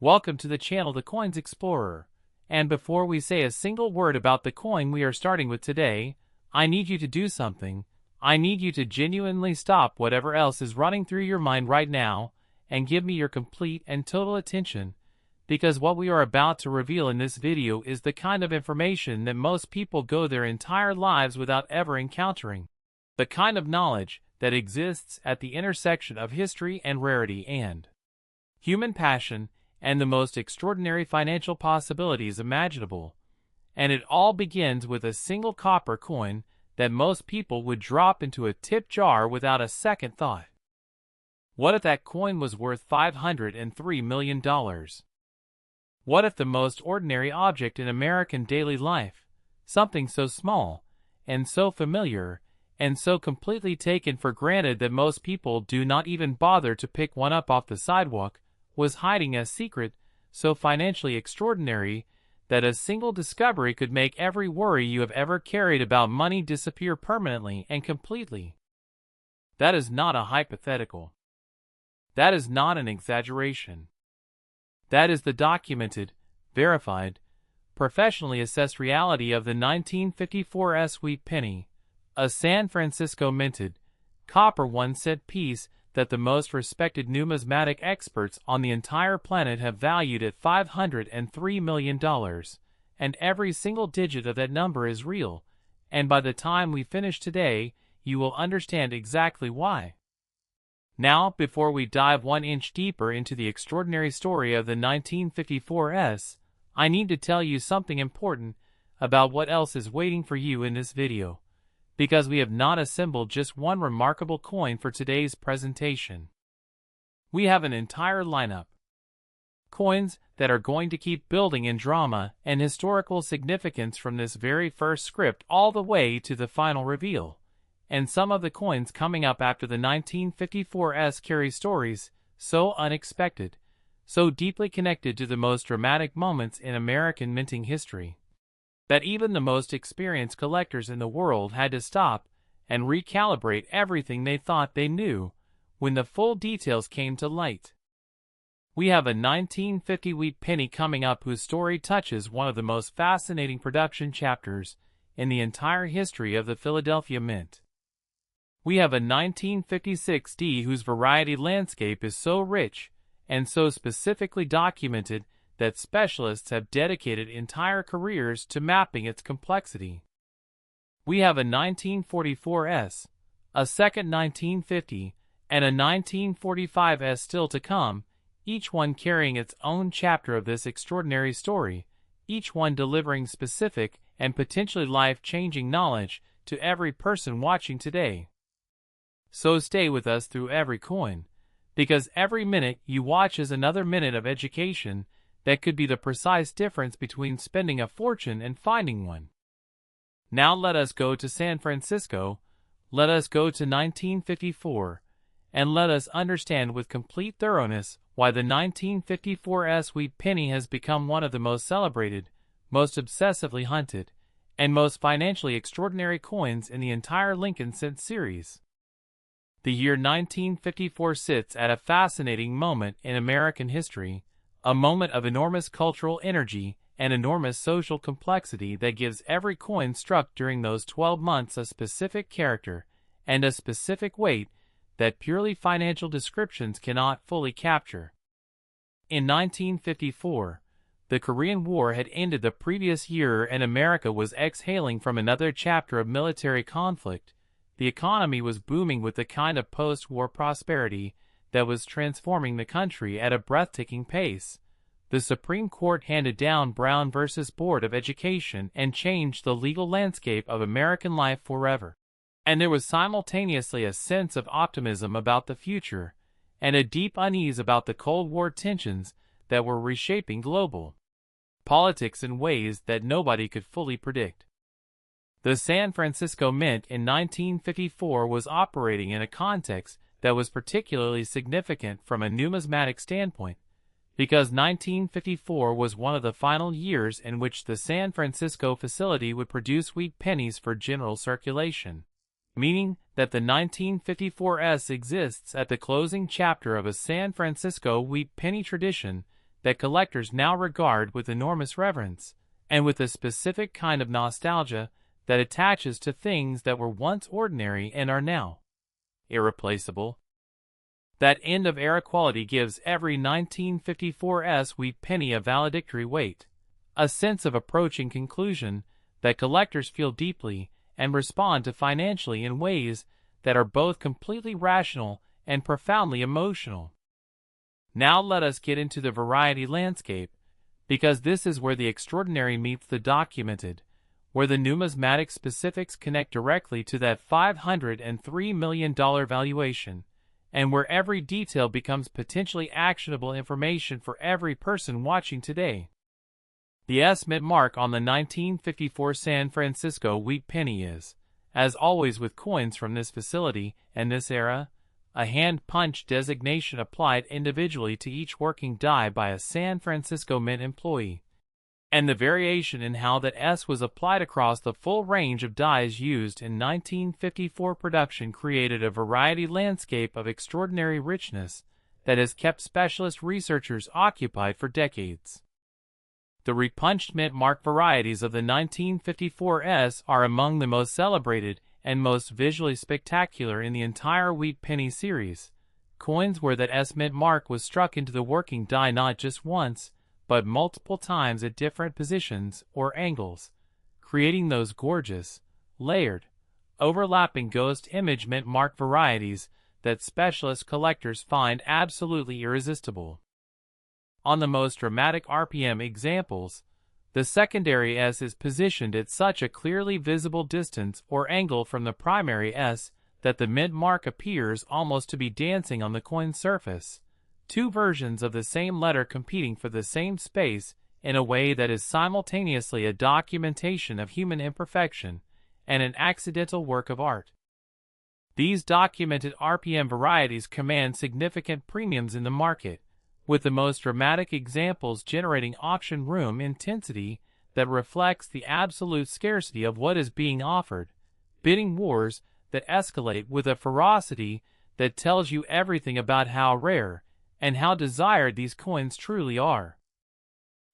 Welcome to the channel The Coins Explorer. And before we say a single word about the coin we are starting with today, I need you to do something. I need you to genuinely stop whatever else is running through your mind right now and give me your complete and total attention, because what we are about to reveal in this video is the kind of information that most people go their entire lives without ever encountering. The kind of knowledge that exists at the intersection of history and rarity and human passion and the most extraordinary financial possibilities imaginable. And it all begins with a single copper coin that most people would drop into a tip jar without a second thought. What if that coin was worth $503 million? What if the most ordinary object in American daily life, something so small, and so familiar, and so completely taken for granted that most people do not even bother to pick one up off the sidewalk, was hiding a secret so financially extraordinary that a single discovery could make every worry you have ever carried about money disappear permanently and completely? That is not a hypothetical. That is not an exaggeration. That is the documented, verified, professionally assessed reality of the 1954 Wheat Penny, a San Francisco minted, copper 1-cent piece that the most respected numismatic experts on the entire planet have valued at $503 million, and every single digit of that number is real, and by the time we finish today, you will understand exactly why. Now, before we dive 1 inch deeper into the extraordinary story of the 1954 I need to tell you something important about what else is waiting for you in this video, because we have not assembled just one remarkable coin for today's presentation. We have an entire lineup. Coins that are going to keep building in drama and historical significance from this very first script all the way to the final reveal. And some of the coins coming up after the 1954 carry stories so unexpected, so deeply connected to the most dramatic moments in American minting history, that even the most experienced collectors in the world had to stop and recalibrate everything they thought they knew when the full details came to light. We have a 1950 Wheat Penny coming up whose story touches one of the most fascinating production chapters in the entire history of the Philadelphia Mint. We have a 1956 D whose variety landscape is so rich and so specifically documented that specialists have dedicated entire careers to mapping its complexity. We have a 1944 a second 1950, and a 1945 still to come, each one carrying its own chapter of this extraordinary story, each one delivering specific and potentially life-changing knowledge to every person watching today. So stay with us through every coin, because every minute you watch is another minute of education that could be the precise difference between spending a fortune and finding one. Now let us go to San Francisco, let us go to 1954, and let us understand with complete thoroughness why the 1954 Wheat Penny has become one of the most celebrated, most obsessively hunted, and most financially extraordinary coins in the entire Lincoln Cent series. The year 1954 sits at a fascinating moment in American history, a moment of enormous cultural energy and enormous social complexity that gives every coin struck during those 12 months a specific character and a specific weight that purely financial descriptions cannot fully capture. In 1954, the Korean War had ended the previous year and America was exhaling from another chapter of military conflict. The economy was booming with the kind of post-war prosperity that was transforming the country at a breathtaking pace. The Supreme Court handed down Brown v. Board of Education and changed the legal landscape of American life forever. And there was simultaneously a sense of optimism about the future and a deep unease about the Cold War tensions that were reshaping global politics in ways that nobody could fully predict. The San Francisco Mint in 1954 was operating in a context that was particularly significant from a numismatic standpoint, because 1954 was one of the final years in which the San Francisco facility would produce wheat pennies for general circulation, meaning that the 1954 exists at the closing chapter of a San Francisco wheat penny tradition that collectors now regard with enormous reverence, and with a specific kind of nostalgia that attaches to things that were once ordinary and are now irreplaceable. That end-of-era quality gives every 1954's Wheat Penny a valedictory weight, a sense of approaching conclusion that collectors feel deeply and respond to financially in ways that are both completely rational and profoundly emotional. Now let us get into the variety landscape, because this is where the extraordinary meets the documented, where the numismatic specifics connect directly to that $503 million valuation, and where every detail becomes potentially actionable information for every person watching today. The S-mint mark on the 1954 San Francisco Wheat Penny is, as always with coins from this facility and this era, a hand-punch designation applied individually to each working die by a San Francisco Mint employee, and the variation in how that S was applied across the full range of dies used in 1954 production created a variety landscape of extraordinary richness that has kept specialist researchers occupied for decades. The repunched mint mark varieties of the 1954 S are among the most celebrated and most visually spectacular in the entire Wheat Penny series, coins where that S mint mark was struck into the working die not just once, but multiple times at different positions or angles, creating those gorgeous, layered, overlapping ghost image mint mark varieties that specialist collectors find absolutely irresistible. On the most dramatic RPM examples, the secondary S is positioned at such a clearly visible distance or angle from the primary S that the mint mark appears almost to be dancing on the coin surface, two versions of the same letter competing for the same space in a way that is simultaneously a documentation of human imperfection and an accidental work of art. These documented RPM varieties command significant premiums in the market, with the most dramatic examples generating auction room intensity that reflects the absolute scarcity of what is being offered, bidding wars that escalate with a ferocity that tells you everything about how rare and how desired these coins truly are.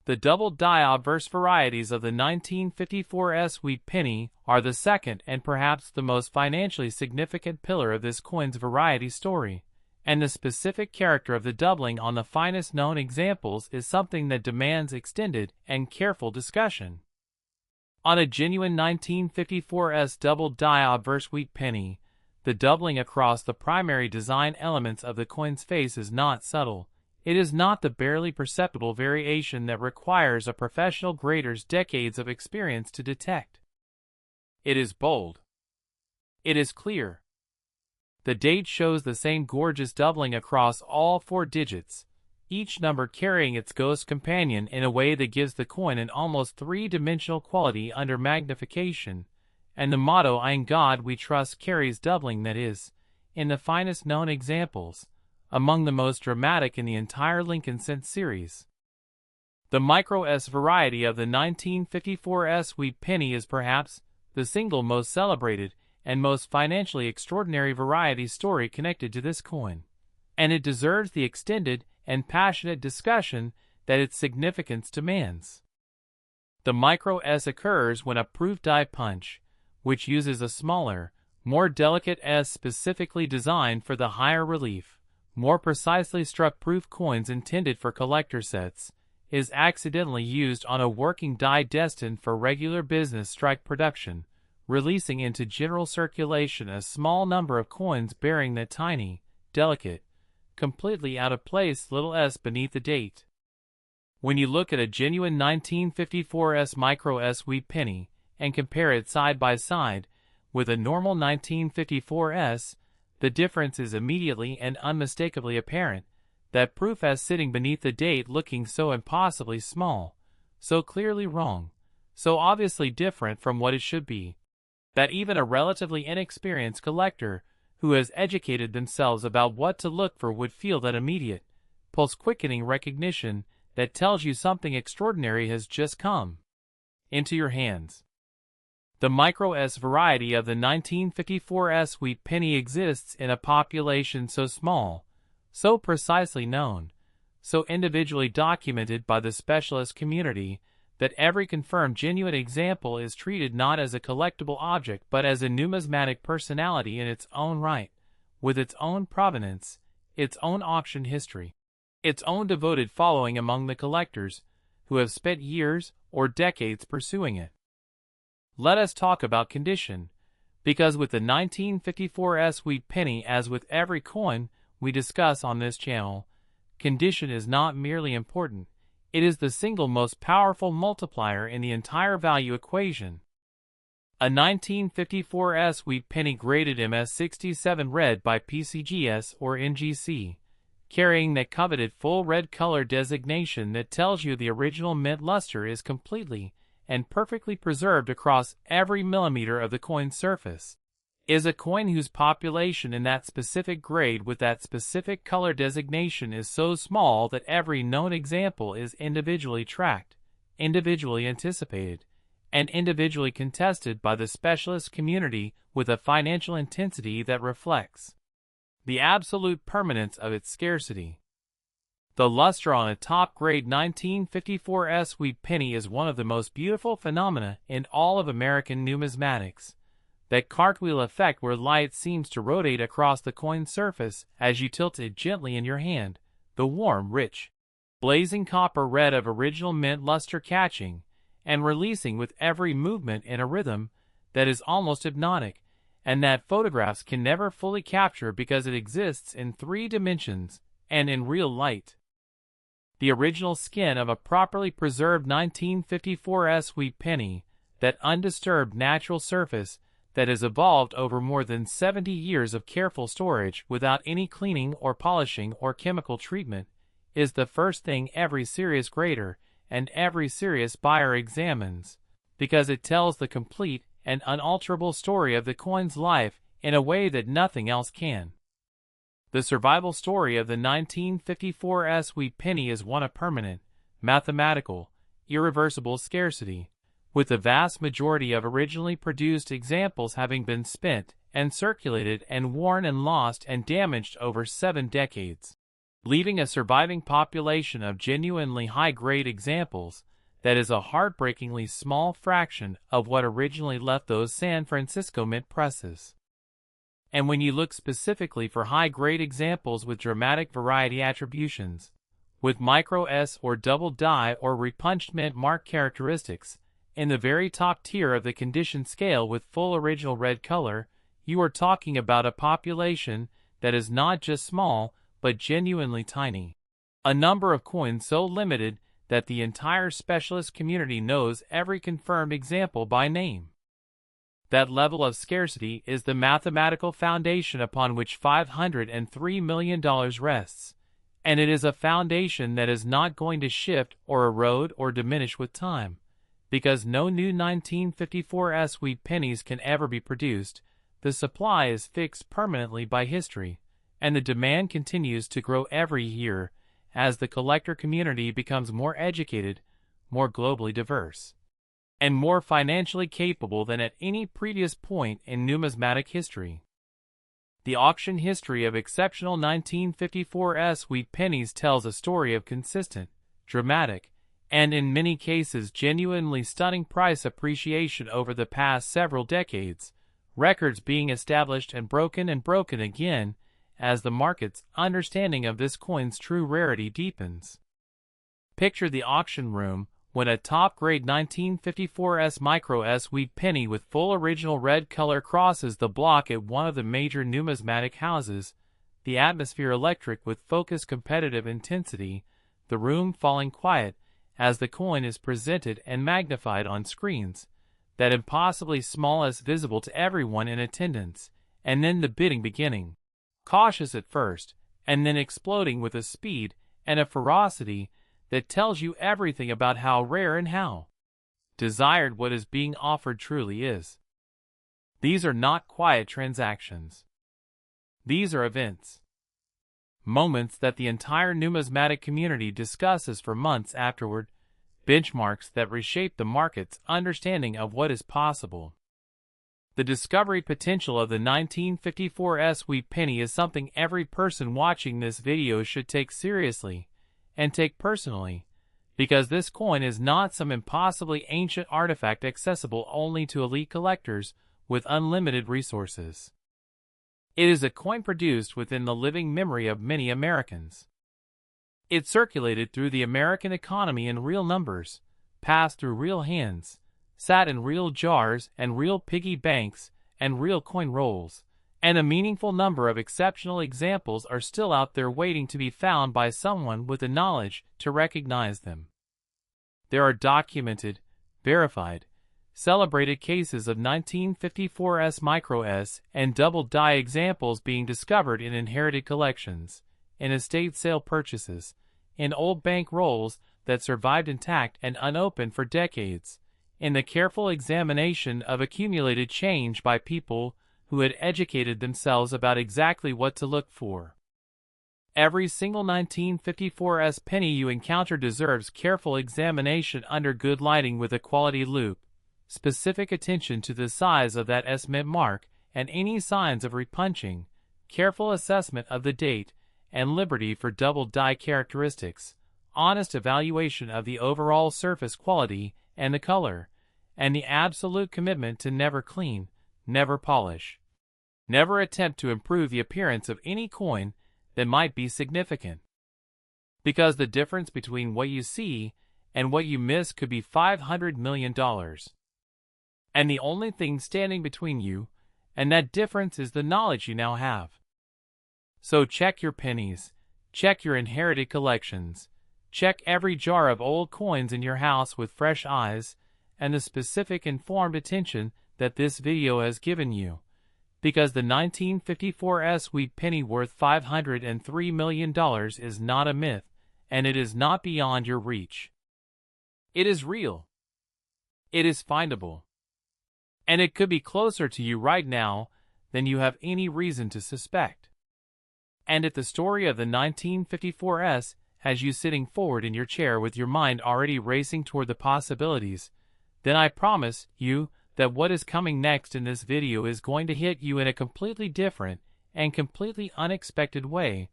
The double die obverse varieties of the 1954 S Wheat Penny are the second and perhaps the most financially significant pillar of this coin's variety story, and the specific character of the doubling on the finest known examples is something that demands extended and careful discussion. On a genuine 1954's double die obverse Wheat Penny, the doubling across the primary design elements of the coin's face is not subtle. It is not the barely perceptible variation that requires a professional grader's decades of experience to detect. It is bold. It is clear. The date shows the same gorgeous doubling across all four digits, each number carrying its ghost companion in a way that gives the coin an almost three-dimensional quality under magnification, and the motto "In God We Trust" carries doubling that is, in the finest known examples, among the most dramatic in the entire Lincoln Cent series. The Micro S variety of the 1954 S Wheat Penny is perhaps the single most celebrated and most financially extraordinary variety story connected to this coin, and it deserves the extended and passionate discussion that its significance demands. The Micro S occurs when a proof die punch, which uses a smaller, more delicate S specifically designed for the higher relief, more precisely struck proof coins intended for collector sets, is accidentally used on a working die destined for regular business strike production, releasing into general circulation a small number of coins bearing that tiny, delicate, completely out of place little s beneath the date. When you look at a genuine 1954 S Micro S Wheat Penny and compare it side by side with a normal 1954 S, the difference is immediately and unmistakably apparent. That proof S sitting beneath the date looking so impossibly small, so clearly wrong, so obviously different from what it should be, that even a relatively inexperienced collector who has educated themselves about what to look for would feel that immediate, pulse-quickening recognition that tells you something extraordinary has just come into your hands. The Micro S variety of the 1954 S Wheat Penny exists in a population so small, so precisely known, so individually documented by the specialist community, that every confirmed genuine example is treated not as a collectible object but as a numismatic personality in its own right, with its own provenance, its own auction history, its own devoted following among the collectors who have spent years or decades pursuing it. Let us talk about condition, because with the 1954 Wheat Penny, as with every coin we discuss on this channel, condition is not merely important, it is the single most powerful multiplier in the entire value equation. A 1954 Wheat Penny graded MS67 red by PCGS or NGC, carrying that coveted full red color designation that tells you the original mint luster is completely and perfectly preserved across every millimeter of the coin's surface, is a coin whose population in that specific grade with that specific color designation is so small that every known example is individually tracked, individually anticipated, and individually contested by the specialist community with a financial intensity that reflects the absolute permanence of its scarcity. The luster on a top-grade 1954 Wheat Penny is one of the most beautiful phenomena in all of American numismatics. That cartwheel effect where light seems to rotate across the coin's surface as you tilt it gently in your hand, the warm, rich, blazing copper red of original mint luster catching and releasing with every movement in a rhythm that is almost hypnotic, and that photographs can never fully capture because it exists in 3 dimensions and in real light. The original skin of a properly preserved 1954 Wheat Penny, that undisturbed natural surface that has evolved over more than 70 years of careful storage without any cleaning or polishing or chemical treatment, is the first thing every serious grader and every serious buyer examines, because it tells the complete and unalterable story of the coin's life in a way that nothing else can. The survival story of the 1954 Wheat Penny is one of permanent, mathematical, irreversible scarcity, with the vast majority of originally produced examples having been spent and circulated and worn and lost and damaged over 7 decades, leaving a surviving population of genuinely high-grade examples that is a heartbreakingly small fraction of what originally left those San Francisco mint presses. And when you look specifically for high-grade examples with dramatic variety attributions, with micro S or double die or repunched mint mark characteristics, in the very top tier of the condition scale with full original red color, you are talking about a population that is not just small, but genuinely tiny. A number of coins so limited that the entire specialist community knows every confirmed example by name. That level of scarcity is the mathematical foundation upon which $503 million rests, and it is a foundation that is not going to shift or erode or diminish with time, because no new 1954 Wheat Pennies can ever be produced. The supply is fixed permanently by history, and the demand continues to grow every year as the collector community becomes more educated, more globally diverse, and more financially capable than at any previous point in numismatic history. The auction history of exceptional 1954 Wheat Pennies tells a story of consistent, dramatic, and in many cases genuinely stunning price appreciation over the past several decades, records being established and broken again as the market's understanding of this coin's true rarity deepens. Picture the auction room when a top-grade 1954 micro Wheat Penny with full original red color crosses the block at one of the major numismatic houses, the atmosphere electric with focused competitive intensity, the room falling quiet as the coin is presented and magnified on screens that impossibly small as visible to everyone in attendance, and then the bidding beginning, cautious at first, and then exploding with a speed and a ferocity that tells you everything about how rare and how desired what is being offered truly is. These are not quiet transactions. These are events. Moments that the entire numismatic community discusses for months afterward, benchmarks that reshape the market's understanding of what is possible. The discovery potential of the 1954 Wheat Penny is something every person watching this video should take seriously, and take personally, because this coin is not some impossibly ancient artifact accessible only to elite collectors with unlimited resources. It is a coin produced within the living memory of many Americans. It circulated through the American economy in real numbers, passed through real hands, sat in real jars and real piggy banks and real coin rolls, and a meaningful number of exceptional examples are still out there waiting to be found by someone with the knowledge to recognize them. There are documented, verified, celebrated cases of 1954S micro S and double die examples being discovered in inherited collections, in estate sale purchases, in old bank rolls that survived intact and unopened for decades, in the careful examination of accumulated change by people who had educated themselves about exactly what to look for. Every single 1954S penny you encounter deserves careful examination under good lighting with a quality loupe, specific attention to the size of that S mint mark and any signs of repunching, careful assessment of the date, and liberty for double die characteristics, honest evaluation of the overall surface quality and the color, and the absolute commitment to never clean, never polish, never attempt to improve the appearance of any coin that might be significant. Because the difference between what you see and what you miss could be $500 million. And the only thing standing between you and that difference is the knowledge you now have. So check your pennies, check your inherited collections, check every jar of old coins in your house with fresh eyes and the specific informed attention that this video has given you, because the 1954S Wheat Penny worth $503 million is not a myth, and it is not beyond your reach. It is real. It is findable. And it could be closer to you right now than you have any reason to suspect. And if the story of the 1954S has you sitting forward in your chair with your mind already racing toward the possibilities, then I promise you that what is coming next in this video is going to hit you in a completely different and completely unexpected way,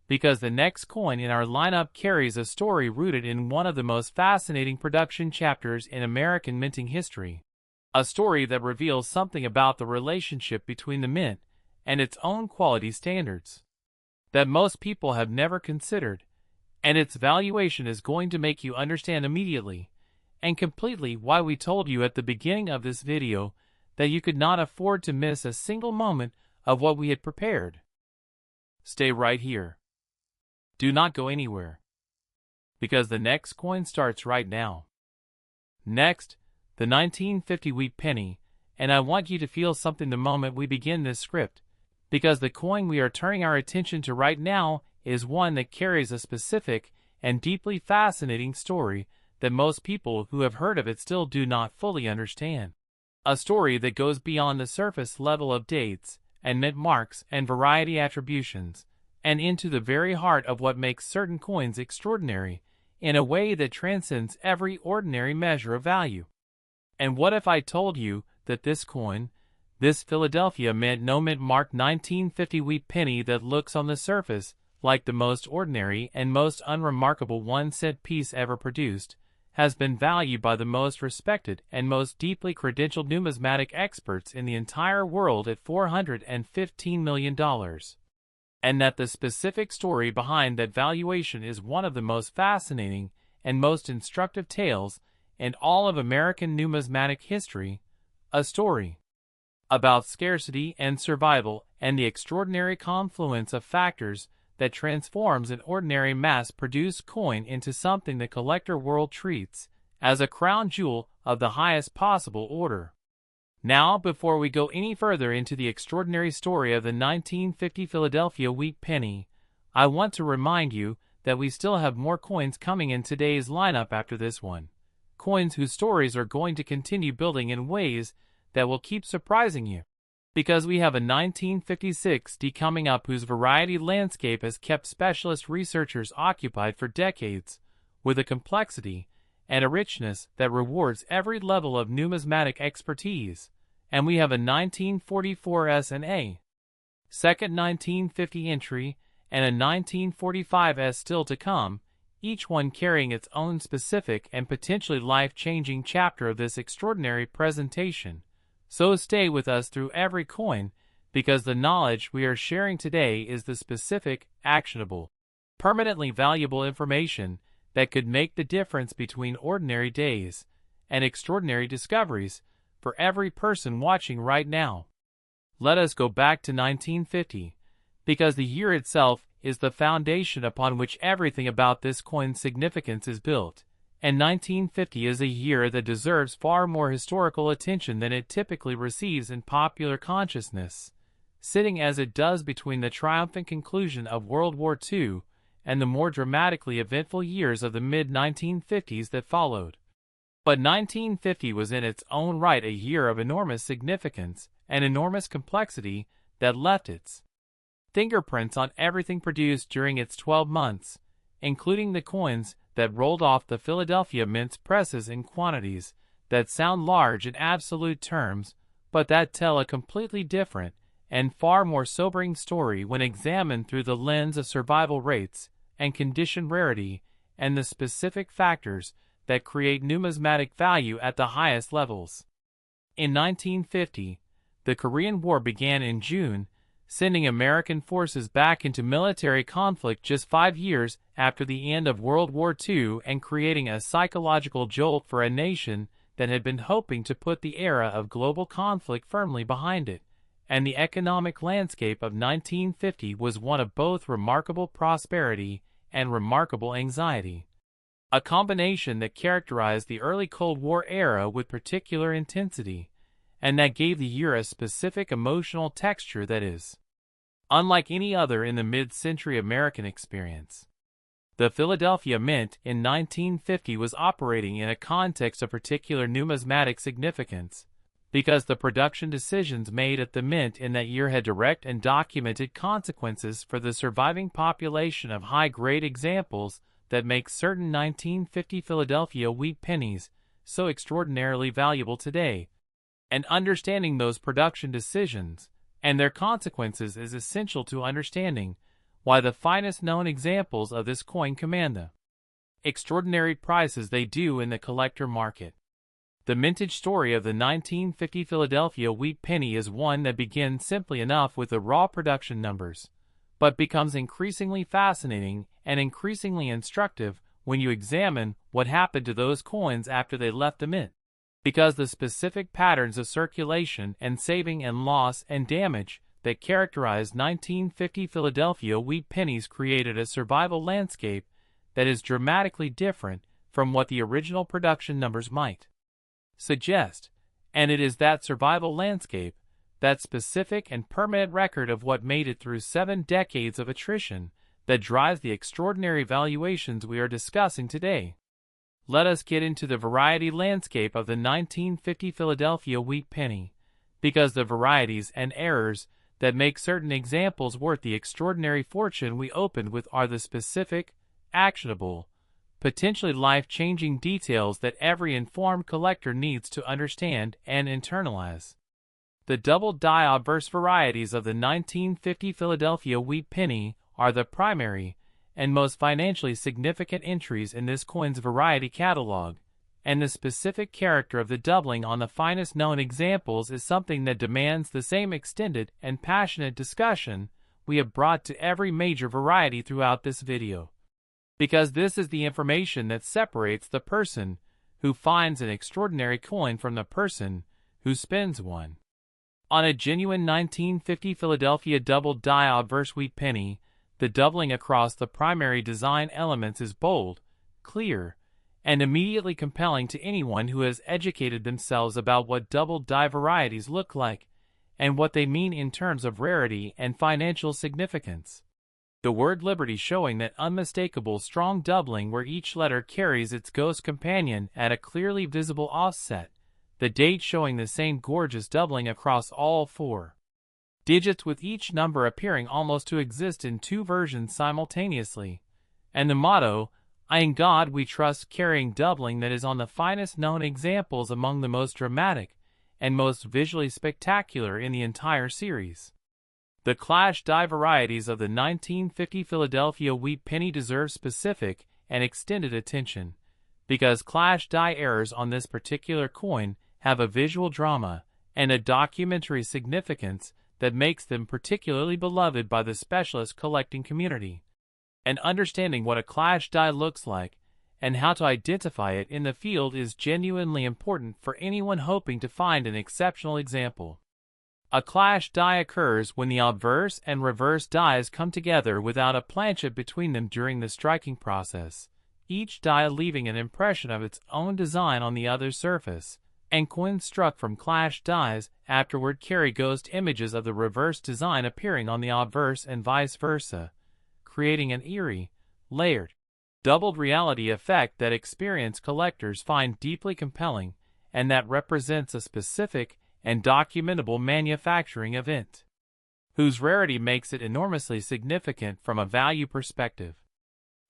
because the next coin in our lineup carries a story rooted in one of the most fascinating production chapters in American minting history. A story that reveals something about the relationship between the mint and its own quality standards that most people have never considered, and its valuation is going to make you understand immediately and completely why we told you at the beginning of this video that you could not afford to miss a single moment of what we had prepared. Stay right here. Do not go anywhere, because the next coin starts right now. Next, the 1950 Wheat Penny, and I want you to feel something the moment we begin this script, because the coin we are turning our attention to right now is one that carries a specific and deeply fascinating story that most people who have heard of it still do not fully understand. A story that goes beyond the surface level of dates and mint marks and variety attributions, and into the very heart of what makes certain coins extraordinary in a way that transcends every ordinary measure of value. And what if I told you that this coin, this Philadelphia Mint No Mint Mark 1950 Wheat Penny that looks on the surface like the most ordinary and most unremarkable 1-cent piece ever produced, has been valued by the most respected and most deeply credentialed numismatic experts in the entire world at $415 million. And that the specific story behind that valuation is one of the most fascinating and most instructive tales in all of American numismatic history, a story about scarcity and survival and the extraordinary confluence of factors that transforms an ordinary mass-produced coin into something the collector world treats as a crown jewel of the highest possible order. Now, before we go any further into the extraordinary story of the 1950 Philadelphia Wheat Penny, I want to remind you that we still have more coins coming in today's lineup after this one. Coins whose stories are going to continue building in ways that will keep surprising you. Because we have a 1956 D coming up whose variety landscape has kept specialist researchers occupied for decades, with a complexity and a richness that rewards every level of numismatic expertise, and we have a 1944 S&A, second 1950 entry, and a 1945 S still to come, each one carrying its own specific and potentially life-changing chapter of this extraordinary presentation. So stay with us through every coin, because the knowledge we are sharing today is the specific, actionable, permanently valuable information that could make the difference between ordinary days and extraordinary discoveries for every person watching right now. Let us go back to 1950, because the year itself is the foundation upon which everything about this coin's significance is built, and 1950 is a year that deserves far more historical attention than it typically receives in popular consciousness, sitting as it does between the triumphant conclusion of World War II and the more dramatically eventful years of the mid-1950s that followed. But 1950 was in its own right a year of enormous significance and enormous complexity that left its fingerprints on everything produced during its 12 months, including the coins that rolled off the Philadelphia Mint's presses in quantities that sound large in absolute terms, but that tell a completely different and far more sobering story when examined through the lens of survival rates and condition rarity and the specific factors that create numismatic value at the highest levels. In 1950, the Korean War began in June, sending American forces back into military conflict just 5 years after the end of World War II and creating a psychological jolt for a nation that had been hoping to put the era of global conflict firmly behind it. And the economic landscape of 1950 was one of both remarkable prosperity and remarkable anxiety, a combination that characterized the early Cold War era with particular intensity, and that gave the year a specific emotional texture that is unlike any other in the mid-century American experience. The Philadelphia Mint in 1950 was operating in a context of particular numismatic significance, because the production decisions made at the Mint in that year had direct and documented consequences for the surviving population of high-grade examples that make certain 1950 Philadelphia wheat pennies so extraordinarily valuable today. And understanding those production decisions and their consequences is essential to understanding why the finest known examples of this coin command the extraordinary prices they do in the collector market. The mintage story of the 1950 Philadelphia wheat penny is one that begins simply enough with the raw production numbers, but becomes increasingly fascinating and increasingly instructive when you examine what happened to those coins after they left the mint, because the specific patterns of circulation and saving and loss and damage that characterized 1950 Philadelphia wheat pennies created a survival landscape that is dramatically different from what the original production numbers might suggest, and it is that survival landscape, that specific and permanent record of what made it through 7 decades of attrition, that drives the extraordinary valuations we are discussing today. Let us get into the variety landscape of the 1950 Philadelphia wheat penny, because the varieties and errors that make certain examples worth the extraordinary fortune we opened with are the specific, actionable, potentially life-changing details that every informed collector needs to understand and internalize. The double-die obverse varieties of the 1950 Philadelphia wheat penny are the primary and most financially significant entries in this coin's variety catalog, and the specific character of the doubling on the finest known examples is something that demands the same extended and passionate discussion we have brought to every major variety throughout this video. Because this is the information that separates the person who finds an extraordinary coin from the person who spends one. On a genuine 1950 Philadelphia double-die obverse wheat penny, the doubling across the primary design elements is bold, clear, and immediately compelling to anyone who has educated themselves about what double-die varieties look like and what they mean in terms of rarity and financial significance. The word Liberty showing that unmistakable strong doubling where each letter carries its ghost companion at a clearly visible offset, the date showing the same gorgeous doubling across all 4 digits with each number appearing almost to exist in 2 versions simultaneously, and the motto, "In God We Trust," carrying doubling that is on the finest known examples among the most dramatic and most visually spectacular in the entire series. The clash die varieties of the 1950 Philadelphia wheat penny deserve specific and extended attention, because clash die errors on this particular coin have a visual drama and a documentary significance that makes them particularly beloved by the specialist collecting community. And understanding what a clash die looks like and how to identify it in the field is genuinely important for anyone hoping to find an exceptional example. A clash die occurs when the obverse and reverse dies come together without a planchet between them during the striking process, each die leaving an impression of its own design on the other's surface, and coins struck from clash dies afterward carry ghost images of the reverse design appearing on the obverse and vice versa, creating an eerie, layered, doubled reality effect that experienced collectors find deeply compelling and that represents a specific and documentable manufacturing event, whose rarity makes it enormously significant from a value perspective.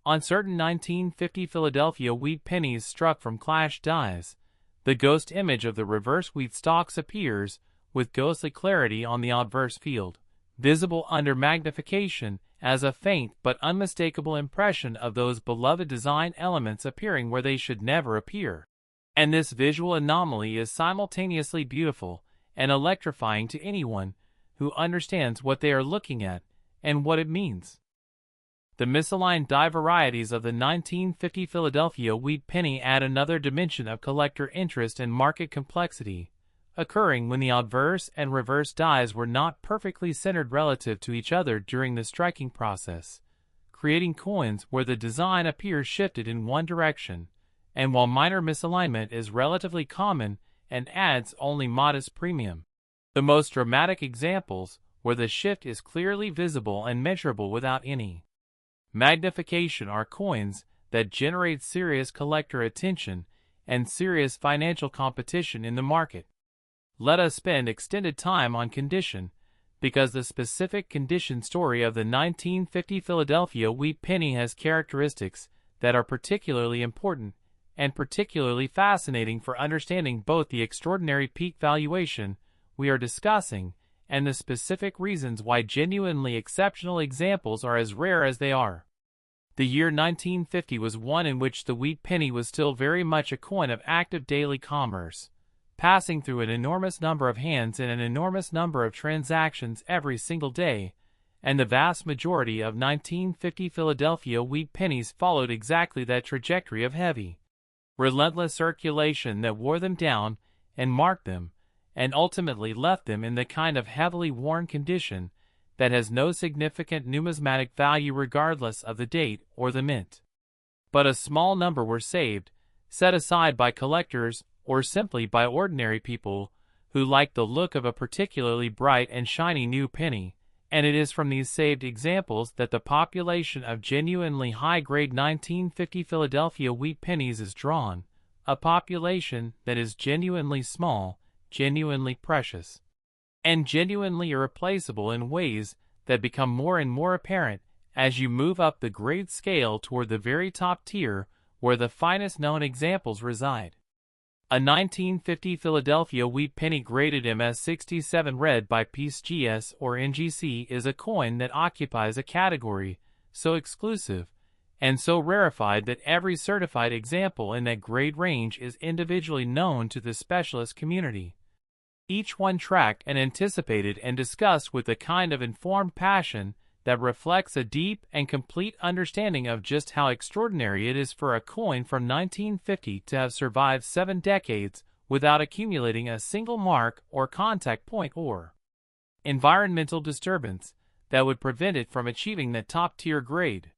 On certain 1950 Philadelphia wheat pennies struck from clash dies, the ghost image of the reverse wheat stalks appears with ghostly clarity on the obverse field, visible under magnification as a faint but unmistakable impression of those beloved design elements appearing where they should never appear. And this visual anomaly is simultaneously beautiful and electrifying to anyone who understands what they are looking at and what it means. The misaligned die varieties of the 1950 Philadelphia wheat penny add another dimension of collector interest and market complexity, occurring when the obverse and reverse dies were not perfectly centered relative to each other during the striking process, creating coins where the design appears shifted in one direction, and while minor misalignment is relatively common and adds only modest premium. The most dramatic examples where the shift is clearly visible and measurable without any magnification are coins that generate serious collector attention and serious financial competition in the market. Let us spend extended time on condition, because the specific condition story of the 1950 Philadelphia wheat penny has characteristics that are particularly important and particularly fascinating for understanding both the extraordinary peak valuation we are discussing and the specific reasons why genuinely exceptional examples are as rare as they are. The year 1950 was one in which the wheat penny was still very much a coin of active daily commerce, passing through an enormous number of hands in an enormous number of transactions every single day, and the vast majority of 1950 Philadelphia wheat pennies followed exactly that trajectory of heavy, relentless circulation that wore them down and marked them, and ultimately left them in the kind of heavily worn condition that has no significant numismatic value regardless of the date or the mint. But a small number were saved, set aside by collectors or simply by ordinary people who liked the look of a particularly bright and shiny new penny, and it is from these saved examples that the population of genuinely high-grade 1950 Philadelphia wheat pennies is drawn, a population that is genuinely small, genuinely precious, and genuinely irreplaceable in ways that become more and more apparent as you move up the grade scale toward the very top tier where the finest known examples reside. A 1950 Philadelphia wheat penny graded MS67 red by PSGS or NGC is a coin that occupies a category so exclusive and so rarefied that every certified example in that grade range is individually known to the specialist community. Each one tracked and anticipated and discussed with the kind of informed passion that reflects a deep and complete understanding of just how extraordinary it is for a coin from 1950 to have survived 7 decades without accumulating a single mark or contact point or environmental disturbance that would prevent it from achieving that top-tier grade.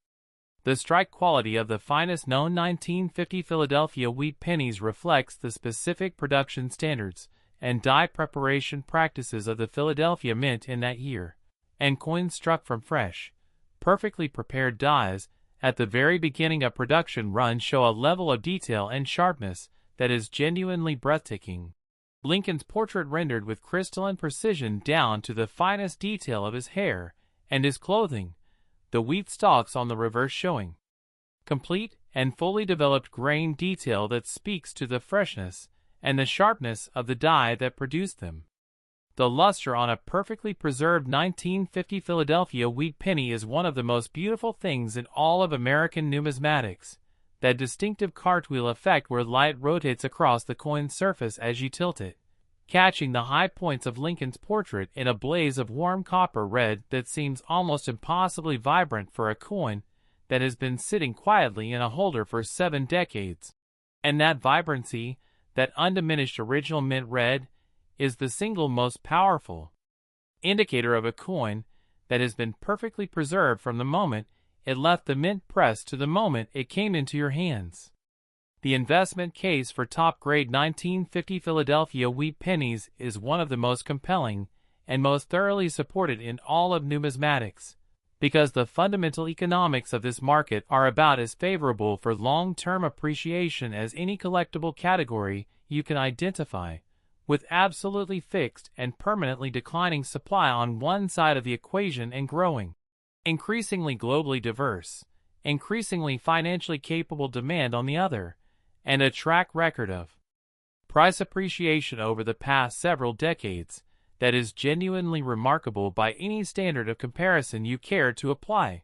The strike quality of the finest known 1950 Philadelphia wheat pennies reflects the specific production standards and die preparation practices of the Philadelphia Mint in that year, and coins struck from fresh, perfectly prepared dies at the very beginning of production run show a level of detail and sharpness that is genuinely breathtaking. Lincoln's portrait rendered with crystalline precision down to the finest detail of his hair and his clothing, the wheat stalks on the reverse showing complete and fully developed grain detail that speaks to the freshness and the sharpness of the die that produced them. The luster on a perfectly preserved 1950 Philadelphia wheat penny is one of the most beautiful things in all of American numismatics, that distinctive cartwheel effect where light rotates across the coin's surface as you tilt it, catching the high points of Lincoln's portrait in a blaze of warm copper red that seems almost impossibly vibrant for a coin that has been sitting quietly in a holder for 7 decades. And that vibrancy, that undiminished original mint red, is the single most powerful indicator of a coin that has been perfectly preserved from the moment it left the mint press to the moment it came into your hands. The investment case for top-grade 1950 Philadelphia wheat pennies is one of the most compelling and most thoroughly supported in all of numismatics, because the fundamental economics of this market are about as favorable for long-term appreciation as any collectible category you can identify, with absolutely fixed and permanently declining supply on one side of the equation and growing, increasingly globally diverse, increasingly financially capable demand on the other, and a track record of price appreciation over the past several decades that is genuinely remarkable by any standard of comparison you care to apply.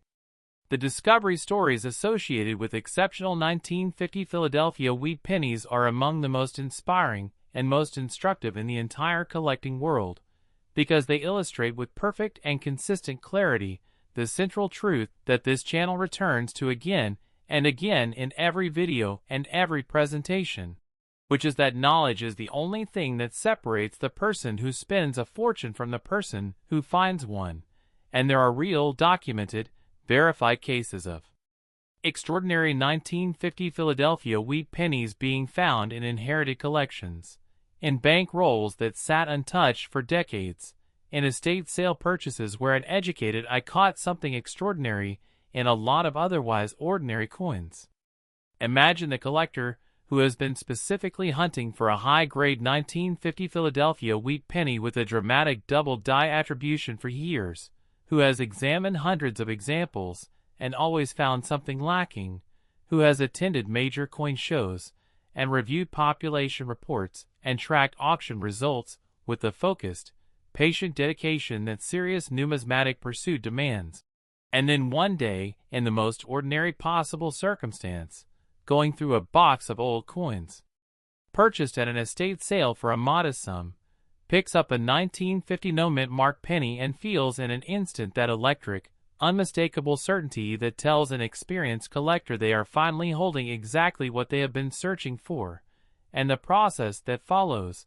The discovery stories associated with exceptional 1950 Philadelphia wheat pennies are among the most inspiring and most instructive in the entire collecting world, because they illustrate with perfect and consistent clarity the central truth that this channel returns to again and again in every video and every presentation, which is that knowledge is the only thing that separates the person who spends a fortune from the person who finds one, and there are real, documented, verified cases of extraordinary 1950 Philadelphia wheat pennies being found in inherited collections, in bank rolls that sat untouched for decades, in estate sale purchases where an educated eye caught something extraordinary in a lot of otherwise ordinary coins. Imagine the collector who has been specifically hunting for a high-grade 1950 Philadelphia wheat penny with a dramatic double die attribution for years, who has examined hundreds of examples and always found something lacking, who has attended major coin shows and reviewed population reports and tracked auction results with the focused, patient dedication that serious numismatic pursuit demands. And then one day, in the most ordinary possible circumstance, going through a box of old coins, purchased at an estate sale for a modest sum, picks up a 1950 no-mint mark penny and feels in an instant that electric, unmistakable certainty that tells an experienced collector they are finally holding exactly what they have been searching for, and the process that follows,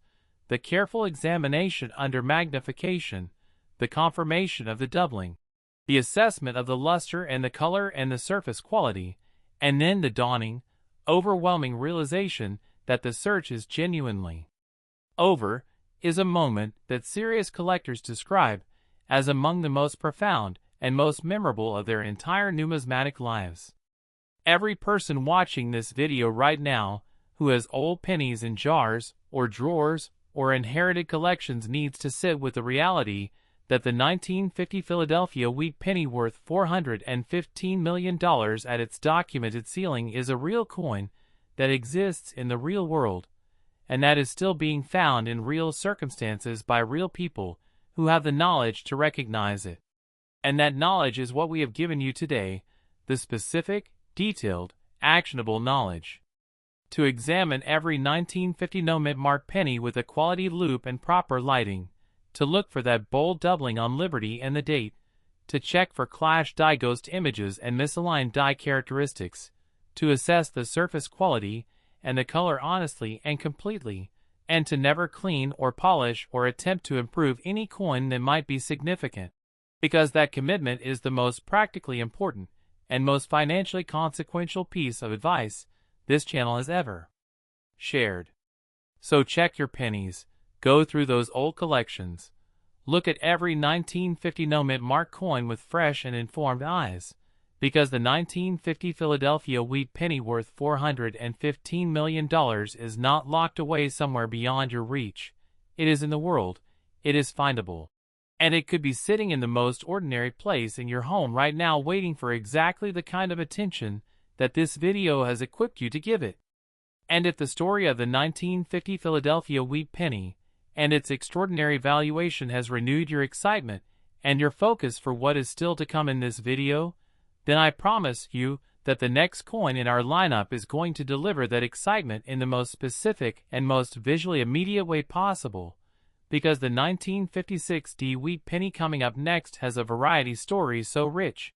the careful examination under magnification, the confirmation of the doubling, the assessment of the luster and the color and the surface quality, and then the dawning, overwhelming realization that the search is genuinely over, is a moment that serious collectors describe as among the most profound and most memorable of their entire numismatic lives. Every person watching this video right now who has old pennies in jars or drawers or inherited collections needs to sit with the reality that the 1950 Philadelphia wheat penny worth $415 million at its documented ceiling is a real coin that exists in the real world, and that is still being found in real circumstances by real people who have the knowledge to recognize it. And that knowledge is what we have given you today, the specific, detailed, actionable knowledge. To examine every 1950 no-mint mark penny with a quality loupe and proper lighting, to look for that bold doubling on Liberty and the date, to check for clash die ghost images and misaligned die characteristics, to assess the surface quality and the color honestly and completely, and to never clean or polish or attempt to improve any coin that might be significant, because that commitment is the most practically important and most financially consequential piece of advice this channel has ever shared. So check your pennies. Go through those old collections. Look at every 1950 no-mint mark coin with fresh and informed eyes, because the 1950 Philadelphia wheat penny worth $415 million is not locked away somewhere beyond your reach. It is in the world. It is findable. And it could be sitting in the most ordinary place in your home right now waiting for exactly the kind of attention that this video has equipped you to give it. And if the story of the 1950 Philadelphia wheat penny and its extraordinary valuation has renewed your excitement and your focus for what is still to come in this video, then I promise you that the next coin in our lineup is going to deliver that excitement in the most specific and most visually immediate way possible, because the 1956 Wheat Penny coming up next has a variety story so rich,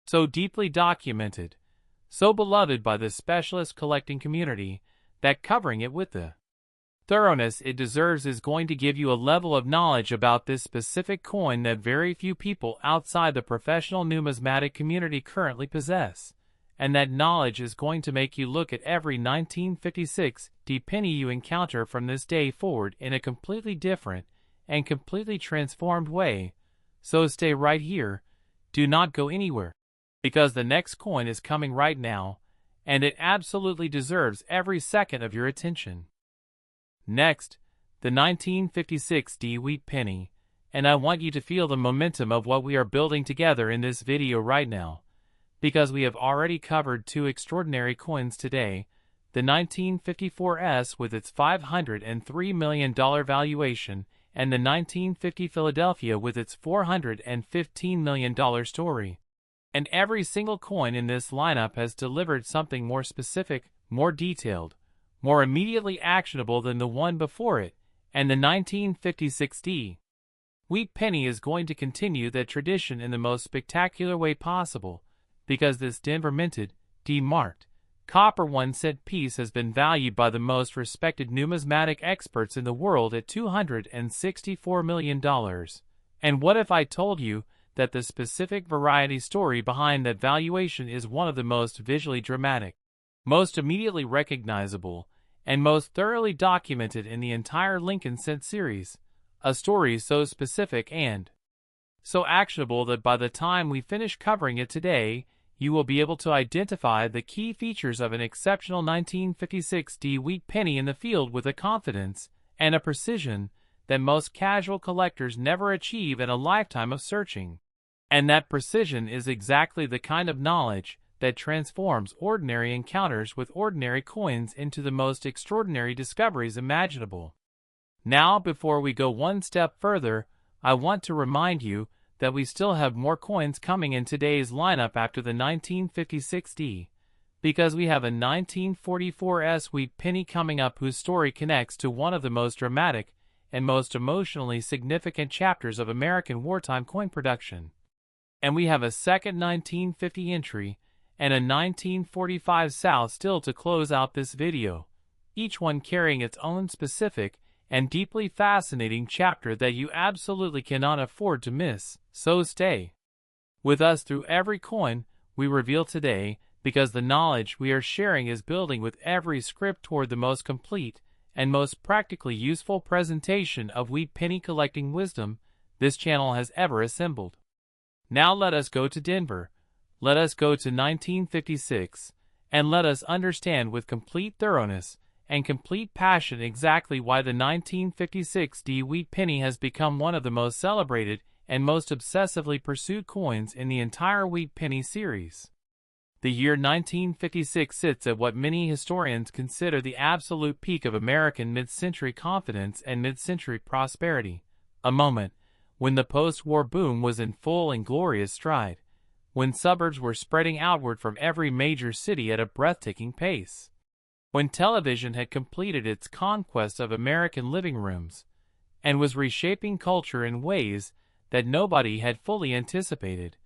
so deeply documented, so beloved by the specialist collecting community, that covering it with the thoroughness it deserves is going to give you a level of knowledge about this specific coin that very few people outside the professional numismatic community currently possess, and that knowledge is going to make you look at every 1956 penny you encounter from this day forward in a completely different and completely transformed way. So stay right here, do not go anywhere, because the next coin is coming right now, and it absolutely deserves every second of your attention. Next, the 1956 Wheat Penny, and I want you to feel the momentum of what we are building together in this video right now, because we have already covered two extraordinary coins today, the 1954S with its $503 million valuation, and the 1950 Philadelphia with its $415 million story. And every single coin in this lineup has delivered something more specific, more detailed, more immediately actionable than the one before it, and the 1956 Wheat Penny is going to continue that tradition in the most spectacular way possible, because this Denver minted, marked, copper 1-cent piece has been valued by the most respected numismatic experts in the world at $264 million. And what if I told you that the specific variety story behind that valuation is one of the most visually dramatic, most immediately recognizable, and most thoroughly documented in the entire Lincoln Cent series, a story so specific and so actionable that by the time we finish covering it today, you will be able to identify the key features of an exceptional 1956 Wheat Penny in the field with a confidence and a precision that most casual collectors never achieve in a lifetime of searching. And that precision is exactly the kind of knowledge that transforms ordinary encounters with ordinary coins into the most extraordinary discoveries imaginable. Now, before we go one step further, I want to remind you that we still have more coins coming in today's lineup after the 1956 because we have a 1944 Wheat Penny coming up whose story connects to one of the most dramatic and most emotionally significant chapters of American wartime coin production. And we have a second 1950 entry and a 1945 South still to close out this video, each one carrying its own specific and deeply fascinating chapter that you absolutely cannot afford to miss, so stay with us through every coin we reveal today, because the knowledge we are sharing is building with every script toward the most complete and most practically useful presentation of Wheat Penny collecting wisdom this channel has ever assembled. Now let us go to Denver. Let us go to 1956, and let us understand with complete thoroughness and complete passion exactly why the 1956 Wheat Penny has become one of the most celebrated and most obsessively pursued coins in the entire Wheat Penny series. The year 1956 sits at what many historians consider the absolute peak of American mid-century confidence and mid-century prosperity, a moment when the post-war boom was in full and glorious stride, when suburbs were spreading outward from every major city at a breathtaking pace, when television had completed its conquest of American living rooms, and was reshaping culture in ways that nobody had fully anticipated,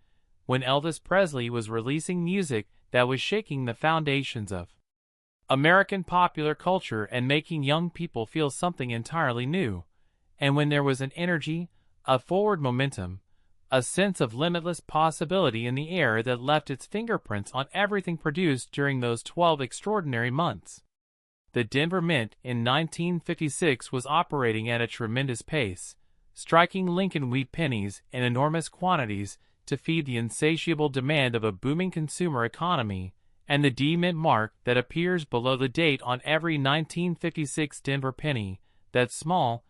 when Elvis Presley was releasing music that was shaking the foundations of American popular culture and making young people feel something entirely new, and when there was an energy, a forward momentum, a sense of limitless possibility in the air that left its fingerprints on everything produced during those 12 extraordinary months. The Denver Mint in 1956 was operating at a tremendous pace, striking Lincoln Wheat Pennies in enormous quantities to feed the insatiable demand of a booming consumer economy, and the D-Mint mark that appears below the date on every 1956 Denver penny, that small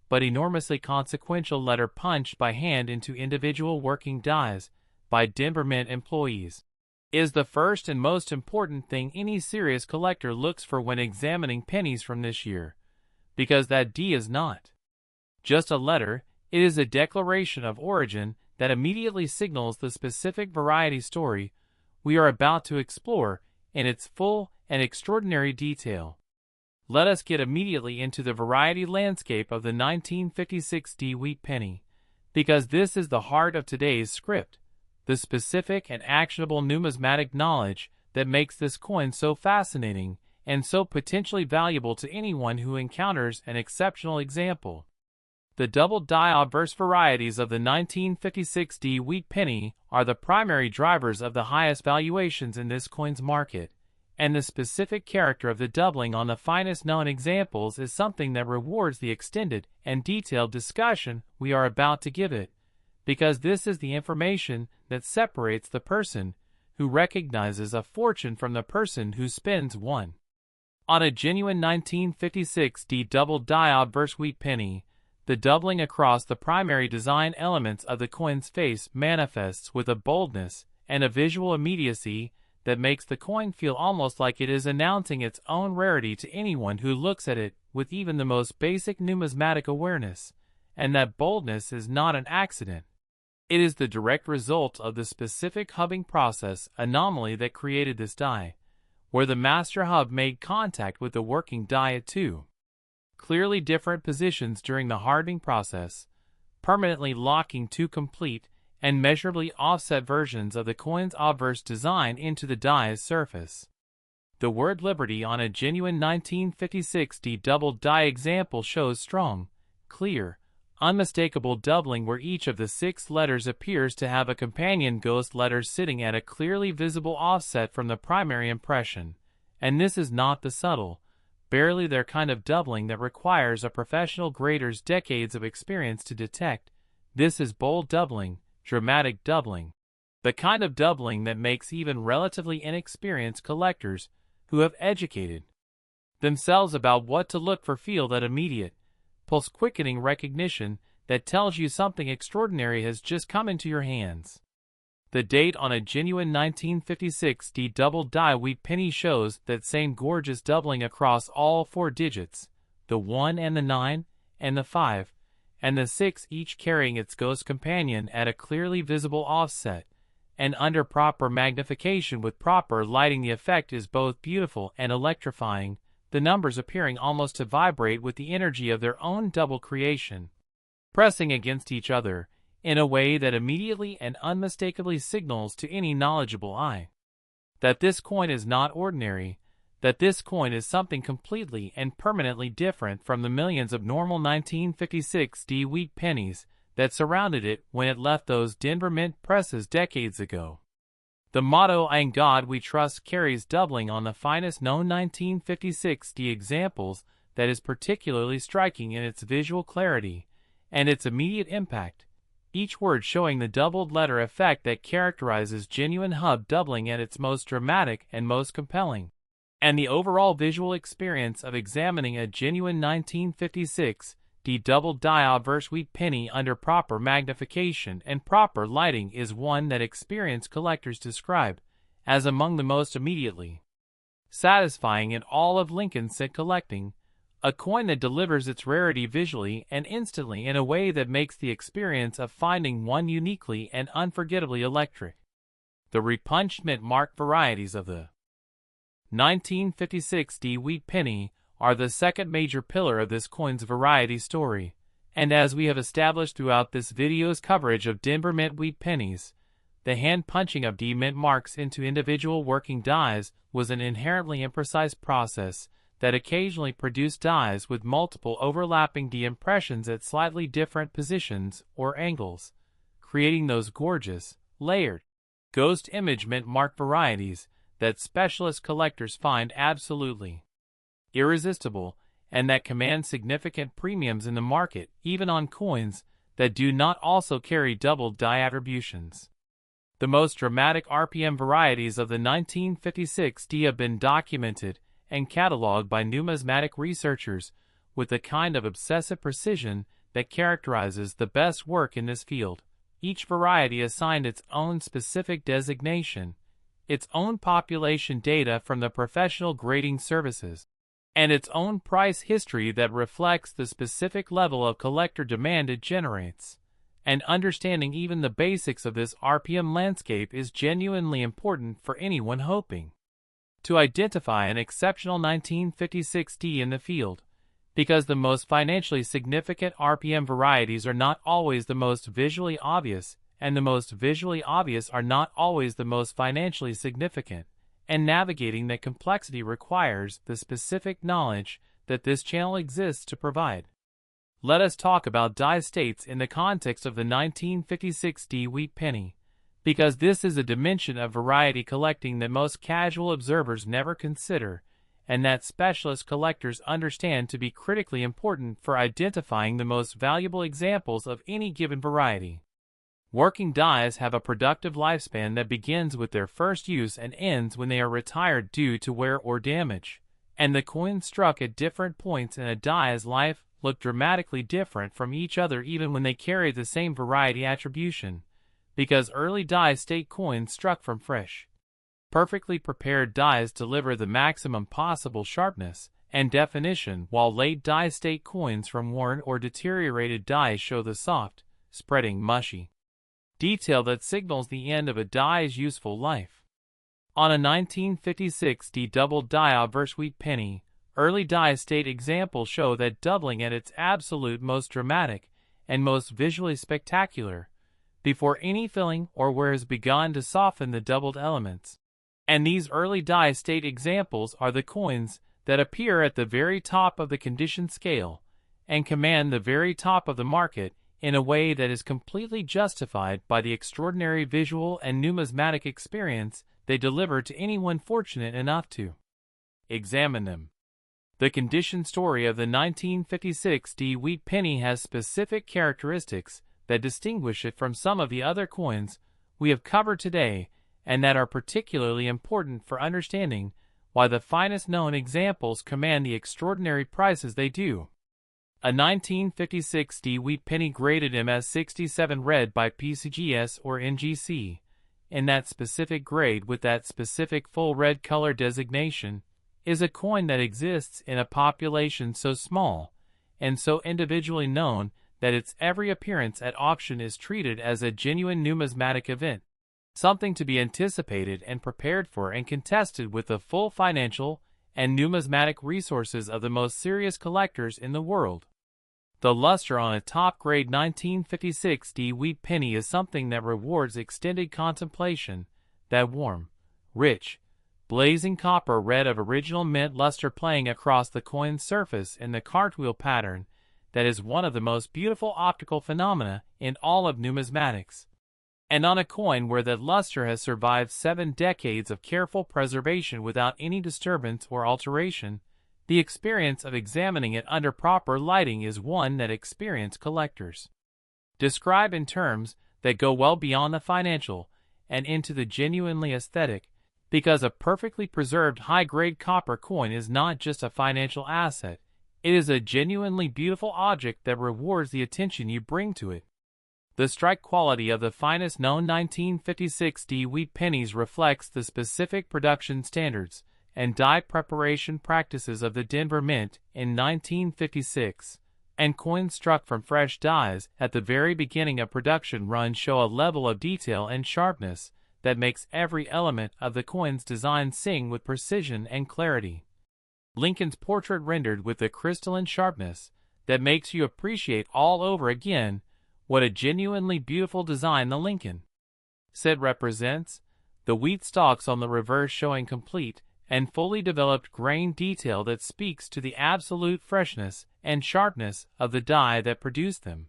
but enormously consequential letter punched by hand into individual working dies by Denver Mint employees, is the first and most important thing any serious collector looks for when examining pennies from this year, because that D is not just a letter, it is a declaration of origin that immediately signals the specific variety story we are about to explore in its full and extraordinary detail. Let us get immediately into the variety landscape of the 1956 Wheat Penny, because this is the heart of today's script, the specific and actionable numismatic knowledge that makes this coin so fascinating and so potentially valuable to anyone who encounters an exceptional example. The double die obverse varieties of the 1956 Wheat Penny are the primary drivers of the highest valuations in this coin's market, and the specific character of the doubling on the finest known examples is something that rewards the extended and detailed discussion we are about to give it, because this is the information that separates the person who recognizes a fortune from the person who spends one. On a genuine 1956 double die obverse wheat penny, the doubling across the primary design elements of the coin's face manifests with a boldness and a visual immediacy that makes the coin feel almost like it is announcing its own rarity to anyone who looks at it with even the most basic numismatic awareness, and that boldness is not an accident. It is the direct result of the specific hubbing process anomaly that created this die, where the master hub made contact with the working die at two clearly different positions during the hardening process, permanently locking two complete and measurably offset versions of the coin's obverse design into the die's surface. The word liberty on a genuine 1956 double die example shows strong, clear, unmistakable doubling where each of the 6 letters appears to have a companion ghost letter sitting at a clearly visible offset from the primary impression, and this is not the subtle, barely there kind of doubling that requires a professional grader's decades of experience to detect. This is bold doubling, dramatic doubling, the kind of doubling that makes even relatively inexperienced collectors who have educated themselves about what to look for feel that immediate, pulse-quickening recognition that tells you something extraordinary has just come into your hands. The date on a genuine 1956 double die wheat penny shows that same gorgeous doubling across all 4 digits, the 1 and the 9, and the 5, and the 6 each carrying its ghost companion at a clearly visible offset, and under proper magnification with proper lighting the effect is both beautiful and electrifying, the numbers appearing almost to vibrate with the energy of their own double creation, pressing against each other in a way that immediately and unmistakably signals to any knowledgeable eye that this coin is not ordinary, that this coin is something completely and permanently different from the millions of normal 1956 wheat pennies that surrounded it when it left those Denver Mint presses decades ago. The motto "In God We Trust" carries doubling on the finest known 1956 examples that is particularly striking in its visual clarity and its immediate impact, each word showing the doubled letter effect that characterizes genuine hub doubling at its most dramatic and most compelling, and the overall visual experience of examining a genuine 1956 double die obverse wheat penny under proper magnification and proper lighting is one that experienced collectors describe as among the most immediately satisfying in all of Lincoln Cent collecting, a coin that delivers its rarity visually and instantly in a way that makes the experience of finding one uniquely and unforgettably electric. The repunched mint mark varieties of the 1956 wheat penny are the second major pillar of this coin's variety story, and as we have established throughout this video's coverage of Denver Mint wheat pennies, the hand-punching of mint marks into individual working dies was an inherently imprecise process that occasionally produced dies with multiple overlapping impressions at slightly different positions or angles, creating those gorgeous, layered, ghost image mint mark varieties that specialist collectors find absolutely irresistible and that command significant premiums in the market even on coins that do not also carry double die attributions. The most dramatic RPM varieties of the 1956 have been documented and cataloged by numismatic researchers with the kind of obsessive precision that characterizes the best work in this field. Each variety assigned its own specific designation, its own population data from the professional grading services, and its own price history that reflects the specific level of collector demand it generates. and understanding even the basics of this RPM landscape is genuinely important for anyone hoping to identify an exceptional 1956D in the field, because the most financially significant RPM varieties are not always the most visually obvious, and the most visually obvious are not always the most financially significant, and navigating that complexity requires the specific knowledge that this channel exists to provide. Let us talk about die states in the context of the 1956D Wheat Penny, because this is a dimension of variety collecting that most casual observers never consider, and that specialist collectors understand to be critically important for identifying the most valuable examples of any given variety. Working dies have a productive lifespan that begins with their first use and ends when they are retired due to wear or damage, and the coins struck at different points in a die's life look dramatically different from each other even when they carry the same variety attribution, because early die state coins struck from fresh, perfectly prepared dies deliver the maximum possible sharpness and definition, while late die state coins from worn or deteriorated dies show the soft, spreading, mushy detail that signals the end of a die's useful life. On a 1956D doubled die obverse Wheat Penny, early die state examples show that doubling at its absolute most dramatic and most visually spectacular, before any filling or wear has begun to soften the doubled elements. And these early die state examples are the coins that appear at the very top of the condition scale and command the very top of the market in a way that is completely justified by the extraordinary visual and numismatic experience they deliver to anyone fortunate enough to examine them. The condition story of the 1956D Wheat Penny has specific characteristics that distinguish it from some of the other coins we have covered today, and that are particularly important for understanding why the finest known examples command the extraordinary prices they do. A 1956D Wheat Penny graded MS67 red by PCGS or NGC, in that specific grade with that specific full red color designation, is a coin that exists in a population so small and so individually known that its every appearance at auction is treated as a genuine numismatic event, something to be anticipated and prepared for and contested with the full financial and numismatic resources of the most serious collectors in the world. The luster on a top-grade 1956D Wheat Penny is something that rewards extended contemplation. That warm, rich, blazing copper red of original mint luster playing across the coin's surface in the cartwheel pattern that is one of the most beautiful optical phenomena in all of numismatics. And on a coin where that luster has survived 7 decades of careful preservation without any disturbance or alteration, the experience of examining it under proper lighting is one that experienced collectors describe in terms that go well beyond the financial and into the genuinely aesthetic, because a perfectly preserved high-grade copper coin is not just a financial asset, it is a genuinely beautiful object that rewards the attention you bring to it. The strike quality of the finest known 1956D Wheat Pennies reflects the specific production standards and die preparation practices of the Denver Mint in 1956, and coins struck from fresh dies at the very beginning of production run show a level of detail and sharpness that makes every element of the coin's design sing with precision and clarity. Lincoln's portrait rendered with the crystalline sharpness that makes you appreciate all over again what a genuinely beautiful design the Lincoln set represents, the wheat stalks on the reverse showing complete and fully developed grain detail that speaks to the absolute freshness and sharpness of the die that produced them.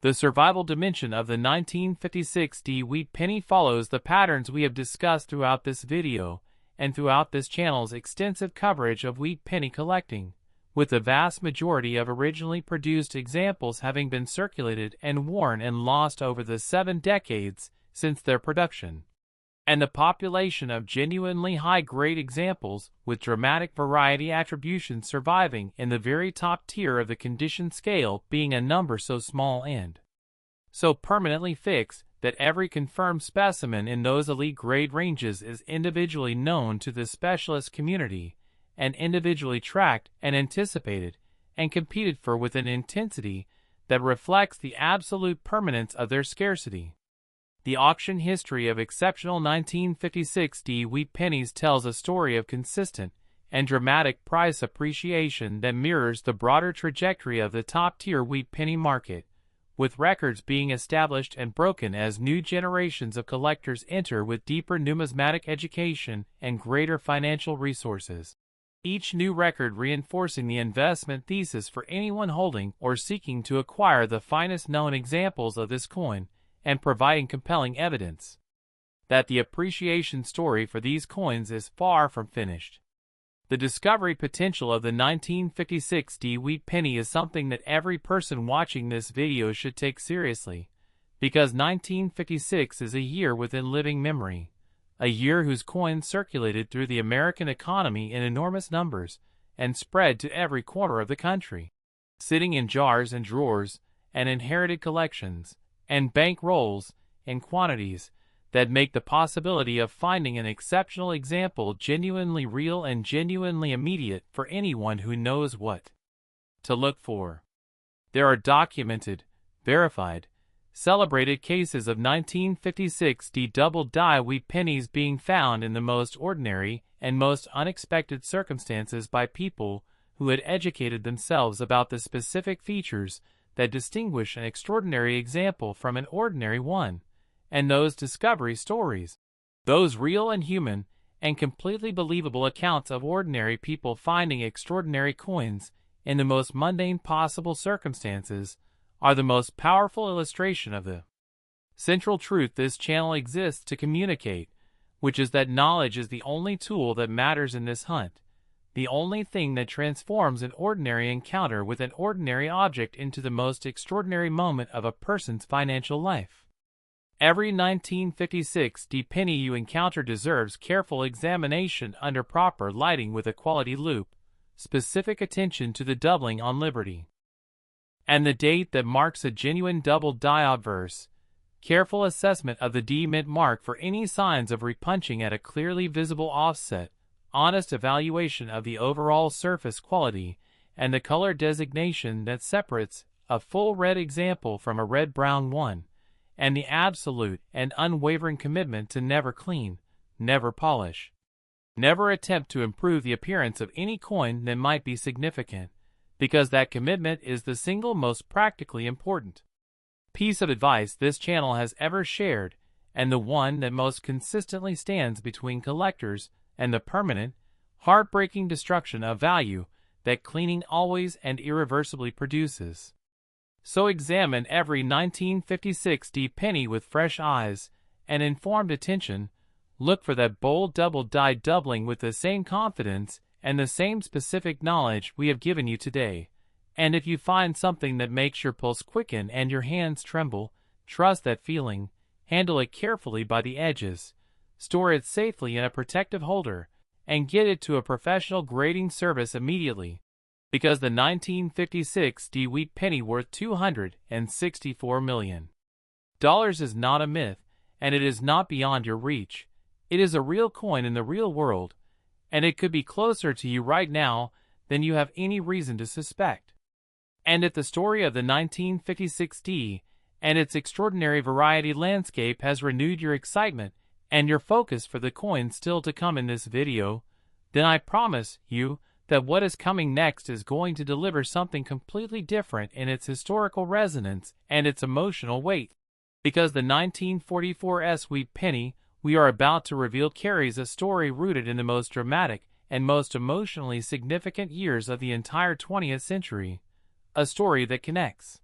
The survival dimension of the 1956D Wheat Penny follows the patterns we have discussed throughout this video and throughout this channel's extensive coverage of Wheat Penny collecting, with the vast majority of originally produced examples having been circulated and worn and lost over the 7 decades since their production, and the population of genuinely high-grade examples with dramatic variety attribution surviving in the very top tier of the condition scale being a number so small and so permanently fixed that every confirmed specimen in those elite grade ranges is individually known to the specialist community and individually tracked and anticipated and competed for with an intensity that reflects the absolute permanence of their scarcity. The auction history of exceptional 1956 Wheat Pennies tells a story of consistent and dramatic price appreciation that mirrors the broader trajectory of the top-tier wheat penny market, with records being established and broken as new generations of collectors enter with deeper numismatic education and greater financial resources. Each new record reinforcing the investment thesis for anyone holding or seeking to acquire the finest known examples of this coin, and providing compelling evidence that the appreciation story for these coins is far from finished. The discovery potential of the 1956 Wheat Penny is something that every person watching this video should take seriously, because 1956 is a year within living memory, a year whose coins circulated through the American economy in enormous numbers and spread to every corner of the country, sitting in jars and drawers and inherited collections and bank rolls in quantities that make the possibility of finding an exceptional example genuinely real and genuinely immediate for anyone who knows what to look for. There are documented, verified, celebrated cases of 1956 double die wheat pennies being found in the most ordinary and most unexpected circumstances by people who had educated themselves about the specific features that distinguish an extraordinary example from an ordinary one. And those discovery stories, those real and human and completely believable accounts of ordinary people finding extraordinary coins in the most mundane possible circumstances, are the most powerful illustration of the central truth this channel exists to communicate, which is that knowledge is the only tool that matters in this hunt, the only thing that transforms an ordinary encounter with an ordinary object into the most extraordinary moment of a person's financial life. Every 1956 penny you encounter deserves careful examination under proper lighting with a quality loupe, specific attention to the doubling on Liberty, and the date that marks a genuine double die obverse, careful assessment of the D mint mark for any signs of repunching at a clearly visible offset, honest evaluation of the overall surface quality, and the color designation that separates a full red example from a red-brown one, and the absolute and unwavering commitment to never clean, never polish, never attempt to improve the appearance of any coin that might be significant, because that commitment is the single most practically important piece of advice this channel has ever shared, and the one that most consistently stands between collectors and the permanent, heartbreaking destruction of value that cleaning always and irreversibly produces. So examine every 1956 penny with fresh eyes and informed attention. Look for that bold double die doubling with the same confidence and the same specific knowledge we have given you today. And if you find something that makes your pulse quicken and your hands tremble, trust that feeling, handle it carefully by the edges, store it safely in a protective holder, and get it to a professional grading service immediately. Because the 1956 Wheat Penny worth $264 million is not a myth, and it is not beyond your reach. It is a real coin in the real world, and it could be closer to you right now than you have any reason to suspect. And if the story of the 1956 and its extraordinary variety landscape has renewed your excitement and your focus for the coins still to come in this video, then I promise you that what is coming next is going to deliver something completely different in its historical resonance and its emotional weight. Because the 1944 Wheat Penny we are about to reveal carries a story rooted in the most dramatic and most emotionally significant years of the entire 20th century, a story that connects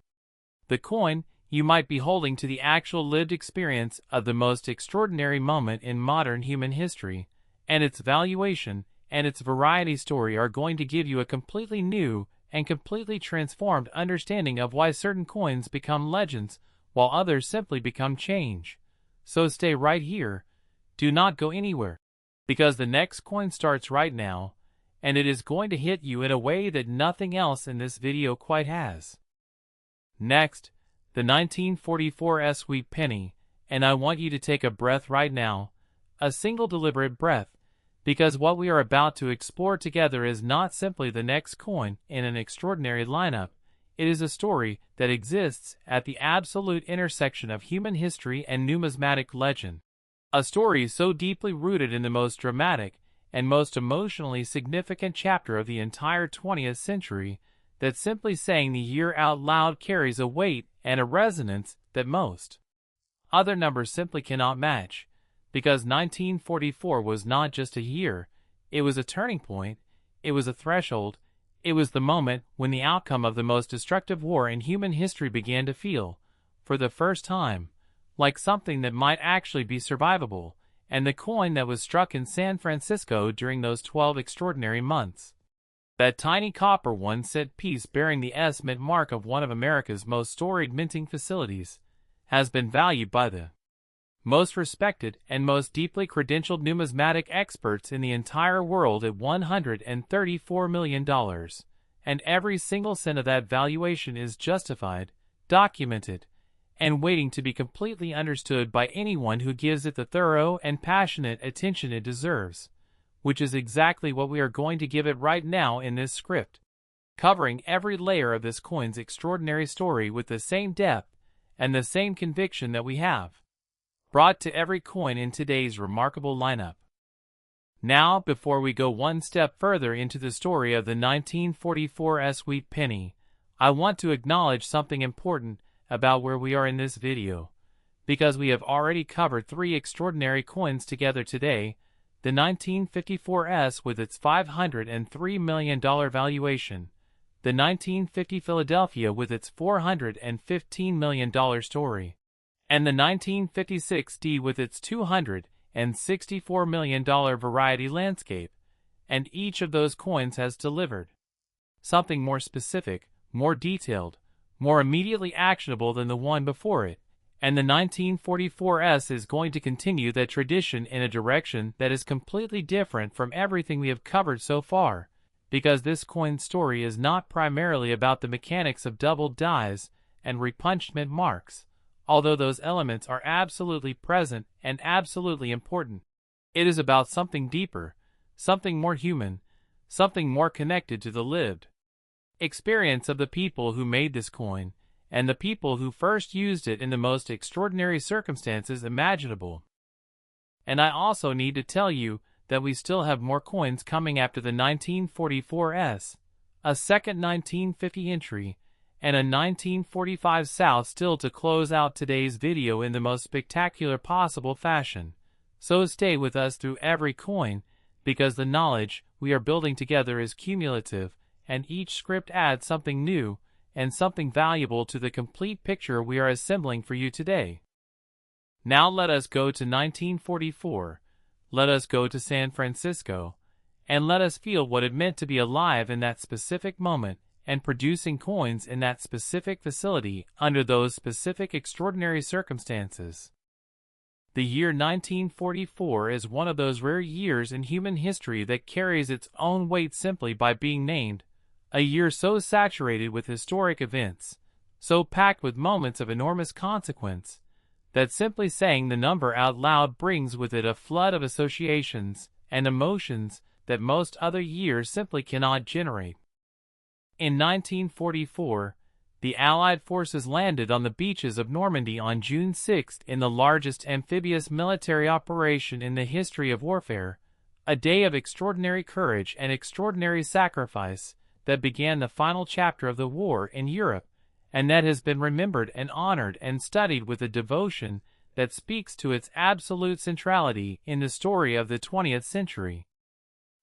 the coin you might be holding to the actual lived experience of the most extraordinary moment in modern human history, and its valuation and its variety story are going to give you a completely new and completely transformed understanding of why certain coins become legends while others simply become change. So stay right here, do not go anywhere, because the next coin starts right now, and it is going to hit you in a way that nothing else in this video quite has. Next, the 1944 Wheat Penny, and I want you to take a breath right now, a single deliberate breath, because what we are about to explore together is not simply the next coin in an extraordinary lineup, It is a story that exists at the absolute intersection of human history and numismatic legend. A story so deeply rooted in the most dramatic and most emotionally significant chapter of the entire 20th century that simply saying the year out loud carries a weight and a resonance that most other numbers simply cannot match, because 1944 was not just a year, it was a turning point, it was a threshold, it was the moment when the outcome of the most destructive war in human history began to feel, for the first time, like something that might actually be survivable, and the coin that was struck in San Francisco during those 12 extraordinary months. That tiny copper 1-cent piece bearing the S mint mark of one of America's most storied minting facilities has been valued by the most respected and most deeply credentialed numismatic experts in the entire world at $134 million, and every single cent of that valuation is justified, documented, and waiting to be completely understood by anyone who gives it the thorough and passionate attention it deserves, which is exactly what we are going to give it right now in this script, covering every layer of this coin's extraordinary story with the same depth and the same conviction that we have brought to every coin in today's remarkable lineup. Now, before we go one step further into the story of the 1944 Wheat Penny, I want to acknowledge something important about where we are in this video, because we have already covered 3 extraordinary coins together today: the 1954 with its $503 million valuation, the 1950 Philadelphia with its $415 million story, and the 1956 D with its $264 million variety landscape, and each of those coins has delivered something more specific, more detailed, more immediately actionable than the one before it, and the 1944 is going to continue that tradition in a direction that is completely different from everything we have covered so far, because this coin's story is not primarily about the mechanics of doubled dies and repunchment marks, although those elements are absolutely present and absolutely important. It is about something deeper, something more human, something more connected to the lived experience of the people who made this coin, and the people who first used it in the most extraordinary circumstances imaginable. And I also need to tell you that we still have more coins coming after the 1944 a second 1950 entry, and a 1945 South still to close out today's video in the most spectacular possible fashion. So stay with us through every coin, because the knowledge we are building together is cumulative, and each script adds something new and something valuable to the complete picture we are assembling for you today. Now let us go to 1944, let us go to San Francisco, and let us feel what it meant to be alive in that specific moment and producing coins in that specific facility under those specific extraordinary circumstances. The year 1944 is one of those rare years in human history that carries its own weight simply by being named, a year so saturated with historic events, so packed with moments of enormous consequence, that simply saying the number out loud brings with it a flood of associations and emotions that most other years simply cannot generate. In 1944, the Allied forces landed on the beaches of Normandy on June 6 in the largest amphibious military operation in the history of warfare, a day of extraordinary courage and extraordinary sacrifice that began the final chapter of the war in Europe, and that has been remembered and honored and studied with a devotion that speaks to its absolute centrality in the story of the 20th century.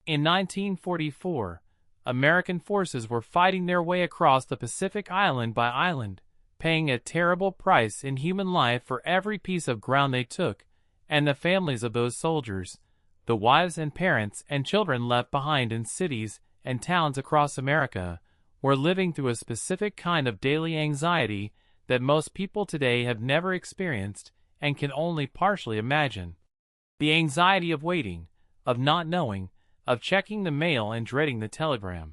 In 1944, American forces were fighting their way across the Pacific island by island, paying a terrible price in human life for every piece of ground they took, and the families of those soldiers, the wives and parents and children left behind in cities and towns across America, were living through a specific kind of daily anxiety that most people today have never experienced and can only partially imagine. The anxiety of waiting, of not knowing, of checking the mail and dreading the telegram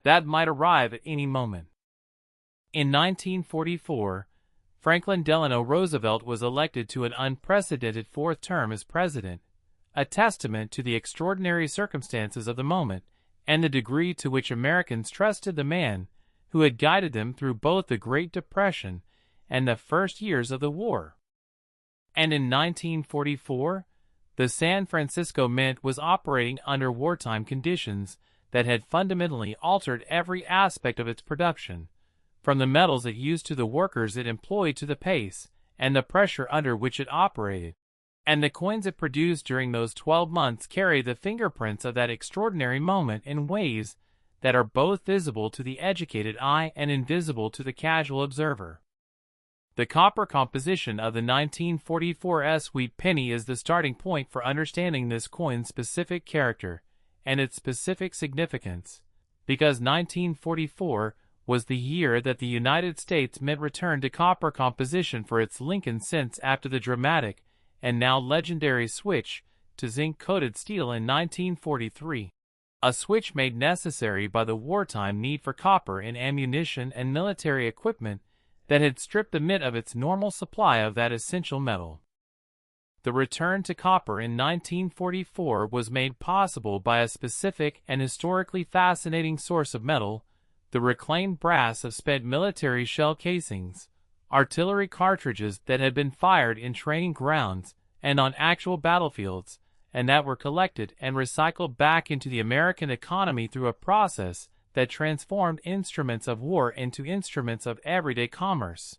that might arrive at any moment. In 1944, Franklin Delano Roosevelt was elected to an unprecedented 4th term as president, a testament to the extraordinary circumstances of the moment and the degree to which Americans trusted the man who had guided them through both the Great Depression and the first years of the war. And in 1944, the San Francisco Mint was operating under wartime conditions that had fundamentally altered every aspect of its production, from the metals it used to the workers it employed to the pace and the pressure under which it operated. And the coins it produced during those 12 months carry the fingerprints of that extraordinary moment in ways that are both visible to the educated eye and invisible to the casual observer. The copper composition of the 1944 Wheat Penny is the starting point for understanding this coin's specific character and its specific significance, because 1944 was the year that the United States Mint returned to copper composition for its Lincoln cents after the dramatic and now legendary switch to zinc-coated steel in 1943, a switch made necessary by the wartime need for copper in ammunition and military equipment that had stripped the mint of its normal supply of that essential metal. The return to copper in 1944 was made possible by a specific and historically fascinating source of metal, the reclaimed brass of spent military shell casings, artillery cartridges that had been fired in training grounds and on actual battlefields, and that were collected and recycled back into the American economy through a process that transformed instruments of war into instruments of everyday commerce.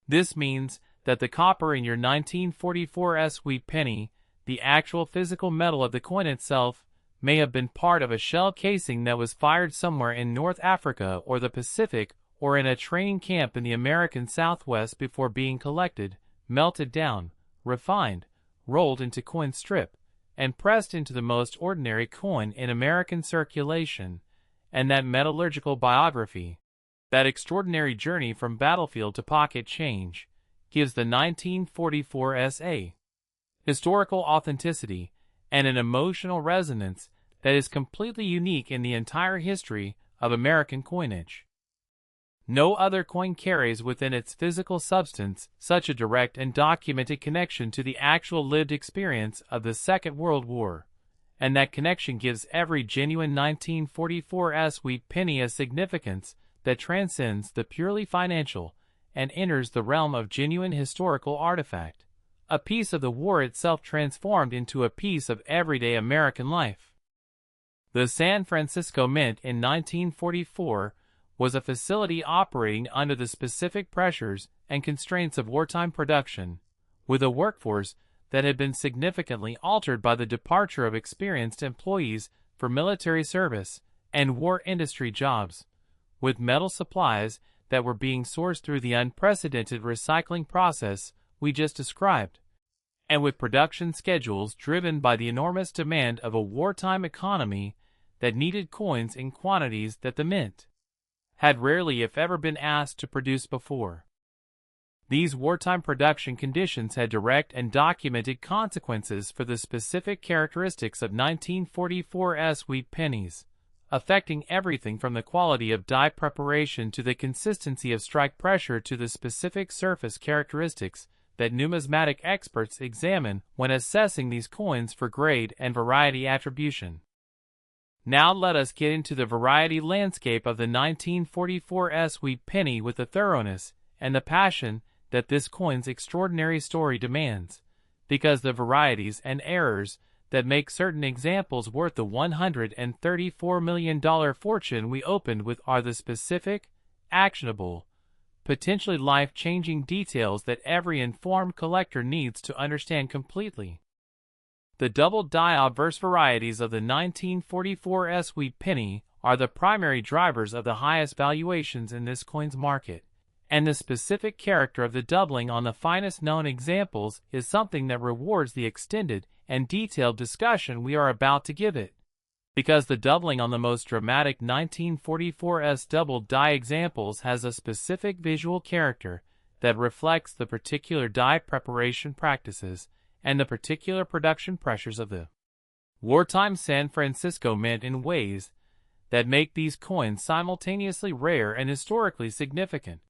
This means that the copper in your 1944 Wheat Penny, the actual physical metal of the coin itself, may have been part of a shell casing that was fired somewhere in North Africa or the Pacific or in a training camp in the American Southwest before being collected, melted down, refined, rolled into coin strip, and pressed into the most ordinary coin in American circulation. And that metallurgical biography, that extraordinary journey from battlefield to pocket change, gives the 1944 SA historical authenticity and an emotional resonance that is completely unique in the entire history of American coinage. No other coin carries within its physical substance such a direct and documented connection to the actual lived experience of the Second World War, and that connection gives every genuine 1944 Wheat Penny a significance that transcends the purely financial and enters the realm of genuine historical artifact, a piece of the war itself transformed into a piece of everyday American life. The San Francisco Mint in 1944 was a facility operating under the specific pressures and constraints of wartime production, with a workforce that had been significantly altered by the departure of experienced employees for military service and war industry jobs, with metal supplies that were being sourced through the unprecedented recycling process we just described, and with production schedules driven by the enormous demand of a wartime economy that needed coins in quantities that the Mint had rarely if ever been asked to produce before. These wartime production conditions had direct and documented consequences for the specific characteristics of 1944 Wheat Pennies, affecting everything from the quality of die preparation to the consistency of strike pressure to the specific surface characteristics that numismatic experts examine when assessing these coins for grade and variety attribution. Now let us get into the variety landscape of the 1944 Wheat Penny with the thoroughness and the passion that this coin's extraordinary story demands, because the varieties and errors that make certain examples worth the $134 million fortune we opened with are the specific, actionable, potentially life-changing details that every informed collector needs to understand completely. The double die obverse varieties of the 1944 Wheat Penny are the primary drivers of the highest valuations in this coin's market, and the specific character of the doubling on the finest known examples is something that rewards the extended and detailed discussion we are about to give it, because the doubling on the most dramatic 1944 double die examples has a specific visual character that reflects the particular die preparation practices and the particular production pressures of the wartime San Francisco Mint in ways that make these coins simultaneously rare and historically significant.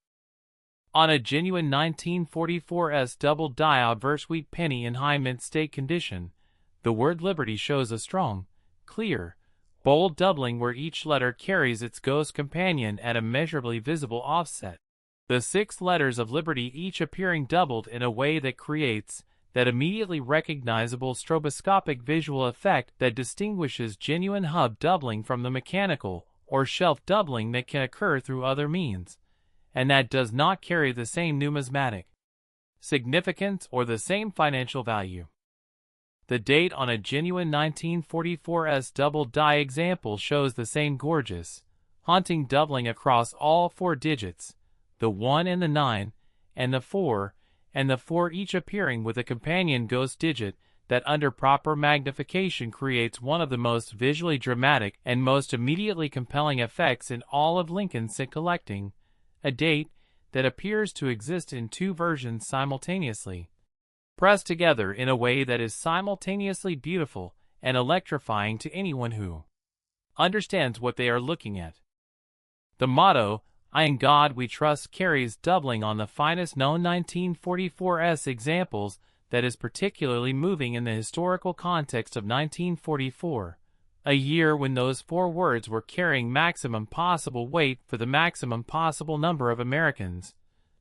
On a genuine 1944 double die obverse Wheat Penny in high mint state condition, the word liberty shows a strong, clear, bold doubling where each letter carries its ghost companion at a measurably visible offset. The 6 letters of liberty each appearing doubled in a way that creates that immediately recognizable stroboscopic visual effect that distinguishes genuine hub doubling from the mechanical or shelf doubling that can occur through other means, and that does not carry the same numismatic significance or the same financial value. The date on a genuine 1944's double die example shows the same gorgeous, haunting doubling across all 4 digits, the 1 and the 9, and the 4, and the 4 each appearing with a companion ghost digit that under proper magnification creates one of the most visually dramatic and most immediately compelling effects in all of Lincoln cent collecting, a date that appears to exist in 2 versions simultaneously, pressed together in a way that is simultaneously beautiful and electrifying to anyone who understands what they are looking at. The motto, "I in God we trust," carries doubling on the finest known 1944's examples that is particularly moving in the historical context of 1944, a year when those 4 words were carrying maximum possible weight for the maximum possible number of Americans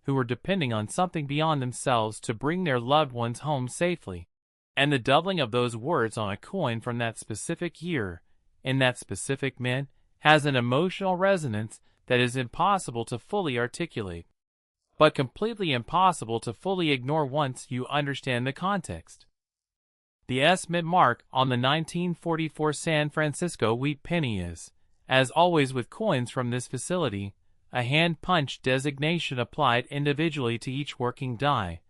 who were depending on something beyond themselves to bring their loved ones home safely. And the doubling of those words on a coin from that specific year, in that specific mint, has an emotional resonance that is impossible to fully articulate, but completely impossible to fully ignore once you understand the context. The S mint mark on the 1944 San Francisco Wheat Penny is, as always with coins from this facility, a hand-punched designation applied individually to each working die,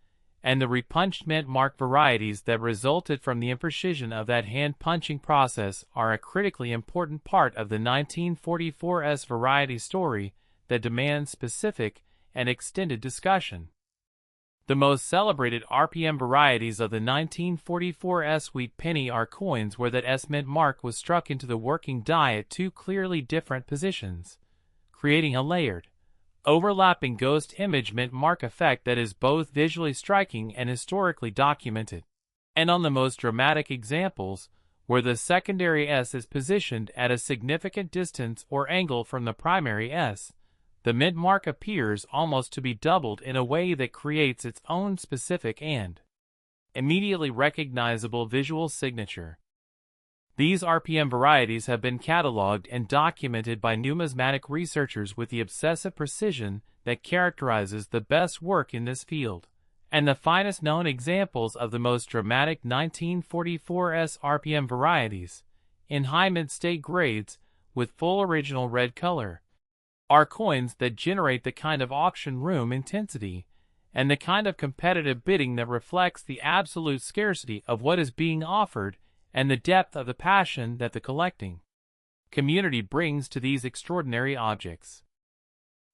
and the repunched mint mark varieties that resulted from the imprecision of that hand-punching process are a critically important part of the 1944's variety story that demands specific and extended discussion. The most celebrated RPM varieties of the 1944's Wheat Penny are coins where that S mint mark was struck into the working die at 2 clearly different positions, creating a layered, overlapping ghost image mint mark effect that is both visually striking and historically documented. And on the most dramatic examples, where the secondary S is positioned at a significant distance or angle from the primary S, the mint mark appears almost to be doubled in a way that creates its own specific and immediately recognizable visual signature. These RPM varieties have been cataloged and documented by numismatic researchers with the obsessive precision that characterizes the best work in this field, and the finest known examples of the most dramatic 1944's RPM varieties, in high mint-state grades with full original red color, are coins that generate the kind of auction room intensity and the kind of competitive bidding that reflects the absolute scarcity of what is being offered and the depth of the passion that the collecting community brings to these extraordinary objects.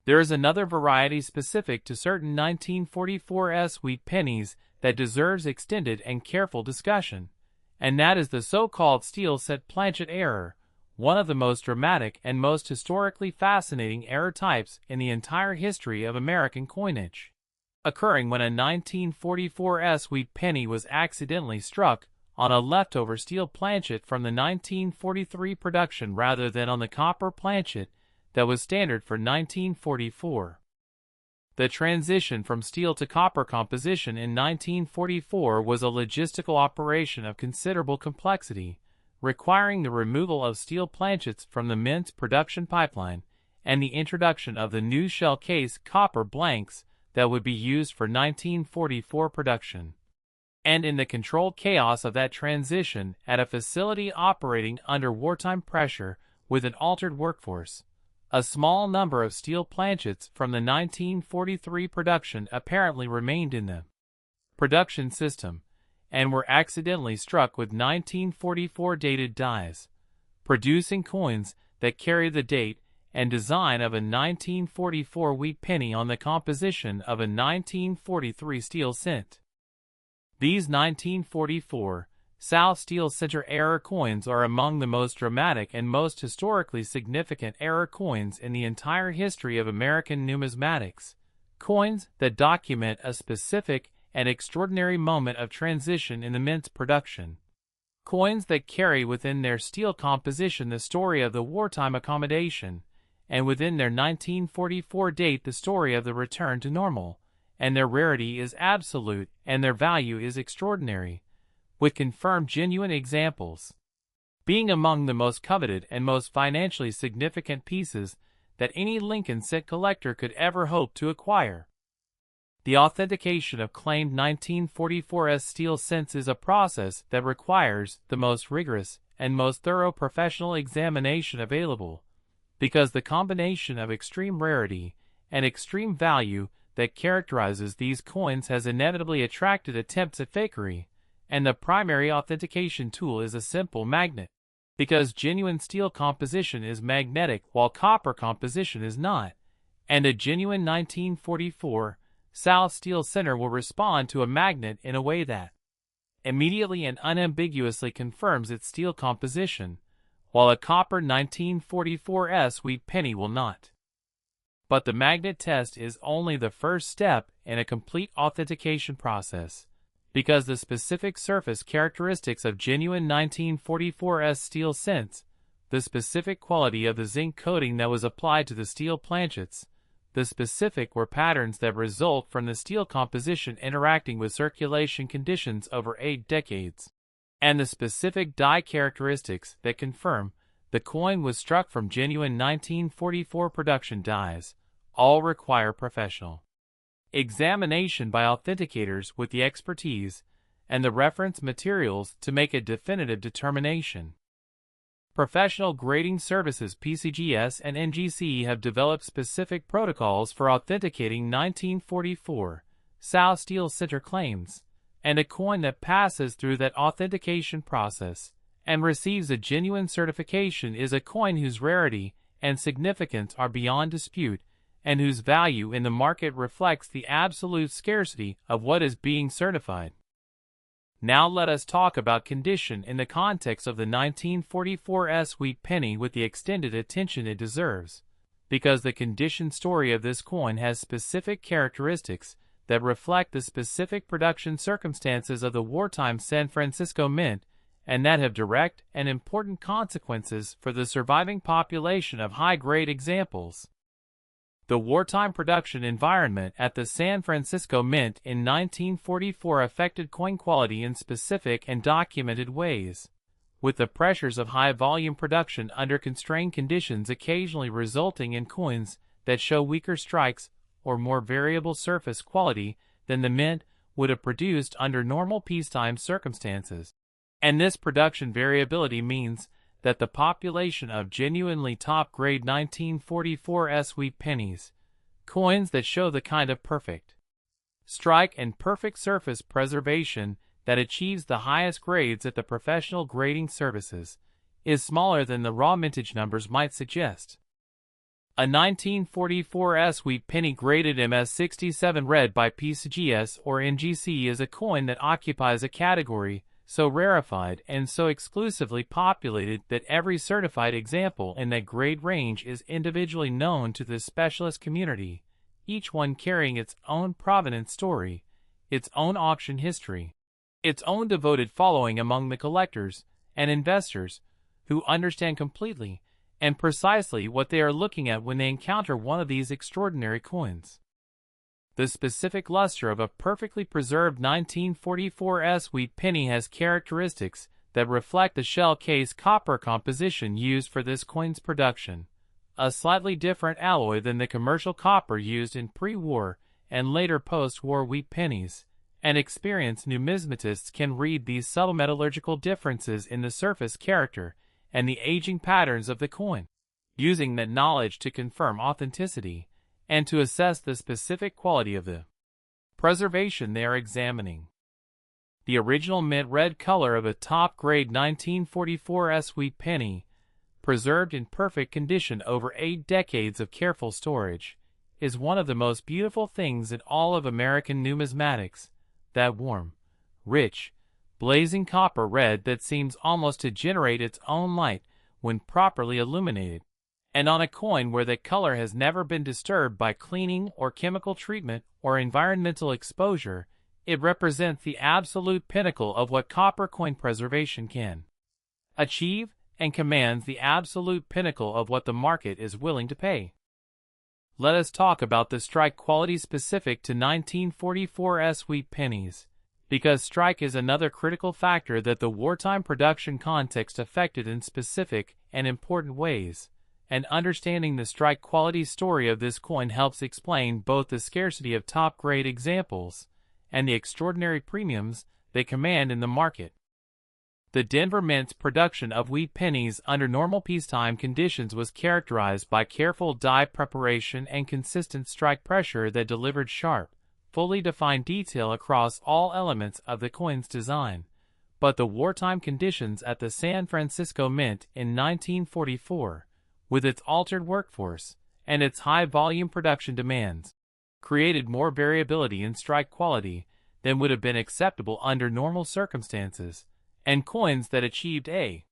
There is another variety specific to certain 1944's Wheat Pennies that deserves extended and careful discussion, and that is the so-called steel set planchet error, one of the most dramatic and most historically fascinating error types in the entire history of American coinage, occurring when a 1944's Wheat Penny was accidentally struck on a leftover steel planchet from the 1943 production rather than on the copper planchet that was standard for 1944. The transition from steel to copper composition in 1944 was a logistical operation of considerable complexity, requiring the removal of steel planchets from the mint's production pipeline and the introduction of the new shell case copper blanks that would be used for 1944 production. And in the controlled chaos of that transition at a facility operating under wartime pressure with an altered workforce, a small number of steel planchets from the 1943 production apparently remained in the production system and were accidentally struck with 1944 dated dies, producing coins that carry the date and design of a 1944 wheat penny on the composition of a 1943 steel cent. These 1944 South Steel Center error coins are among the most dramatic and most historically significant error coins in the entire history of American numismatics, coins that document a specific and extraordinary moment of transition in the mint's production. Coins that carry within their steel composition the story of the wartime accommodation, and within their 1944 date the story of the return to normal, and their rarity is absolute and their value is extraordinary, with confirmed genuine examples being among the most coveted and most financially significant pieces that any Lincoln cent collector could ever hope to acquire. The authentication of claimed 1944's steel cents is a process that requires the most rigorous and most thorough professional examination available, because the combination of extreme rarity and extreme value that characterizes these coins has inevitably attracted attempts at fakery, and the primary authentication tool is a simple magnet, because genuine steel composition is magnetic while copper composition is not, and a genuine 1944 South steel center will respond to a magnet in a way that immediately and unambiguously confirms its steel composition, while a copper 1944's wheat penny will not. But the magnet test is only the first step in a complete authentication process, because the specific surface characteristics of genuine 1944's steel cents, the specific quality of the zinc coating that was applied to the steel planchets, the specific patterns that result from the steel composition interacting with circulation conditions over 8 decades, and the specific die characteristics that confirm the coin was struck from genuine 1944 production dies, all require professional examination by authenticators with the expertise and the reference materials to make a definitive determination. Professional grading services PCGS and NGC have developed specific protocols for authenticating 1944 South steel center claims, and a coin that passes through that authentication process and receives a genuine certification is a coin whose rarity and significance are beyond dispute and whose value in the market reflects the absolute scarcity of what is being certified. Now let us talk about condition in the context of the 1944's wheat penny with the extended attention it deserves, because the condition story of this coin has specific characteristics that reflect the specific production circumstances of the wartime San Francisco Mint and that have direct and important consequences for the surviving population of high-grade examples. The wartime production environment at the San Francisco Mint in 1944 affected coin quality in specific and documented ways, with the pressures of high-volume production under constrained conditions occasionally resulting in coins that show weaker strikes or more variable surface quality than the mint would have produced under normal peacetime circumstances. And this production variability means that the population of genuinely top-grade 1944's wheat pennies, coins that show the kind of perfect strike and perfect surface preservation that achieves the highest grades at the professional grading services, is smaller than the raw mintage numbers might suggest. A 1944's wheat penny graded MS67 red by PCGS or NGC is a coin that occupies a category so rarefied and so exclusively populated that every certified example in that grade range is individually known to the specialist community, each one carrying its own provenance story, its own auction history, its own devoted following among the collectors and investors who understand completely and precisely what they are looking at when they encounter one of these extraordinary coins. The specific luster of a perfectly preserved 1944's wheat penny has characteristics that reflect the shell case copper composition used for this coin's production, a slightly different alloy than the commercial copper used in pre-war and later post-war wheat pennies, and experienced numismatists can read these subtle metallurgical differences in the surface character and the aging patterns of the coin, using that knowledge to confirm authenticity and to assess the specific quality of the preservation they are examining. The original mint red color of a top-grade 1944's wheat penny, preserved in perfect condition over 8 decades of careful storage, is one of the most beautiful things in all of American numismatics, that warm, rich, blazing copper red that seems almost to generate its own light when properly illuminated, and on a coin where that color has never been disturbed by cleaning or chemical treatment or environmental exposure, It represents the absolute pinnacle of what copper coin preservation can achieve and commands the absolute pinnacle of what the market is willing to pay. Let us talk about the strike quality specific to 1944's wheat pennies, because strike is another critical factor that the wartime production context affected in specific and important ways, and understanding the strike quality story of this coin helps explain both the scarcity of top-grade examples and the extraordinary premiums they command in the market. The Denver Mint's production of wheat pennies under normal peacetime conditions was characterized by careful die preparation and consistent strike pressure that delivered sharp, fully defined detail across all elements of the coin's design. But the wartime conditions at the San Francisco Mint in 1944, with its altered workforce and its high-volume production demands, created more variability in strike quality than would have been acceptable under normal circumstances, and coins that achieved a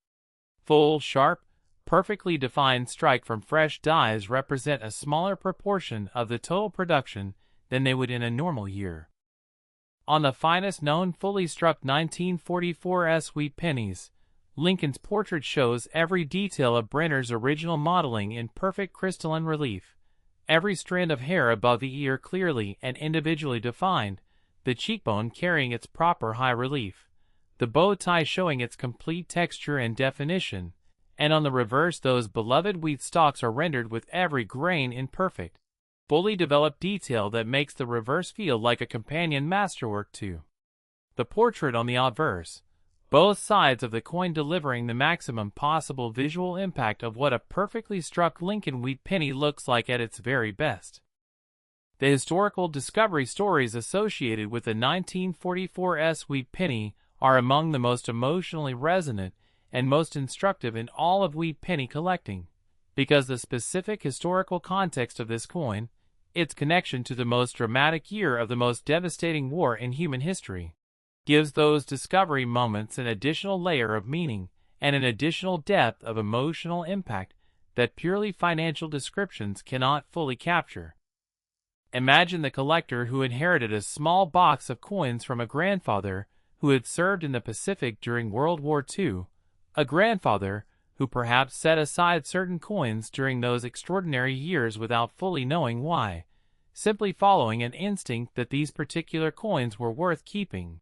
full, sharp, perfectly defined strike from fresh dies represent a smaller proportion of the total production than they would in a normal year. On the finest known fully struck 1944's wheat pennies, Lincoln's portrait shows every detail of Brenner's original modeling in perfect crystalline relief, every strand of hair above the ear clearly and individually defined, the cheekbone carrying its proper high relief, the bow tie showing its complete texture and definition, and on the reverse those beloved wheat stalks are rendered with every grain in perfect, fully developed detail that makes the reverse feel like a companion masterwork to the portrait on the obverse, both sides of the coin delivering the maximum possible visual impact of what a perfectly struck Lincoln wheat penny looks like at its very best. The historical discovery stories associated with the 1944's wheat penny are among the most emotionally resonant and most instructive in all of wheat penny collecting, because the specific historical context of this coin, its connection to the most dramatic year of the most devastating war in human history, gives those discovery moments an additional layer of meaning and an additional depth of emotional impact that purely financial descriptions cannot fully capture. Imagine the collector who inherited a small box of coins from a grandfather who had served in the Pacific during World War II, a grandfather who perhaps set aside certain coins during those extraordinary years without fully knowing why, simply following an instinct that these particular coins were worth keeping,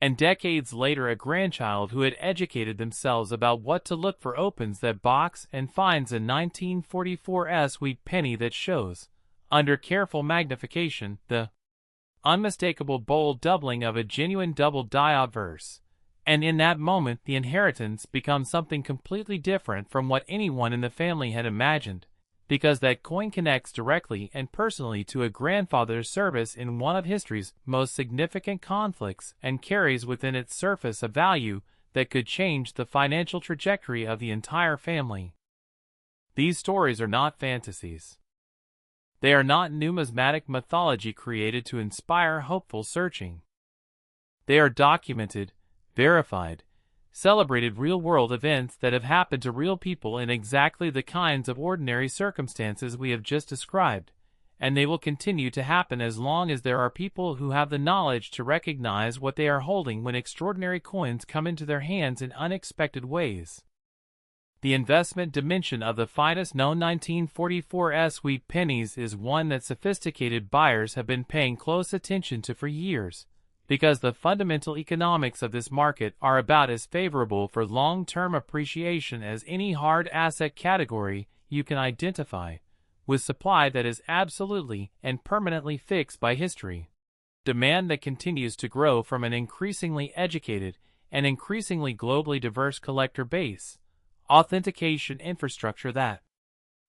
and decades later a grandchild who had educated themselves about what to look for opens that box and finds a 1944's wheat penny that shows, under careful magnification, the unmistakable bold doubling of a genuine double die obverse, and in that moment the inheritance becomes something completely different from what anyone in the family had imagined, because that coin connects directly and personally to a grandfather's service in one of history's most significant conflicts and carries within its surface a value that could change the financial trajectory of the entire family. These stories are not fantasies. They are not numismatic mythology created to inspire hopeful searching. They are documented, verified, celebrated real-world events that have happened to real people in exactly the kinds of ordinary circumstances we have just described, and they will continue to happen as long as there are people who have the knowledge to recognize what they are holding when extraordinary coins come into their hands in unexpected ways. The investment dimension of the finest known 1944's wheat pennies is one that sophisticated buyers have been paying close attention to for years, because the fundamental economics of this market are about as favorable for long-term appreciation as any hard asset category you can identify, with supply that is absolutely and permanently fixed by history, demand that continues to grow from an increasingly educated and increasingly globally diverse collector base, authentication infrastructure that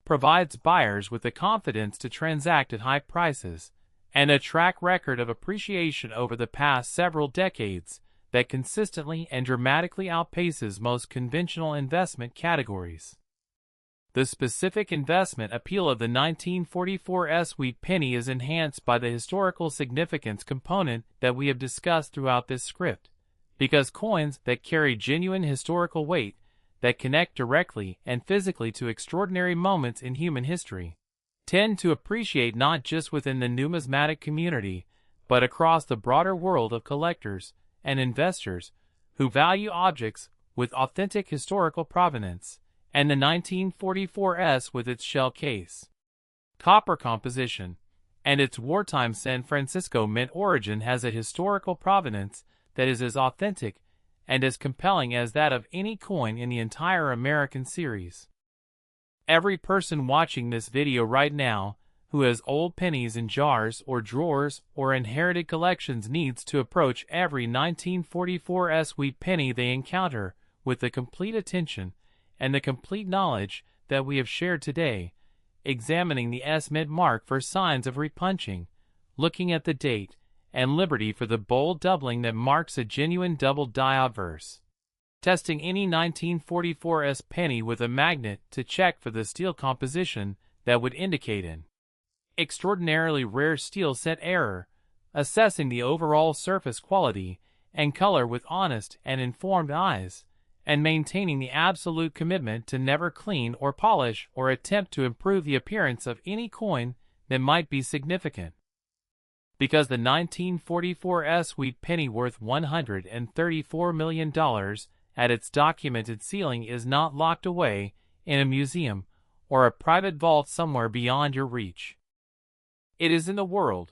provides buyers with the confidence to transact at high prices, and a track record of appreciation over the past several decades that consistently and dramatically outpaces most conventional investment categories. The specific investment appeal of the 1944's wheat penny is enhanced by the historical significance component that we have discussed throughout this script, because coins that carry genuine historical weight, that connect directly and physically to extraordinary moments in human history, tend to appreciate not just within the numismatic community, but across the broader world of collectors and investors who value objects with authentic historical provenance, and the 1944S with its shell case, copper composition, and its wartime San Francisco Mint origin has a historical provenance that is as authentic and as compelling as that of any coin in the entire American series. Every person watching this video right now who has old pennies in jars or drawers or inherited collections needs to approach every 1944S wheat penny they encounter with the complete attention and the complete knowledge that we have shared today, examining the S mint mark for signs of repunching, looking at the date and liberty for the bold doubling that marks a genuine double die obverse, testing any 1944S penny with a magnet to check for the steel composition that would indicate an extraordinarily rare steel set error, assessing the overall surface quality and color with honest and informed eyes, and maintaining the absolute commitment to never clean or polish or attempt to improve the appearance of any coin that might be significant. Because the 1944S wheat penny worth $134 million at its documented ceiling is not locked away in a museum or a private vault somewhere beyond your reach. It is in the world.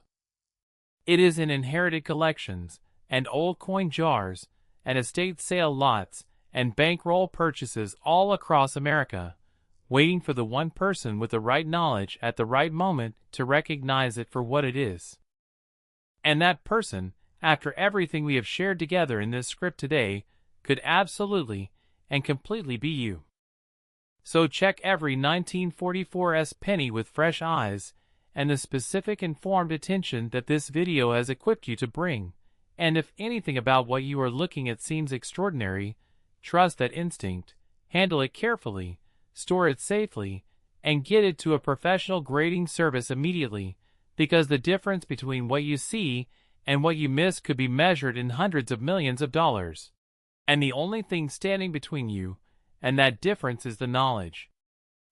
It is in inherited collections and old coin jars and estate sale lots and bankroll purchases all across America, waiting for the one person with the right knowledge at the right moment to recognize it for what it is. And that person, after everything we have shared together in this script today, could absolutely and completely be you. So check every 1944S penny with fresh eyes and the specific informed attention that this video has equipped you to bring, and if anything about what you are looking at seems extraordinary, trust that instinct, handle it carefully, store it safely, and get it to a professional grading service immediately, because the difference between what you see and what you miss could be measured in hundreds of millions of dollars. And the only thing standing between you and that difference is the knowledge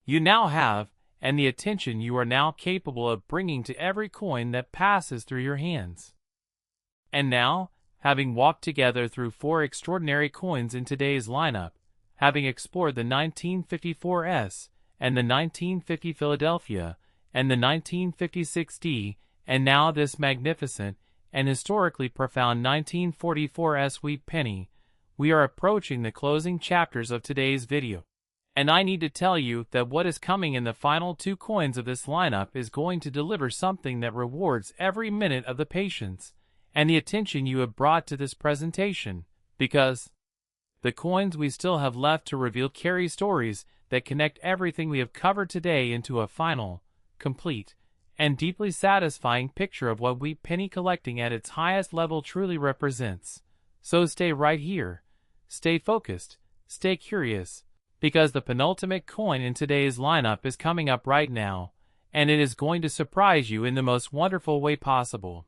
you now have and the attention you are now capable of bringing to every coin that passes through your hands. And now, having walked together through 4 extraordinary coins in today's lineup, having explored the 1954S and the 1950 Philadelphia and the 1956D, and now this magnificent and historically profound 1944S wheat penny, we are approaching the closing chapters of today's video. And I need to tell you that what is coming in the final 2 coins of this lineup is going to deliver something that rewards every minute of the patience and the attention you have brought to this presentation, because the coins we still have left to reveal carry stories that connect everything we have covered today into a final, complete, and deeply satisfying picture of what wheat penny collecting at its highest level truly represents. So stay right here, stay focused, stay curious, because the penultimate coin in today's lineup is coming up right now, and it is going to surprise you in the most wonderful way possible.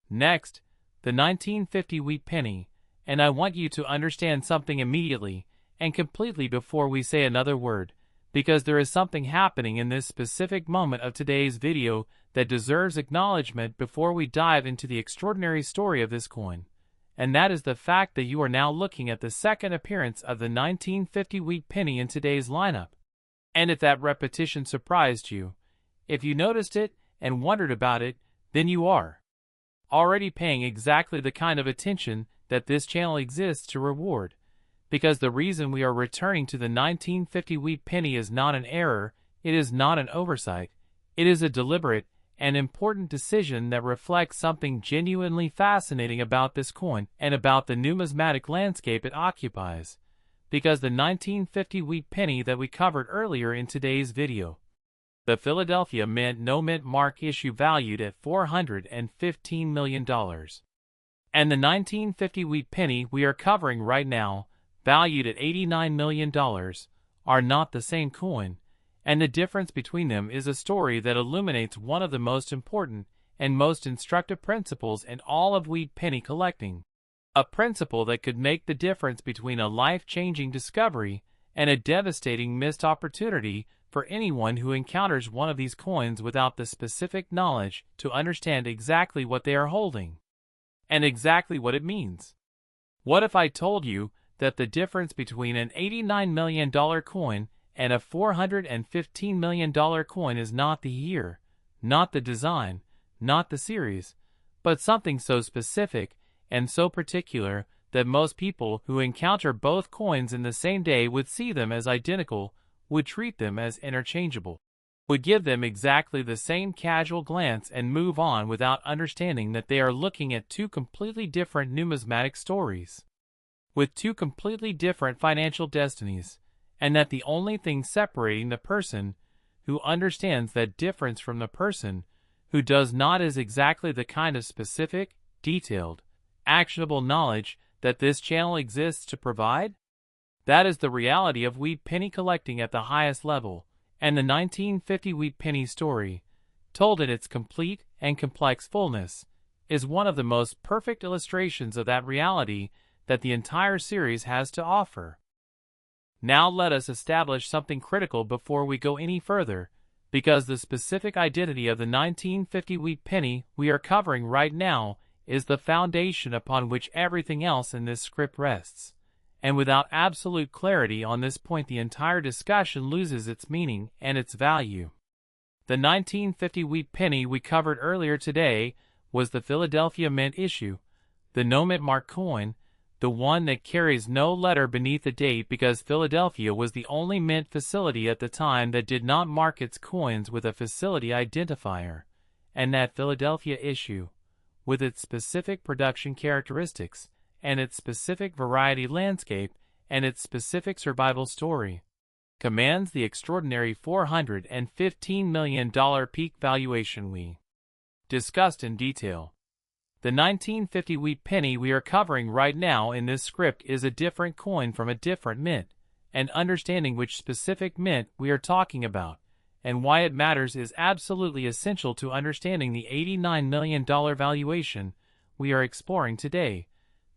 Next, the 1950 wheat penny, and I want you to understand something immediately and completely before we say another word, because there is something happening in this specific moment of today's video that deserves acknowledgement before we dive into the extraordinary story of this coin. And that is the fact that you are now looking at the second appearance of the 1950 wheat penny in today's lineup. And if that repetition surprised you, if you noticed it and wondered about it, then you are already paying exactly the kind of attention that this channel exists to reward, because the reason we are returning to the 1950 wheat penny is not an error, it is not an oversight, it is a deliberate and important decision that reflects something genuinely fascinating about this coin and about the numismatic landscape it occupies, because the 1950 wheat penny that we covered earlier in today's video, the Philadelphia Mint no mint mark issue valued at $415 million, and the 1950 wheat penny we are covering right now, valued at $89 million, are not the same coin, and the difference between them is a story that illuminates one of the most important and most instructive principles in all of wheat penny collecting, a principle that could make the difference between a life-changing discovery and a devastating missed opportunity for anyone who encounters one of these coins without the specific knowledge to understand exactly what they are holding and exactly what it means. What if I told you that the difference between an $89 million coin and a $415 million coin is not the year, not the design, not the series, but something so specific and so particular that most people who encounter both coins in the same day would see them as identical, would treat them as interchangeable, would give them exactly the same casual glance and move on without understanding that they are looking at two completely different numismatic stories, with two completely different financial destinies, and that the only thing separating the person who understands that difference from the person who does not is exactly the kind of specific, detailed, actionable knowledge that this channel exists to provide? That is the reality of wheat penny collecting at the highest level, and the 1950 wheat penny story, told in its complete and complex fullness, is one of the most perfect illustrations of that reality that the entire series has to offer. Now let us establish something critical before we go any further, because the specific identity of the 1950 wheat penny we are covering right now is the foundation upon which everything else in this script rests, and without absolute clarity on this point the entire discussion loses its meaning and its value. The 1950 wheat penny we covered earlier today was the Philadelphia Mint issue, the no mint mark coin, the one that carries no letter beneath the date because Philadelphia was the only mint facility at the time that did not mark its coins with a facility identifier, and that Philadelphia issue, with its specific production characteristics, and its specific variety landscape, and its specific survival story, commands the extraordinary $415 million peak valuation we discussed in detail. The 1950 wheat penny we are covering right now in this script is a different coin from a different mint, and understanding which specific mint we are talking about, and why it matters is absolutely essential to understanding the $89 million valuation we are exploring today,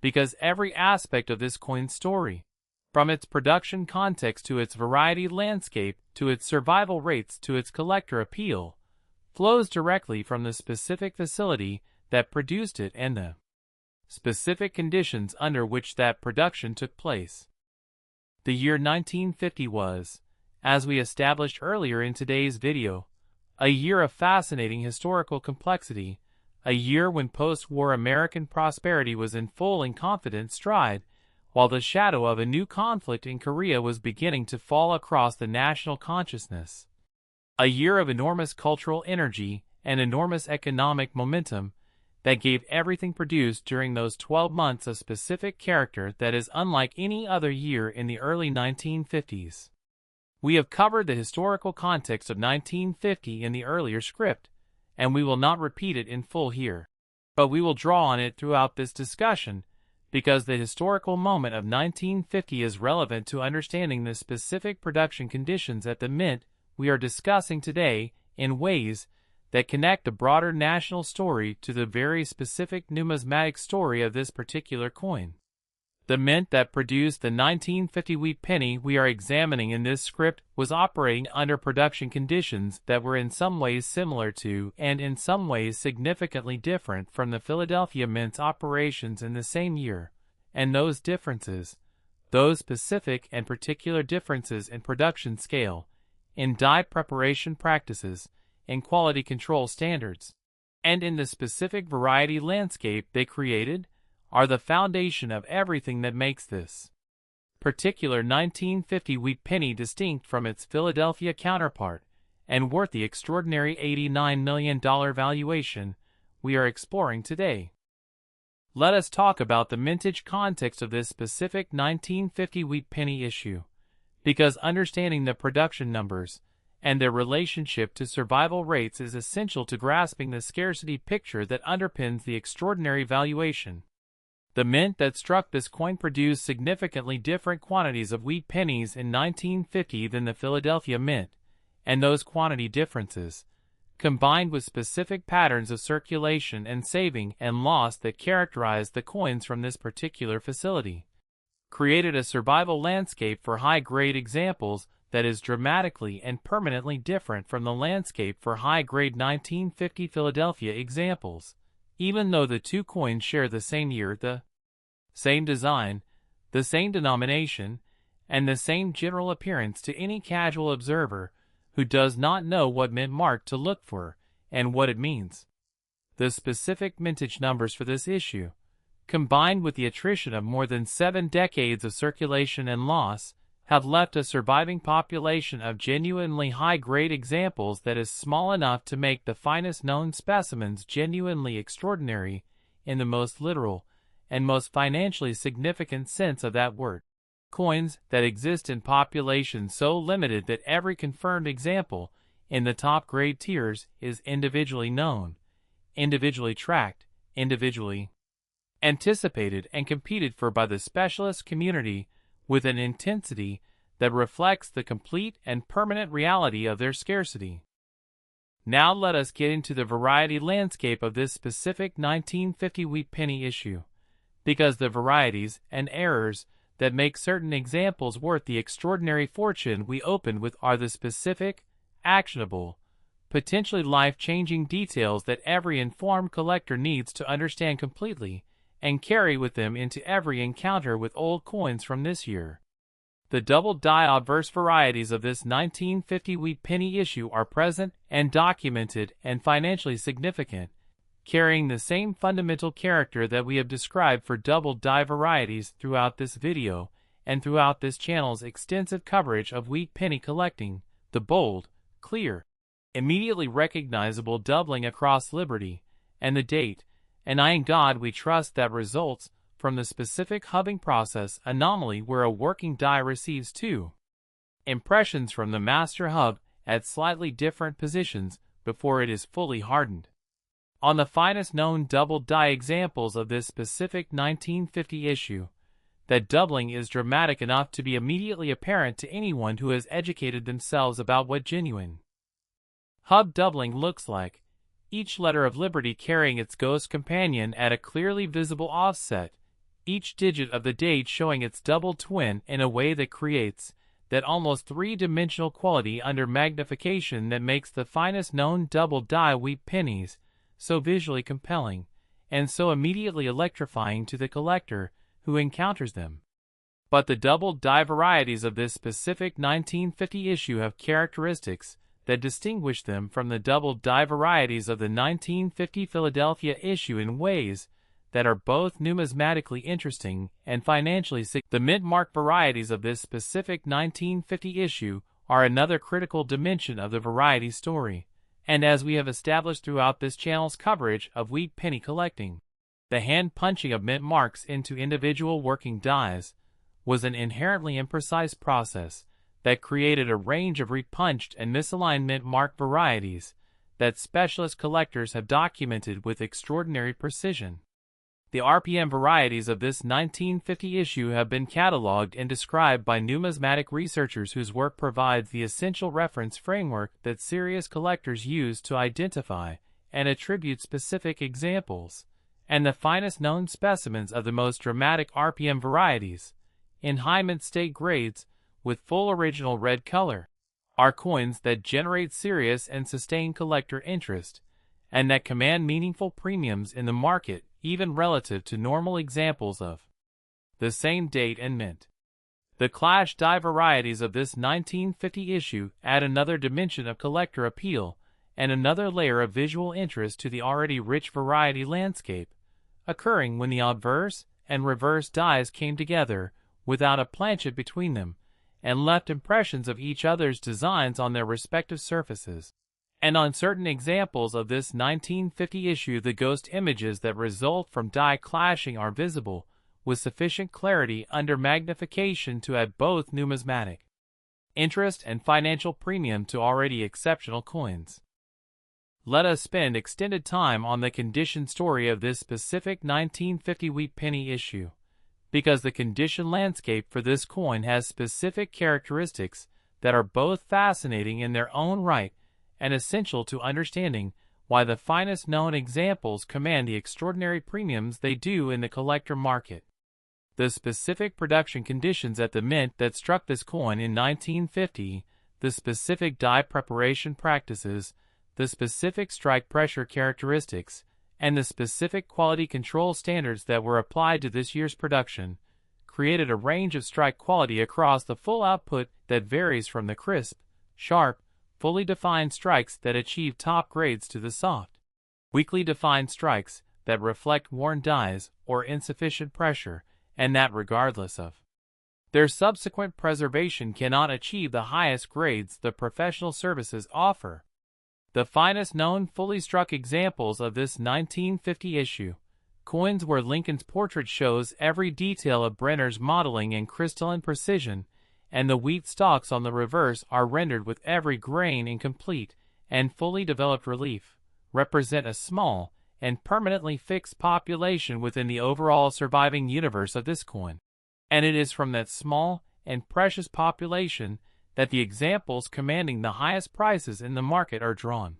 because every aspect of this coin's story, from its production context to its variety landscape to its survival rates to its collector appeal, flows directly from the specific facility that produced it and the specific conditions under which that production took place. The year 1950 was, as we established earlier in today's video, a year of fascinating historical complexity, a year when post-war American prosperity was in full and confident stride, while the shadow of a new conflict in Korea was beginning to fall across the national consciousness. A year of enormous cultural energy and enormous economic momentum that gave everything produced during those 12 months a specific character that is unlike any other year in the early 1950s. We have covered the historical context of 1950 in the earlier script, and we will not repeat it in full here, but we will draw on it throughout this discussion, because the historical moment of 1950 is relevant to understanding the specific production conditions at the mint we are discussing today in ways that connect the broader national story to the very specific numismatic story of this particular coin. The mint that produced the 1950 wheat penny we are examining in this script was operating under production conditions that were in some ways similar to and in some ways significantly different from the Philadelphia Mint's operations in the same year, and those differences, those specific and particular differences in production scale, in die preparation practices, in quality control standards, and in the specific variety landscape they created, are the foundation of everything that makes this particular 1950 wheat penny distinct from its Philadelphia counterpart, and worth the extraordinary $89 million valuation we are exploring today. Let us talk about the mintage context of this specific 1950 wheat penny issue, because understanding the production numbers and their relationship to survival rates is essential to grasping the scarcity picture that underpins the extraordinary valuation. The mint that struck this coin produced significantly different quantities of wheat pennies in 1950 than the Philadelphia Mint, and those quantity differences, combined with specific patterns of circulation and saving and loss that characterized the coins from this particular facility, created a survival landscape for high-grade examples that is dramatically and permanently different from the landscape for high-grade 1950 Philadelphia examples, even though the two coins share the same year, the same design, the same denomination, and the same general appearance to any casual observer who does not know what mint mark to look for and what it means. The specific mintage numbers for this issue, combined with the attrition of more than 7 decades of circulation and loss, have left a surviving population of genuinely high-grade examples that is small enough to make the finest known specimens genuinely extraordinary in the most literal and most financially significant sense of that word. Coins that exist in populations so limited that every confirmed example in the top grade tiers is individually known, individually tracked, individually anticipated and competed for by the specialist community with an intensity that reflects the complete and permanent reality of their scarcity. Now let us get into the variety landscape of this specific 1950 wheat penny issue, because the varieties and errors that make certain examples worth the extraordinary fortune we opened with are the specific, actionable, potentially life-changing details that every informed collector needs to understand completely and carry with them into every encounter with old coins from this year. The double-die obverse varieties of this 1950 wheat penny issue are present and documented and financially significant, carrying the same fundamental character that we have described for double-die varieties throughout this video and throughout this channel's extensive coverage of wheat penny collecting: the bold, clear, immediately recognizable doubling across Liberty, and the date, and in God we trust that results from the specific hubbing process anomaly where a working die receives two impressions from the master hub at slightly different positions before it is fully hardened. On the finest known double die examples of this specific 1950 issue, that doubling is dramatic enough to be immediately apparent to anyone who has educated themselves about what genuine hub doubling looks like, each letter of Liberty carrying its ghost companion at a clearly visible offset, each digit of the date showing its double twin in a way that creates that almost three-dimensional quality under magnification that makes the finest known double die wheat pennies so visually compelling and so immediately electrifying to the collector who encounters them. But the double die varieties of this specific 1950 issue have characteristics that distinguish them from the double die varieties of the 1950 Philadelphia issue in ways that are both numismatically interesting and financially significant. The mint mark varieties of this specific 1950 issue are another critical dimension of the variety story, and as we have established throughout this channel's coverage of wheat penny collecting, the hand punching of mint marks into individual working dies was an inherently imprecise process that created a range of repunched and misaligned mint mark varieties that specialist collectors have documented with extraordinary precision. The RPM varieties of this 1950 issue have been cataloged and described by numismatic researchers whose work provides the essential reference framework that serious collectors use to identify and attribute specific examples, and the finest known specimens of the most dramatic RPM varieties, in high mint state grades, with full original red color, are coins that generate serious and sustained collector interest, and that command meaningful premiums in the market even relative to normal examples of the same date and mint. The clash die varieties of this 1950 issue add another dimension of collector appeal and another layer of visual interest to the already rich variety landscape, occurring when the obverse and reverse dies came together without a planchet between them, and left impressions of each other's designs on their respective surfaces. And on certain examples of this 1950 issue, the ghost images that result from die clashing are visible with sufficient clarity under magnification to add both numismatic interest and financial premium to already exceptional coins. Let us spend extended time on the condition story of this specific 1950 wheat penny issue, because the condition landscape for this coin has specific characteristics that are both fascinating in their own right and essential to understanding why the finest known examples command the extraordinary premiums they do in the collector market. The specific production conditions at the mint that struck this coin in 1950, the specific die preparation practices, the specific strike pressure characteristics, and the specific quality control standards that were applied to this year's production, created a range of strike quality across the full output that varies from the crisp, sharp, fully defined strikes that achieve top grades to the soft, weakly defined strikes that reflect worn dies or insufficient pressure, and that regardless of their subsequent preservation cannot achieve the highest grades the professional services offer. The finest known fully struck examples of this 1950 issue, coins where Lincoln's portrait shows every detail of Brenner's modeling in crystalline precision, and the wheat stalks on the reverse are rendered with every grain in complete and fully developed relief, represent a small and permanently fixed population within the overall surviving universe of this coin. And it is from that small and precious population that the examples commanding the highest prices in the market are drawn.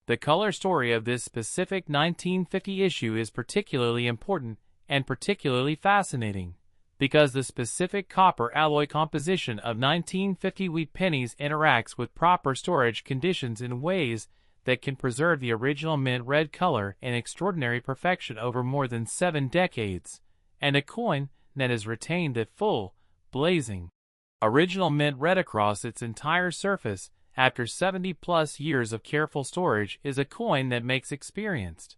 The color story of this specific 1950 issue is particularly important and particularly fascinating, because the specific copper alloy composition of 1950 wheat pennies interacts with proper storage conditions in ways that can preserve the original mint red color in extraordinary perfection over more than 7 decades, and a coin that has retained the full, blazing, original mint red across its entire surface after 70-plus years of careful storage is a coin that makes experienced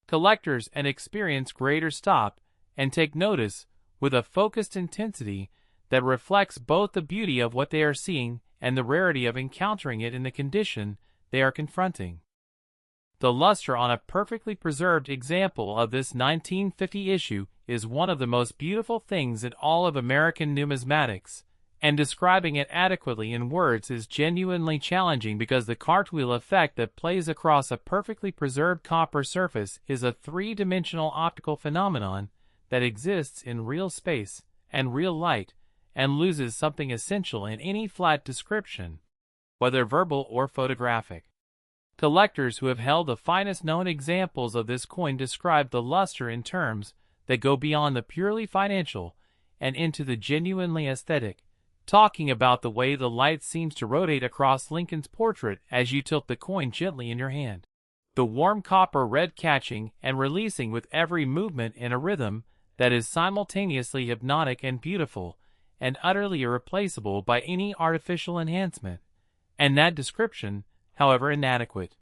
collectors and experienced graders stop and take notice with a focused intensity that reflects both the beauty of what they are seeing and the rarity of encountering it in the condition they are confronting. The luster on a perfectly preserved example of this 1950 issue is one of the most beautiful things in all of American numismatics, and describing it adequately in words is genuinely challenging because the cartwheel effect that plays across a perfectly preserved copper surface is a three-dimensional optical phenomenon that exists in real space and real light and loses something essential in any flat description, whether verbal or photographic. Collectors who have held the finest known examples of this coin describe the luster in terms that go beyond the purely financial and into the genuinely aesthetic, talking about the way the light seems to rotate across Lincoln's portrait as you tilt the coin gently in your hand. The warm copper red catching and releasing with every movement in a rhythm that is simultaneously hypnotic and beautiful and utterly irreplaceable by any artificial enhancement. And that description, however inadequate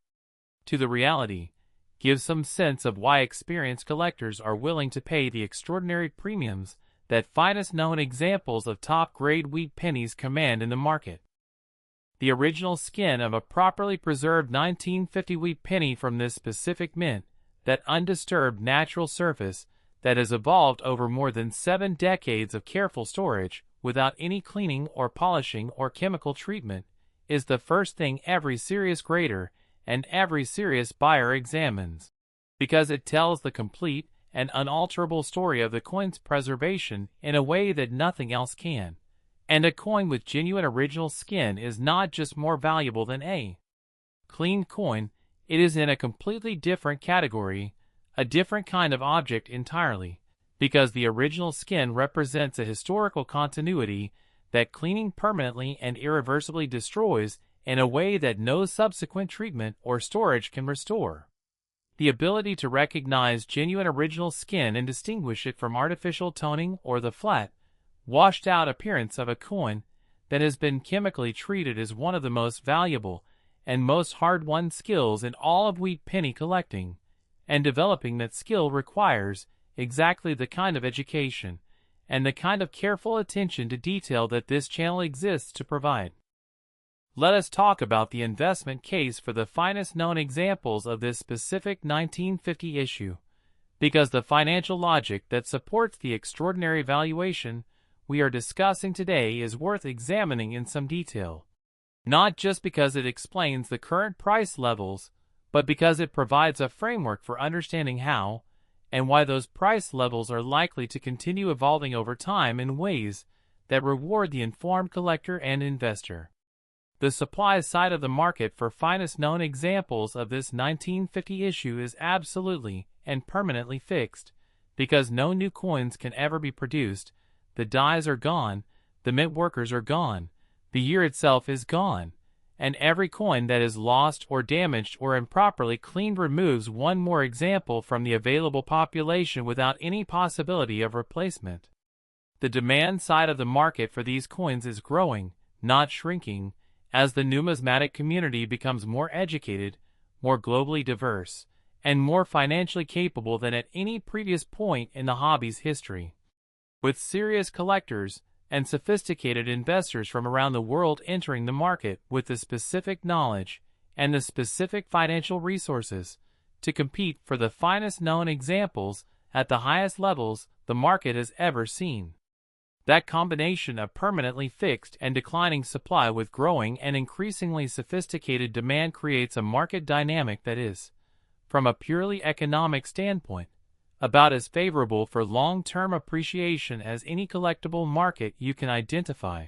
to the reality, gives some sense of why experienced collectors are willing to pay the extraordinary premiums that finest known examples of top-grade wheat pennies command in the market. The original skin of a properly preserved 1950 wheat penny from this specific mint, that undisturbed natural surface that has evolved over more than 7 decades of careful storage without any cleaning or polishing or chemical treatment, is the first thing every serious grader and every serious buyer examines, because it tells the complete and unalterable story of the coin's preservation in a way that nothing else can. And a coin with genuine original skin is not just more valuable than a clean coin, it is in a completely different category, a different kind of object entirely, because the original skin represents a historical continuity that cleaning permanently and irreversibly destroys in a way that no subsequent treatment or storage can restore. The ability to recognize genuine original skin and distinguish it from artificial toning or the flat, washed-out appearance of a coin that has been chemically treated is one of the most valuable and most hard-won skills in all of wheat penny collecting, and developing that skill requires exactly the kind of education and the kind of careful attention to detail that this channel exists to provide. Let us talk about the investment case for the finest known examples of this specific 1950 issue, because the financial logic that supports the extraordinary valuation we are discussing today is worth examining in some detail, not just because it explains the current price levels, but because it provides a framework for understanding how and why those price levels are likely to continue evolving over time in ways that reward the informed collector and investor. The supply side of the market for finest known examples of this 1950 issue is absolutely and permanently fixed, because no new coins can ever be produced, the dies are gone, the mint workers are gone, the year itself is gone, and every coin that is lost or damaged or improperly cleaned removes one more example from the available population without any possibility of replacement. The demand side of the market for these coins is growing, not shrinking, as the numismatic community becomes more educated, more globally diverse, and more financially capable than at any previous point in the hobby's history. With serious collectors and sophisticated investors from around the world entering the market with the specific knowledge and the specific financial resources to compete for the finest known examples at the highest levels the market has ever seen. That combination of permanently fixed and declining supply with growing and increasingly sophisticated demand creates a market dynamic that is, from a purely economic standpoint, about as favorable for long-term appreciation as any collectible market you can identify.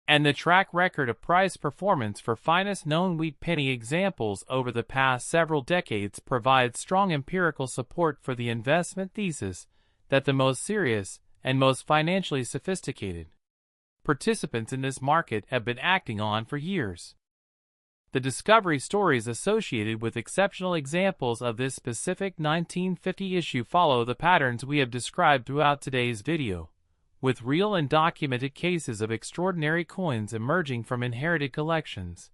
And the track record of price performance for finest known wheat penny examples over the past several decades provides strong empirical support for the investment thesis that the most serious and most financially sophisticated participants in this market have been acting on for years. The discovery stories associated with exceptional examples of this specific 1950 issue follow the patterns we have described throughout today's video, with real and documented cases of extraordinary coins emerging from inherited collections,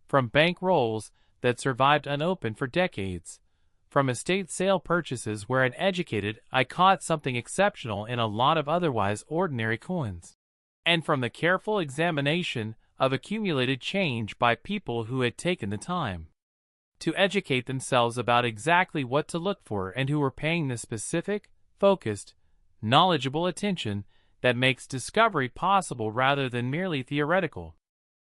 from bank rolls that survived unopened for decades, from estate sale purchases where an educated eye caught something exceptional in a lot of otherwise ordinary coins, and from the careful examination of accumulated change by people who had taken the time to educate themselves about exactly what to look for and who were paying the specific, focused, knowledgeable attention that makes discovery possible rather than merely theoretical.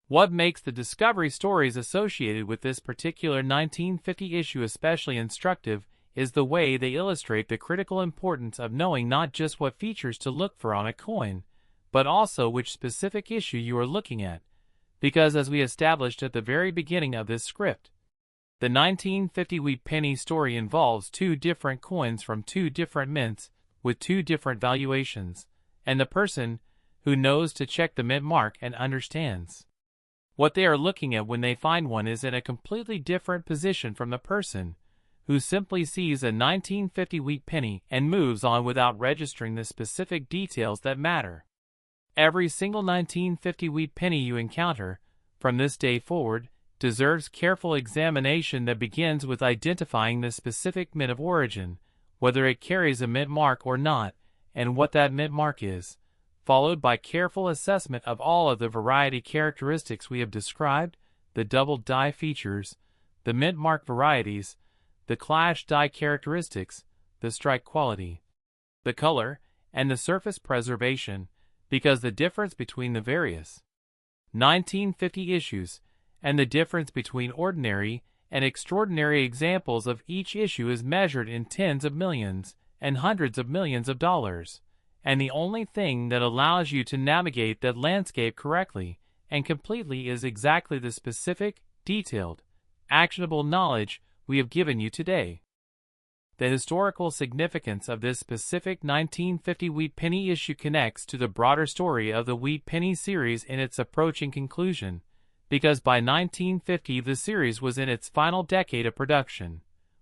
What makes the discovery stories associated with this particular 1950 issue especially instructive is the way they illustrate the critical importance of knowing not just what features to look for on a coin, but also which specific issue you are looking at, because as we established at the very beginning of this script, the 1950 wheat penny story involves two different coins from two different mints with two different valuations, and the person who knows to check the mint mark and understands what they are looking at when they find one is in a completely different position from the person who simply sees a 1950 wheat penny and moves on without registering the specific details that matter. Every single 1950 wheat penny you encounter, from this day forward, deserves careful examination that begins with identifying the specific mint of origin, whether it carries a mint mark or not, and what that mint mark is, followed by careful assessment of all of the variety characteristics we have described, the double die features, the mint mark varieties, the clash die characteristics, the strike quality, the color, and the surface preservation, because the difference between the various 1950 issues and the difference between ordinary and extraordinary examples of each issue is measured in tens of millions and hundreds of millions of dollars. And the only thing that allows you to navigate that landscape correctly and completely is exactly the specific, detailed, actionable knowledge we have given you today. The historical significance of this specific 1950 wheat penny issue connects to the broader story of the Wheat Penny series in its approaching conclusion, because by 1950 the series was in its final decade of production,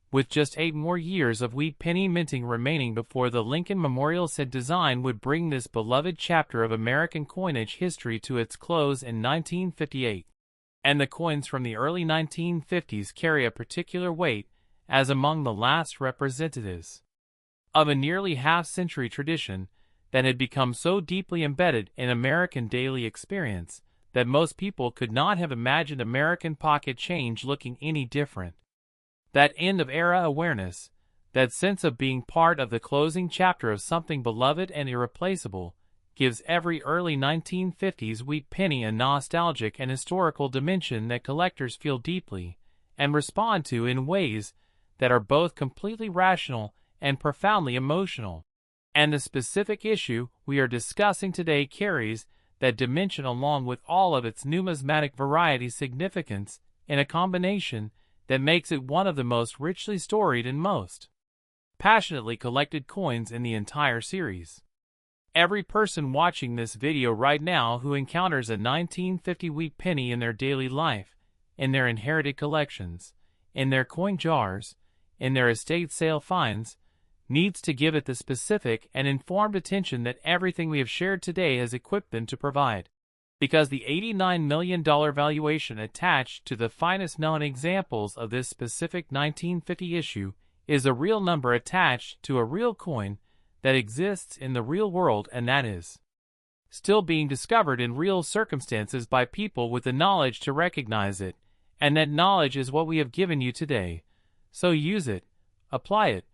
with just 8 more years of wheat penny minting remaining before the Lincoln Memorial set design would bring this beloved chapter of American coinage history to its close in 1958. And the coins from the early 1950s carry a particular weight as among the last representatives of a nearly half-century tradition that had become so deeply embedded in American daily experience that most people could not have imagined American pocket change looking any different. That end-of-era awareness, that sense of being part of the closing chapter of something beloved and irreplaceable, gives every early 1950s wheat penny a nostalgic and historical dimension that collectors feel deeply and respond to in ways that are both completely rational and profoundly emotional. And the specific issue we are discussing today carries that dimension along with all of its numismatic variety significance in a combination that makes it one of the most richly storied and most passionately collected coins in the entire series. Every person watching this video right now who encounters a 1950 wheat penny in their daily life, in their inherited collections, in their coin jars, in their estate sale finds, needs to give it the specific and informed attention that everything we have shared today has equipped them to provide. Because the $89 million valuation attached to the finest known examples of this specific 1950 issue is a real number attached to a real coin that exists in the real world, and that is still being discovered in real circumstances by people with the knowledge to recognize it, and that knowledge is what we have given you today. So use it, apply it,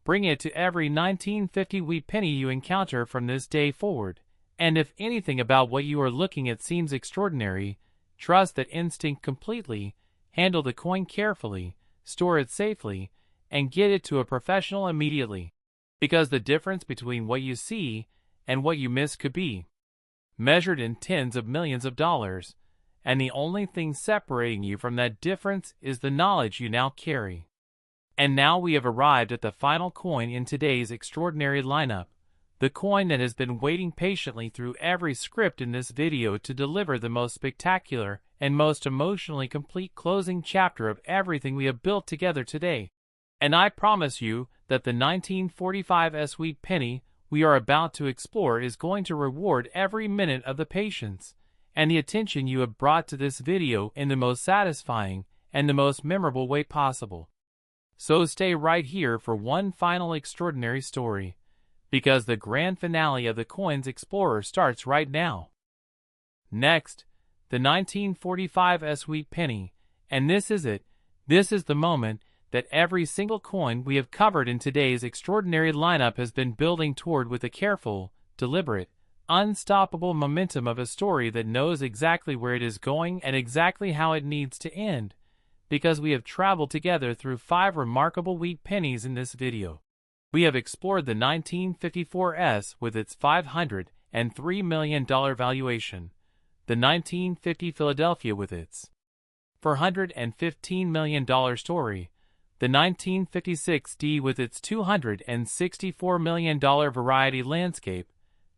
bring it to every 1950 wheat penny you encounter from this day forward, and if anything about what you are looking at seems extraordinary, trust that instinct completely, handle the coin carefully, store it safely, and get it to a professional immediately. Because the difference between what you see and what you miss could be measured in tens of millions of dollars, and the only thing separating you from that difference is the knowledge you now carry. And now we have arrived at the final coin in today's extraordinary lineup, the coin that has been waiting patiently through every script in this video to deliver the most spectacular and most emotionally complete closing chapter of everything we have built together today. And I promise you that the 1945 wheat penny we are about to explore is going to reward every minute of the patience and the attention you have brought to this video in the most satisfying and the most memorable way possible. So stay right here for one final extraordinary story, because the grand finale of the Coins Explorer starts right now. Next, the 1945 wheat penny, and this is it. This is the moment that every single coin we have covered in today's extraordinary lineup has been building toward with a careful, deliberate, unstoppable momentum of a story that knows exactly where it is going and exactly how it needs to end, because we have traveled together through 5 remarkable wheat pennies in this video. We have explored the 1954 with its $503 million valuation, the 1950 Philadelphia with its $415 million story, the 1956 D with its $264 million variety landscape,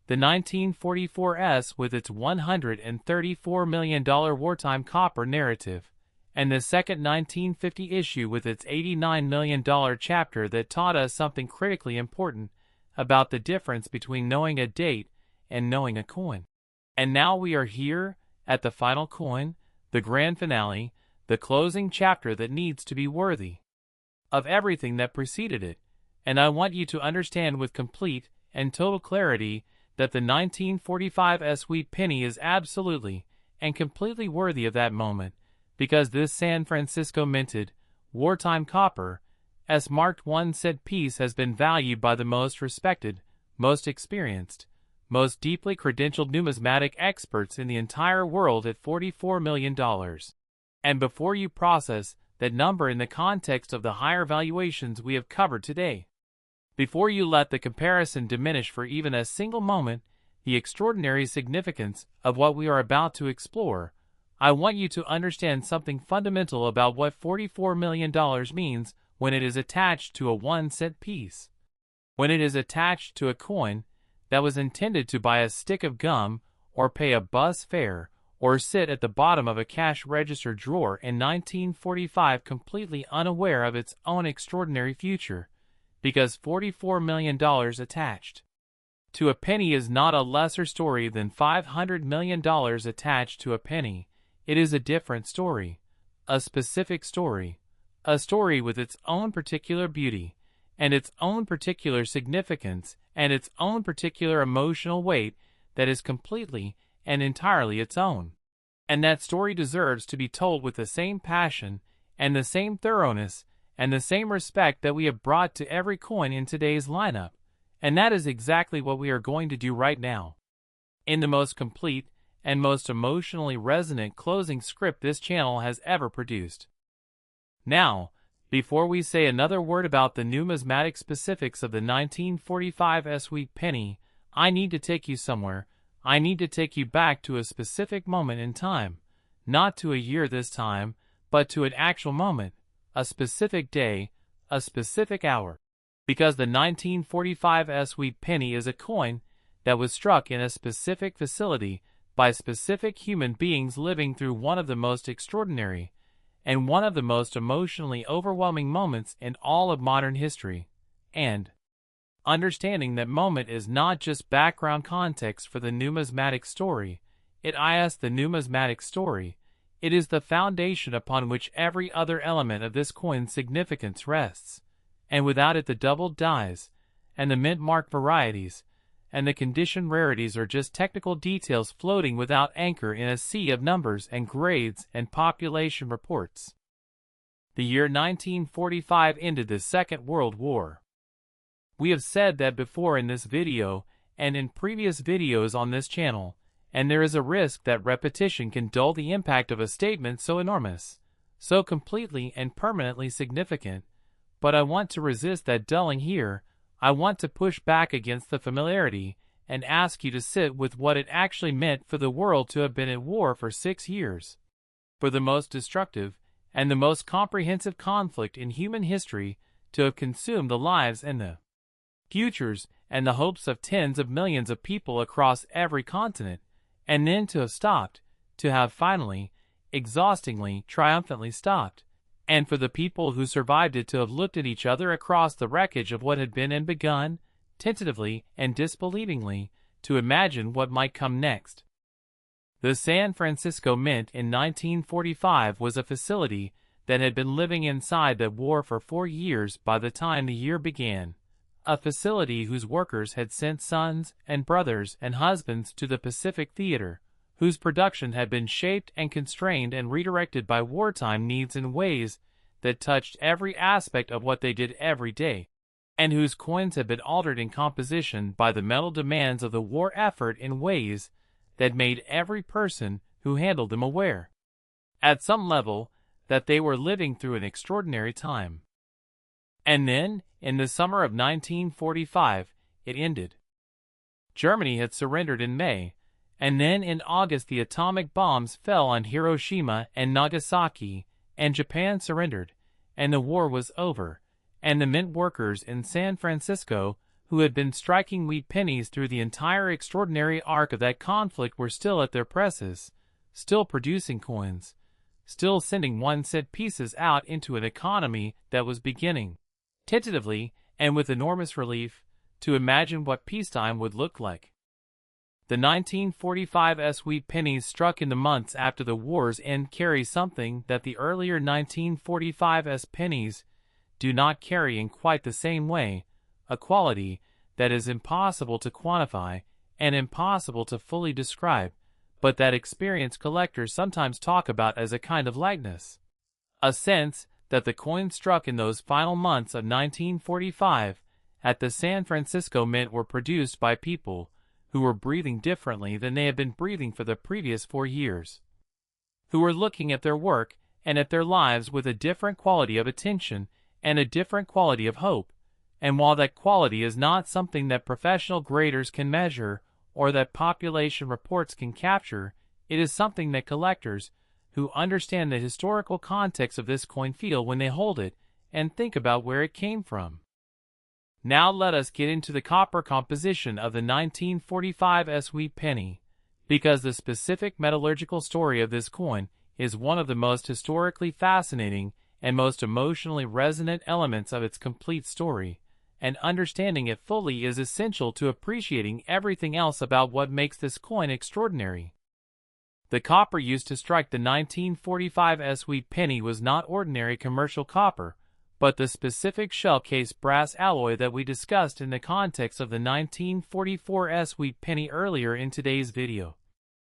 the 1944 S with its $134 million wartime copper narrative, and the second 1950 issue with its $89 million chapter that taught us something critically important about the difference between knowing a date and knowing a coin. And now we are here at the final coin, the grand finale, the closing chapter that needs to be worthy of everything that preceded it, and I want you to understand with complete and total clarity that the 1945 wheat penny is absolutely and completely worthy of that moment, because this San Francisco minted, wartime copper, marked 1 cent piece has been valued by the most respected, most experienced, most deeply credentialed numismatic experts in the entire world at $44 million. And before you process that number in the context of the higher valuations we have covered today, before you let the comparison diminish for even a single moment the extraordinary significance of what we are about to explore, I want you to understand something fundamental about what $44 million means when it is attached to a 1 cent piece. When it is attached to a coin that was intended to buy a stick of gum or pay a bus fare or sit at the bottom of a cash register drawer in 1945 completely unaware of its own extraordinary future, because $44 million attached to a penny is not a lesser story than $500 million attached to a penny. It is a different story, a specific story, a story with its own particular beauty, and its own particular significance, and its own particular emotional weight that is completely and entirely its own. And that story deserves to be told with the same passion and the same thoroughness and the same respect that we have brought to every coin in today's lineup, and that is exactly what we are going to do right now. In the most complete and most emotionally resonant closing script this channel has ever produced. Now, before we say another word about the numismatic specifics of the 1945 wheat penny, I need to take you somewhere. I need to take you back to a specific moment in time, not to a year this time, but to an actual moment, a specific day, a specific hour. Because the 1945 Wheat Penny is a coin that was struck in a specific facility by specific human beings living through one of the most extraordinary and one of the most emotionally overwhelming moments in all of modern history. And understanding that moment is not just background context for the numismatic story, it is the numismatic story. It is the foundation upon which every other element of this coin's significance rests, and without it the doubled dies, and the mint-marked varieties, and the condition rarities are just technical details floating without anchor in a sea of numbers and grades and population reports. The year 1945 ended the Second World War. We have said that before in this video and in previous videos on this channel, and there is a risk that repetition can dull the impact of a statement so enormous, so completely and permanently significant. But I want to resist that dulling here. I want to push back against the familiarity and ask you to sit with what it actually meant for the world to have been at war for 6 years. For the most destructive and the most comprehensive conflict in human history to have consumed the lives and the futures and the hopes of tens of millions of people across every continent, and then to have stopped, to have finally, exhaustingly, triumphantly stopped, and for the people who survived it to have looked at each other across the wreckage of what had been and begun, tentatively and disbelievingly, to imagine what might come next. The San Francisco Mint in 1945 was a facility that had been living inside that war for 4 years by the time the year began. A facility whose workers had sent sons and brothers and husbands to the Pacific Theater, whose production had been shaped and constrained and redirected by wartime needs in ways that touched every aspect of what they did every day, and whose coins had been altered in composition by the mental demands of the war effort in ways that made every person who handled them aware, at some level, that they were living through an extraordinary time. And then, in the summer of 1945, it ended. Germany had surrendered in May, and then in August the atomic bombs fell on Hiroshima and Nagasaki, and Japan surrendered, and the war was over, and the mint workers in San Francisco, who had been striking wheat pennies through the entire extraordinary arc of that conflict, were still at their presses, still producing coins, still sending 1-cent pieces out into an economy that was beginning, tentatively and with enormous relief, to imagine what peacetime would look like. The 1945 Wheat Pennies struck in the months after the war's end carry something that the earlier 1945 pennies do not carry in quite the same way, a quality that is impossible to quantify and impossible to fully describe, but that experienced collectors sometimes talk about as a kind of likeness. A sense that the coins struck in those final months of 1945 at the San Francisco Mint were produced by people who were breathing differently than they had been breathing for the previous 4 years, who were looking at their work and at their lives with a different quality of attention and a different quality of hope. And while that quality is not something that professional graders can measure or that population reports can capture, it is something that collectors who understand the historical context of this coin feel when they hold it and think about where it came from. Now let us get into the copper composition of the 1945 Wheat Penny, because the specific metallurgical story of this coin is one of the most historically fascinating and most emotionally resonant elements of its complete story, and understanding it fully is essential to appreciating everything else about what makes this coin extraordinary. The copper used to strike the 1945 Wheat Penny was not ordinary commercial copper, but the specific shell-case brass alloy that we discussed in the context of the 1944 Wheat Penny earlier in today's video.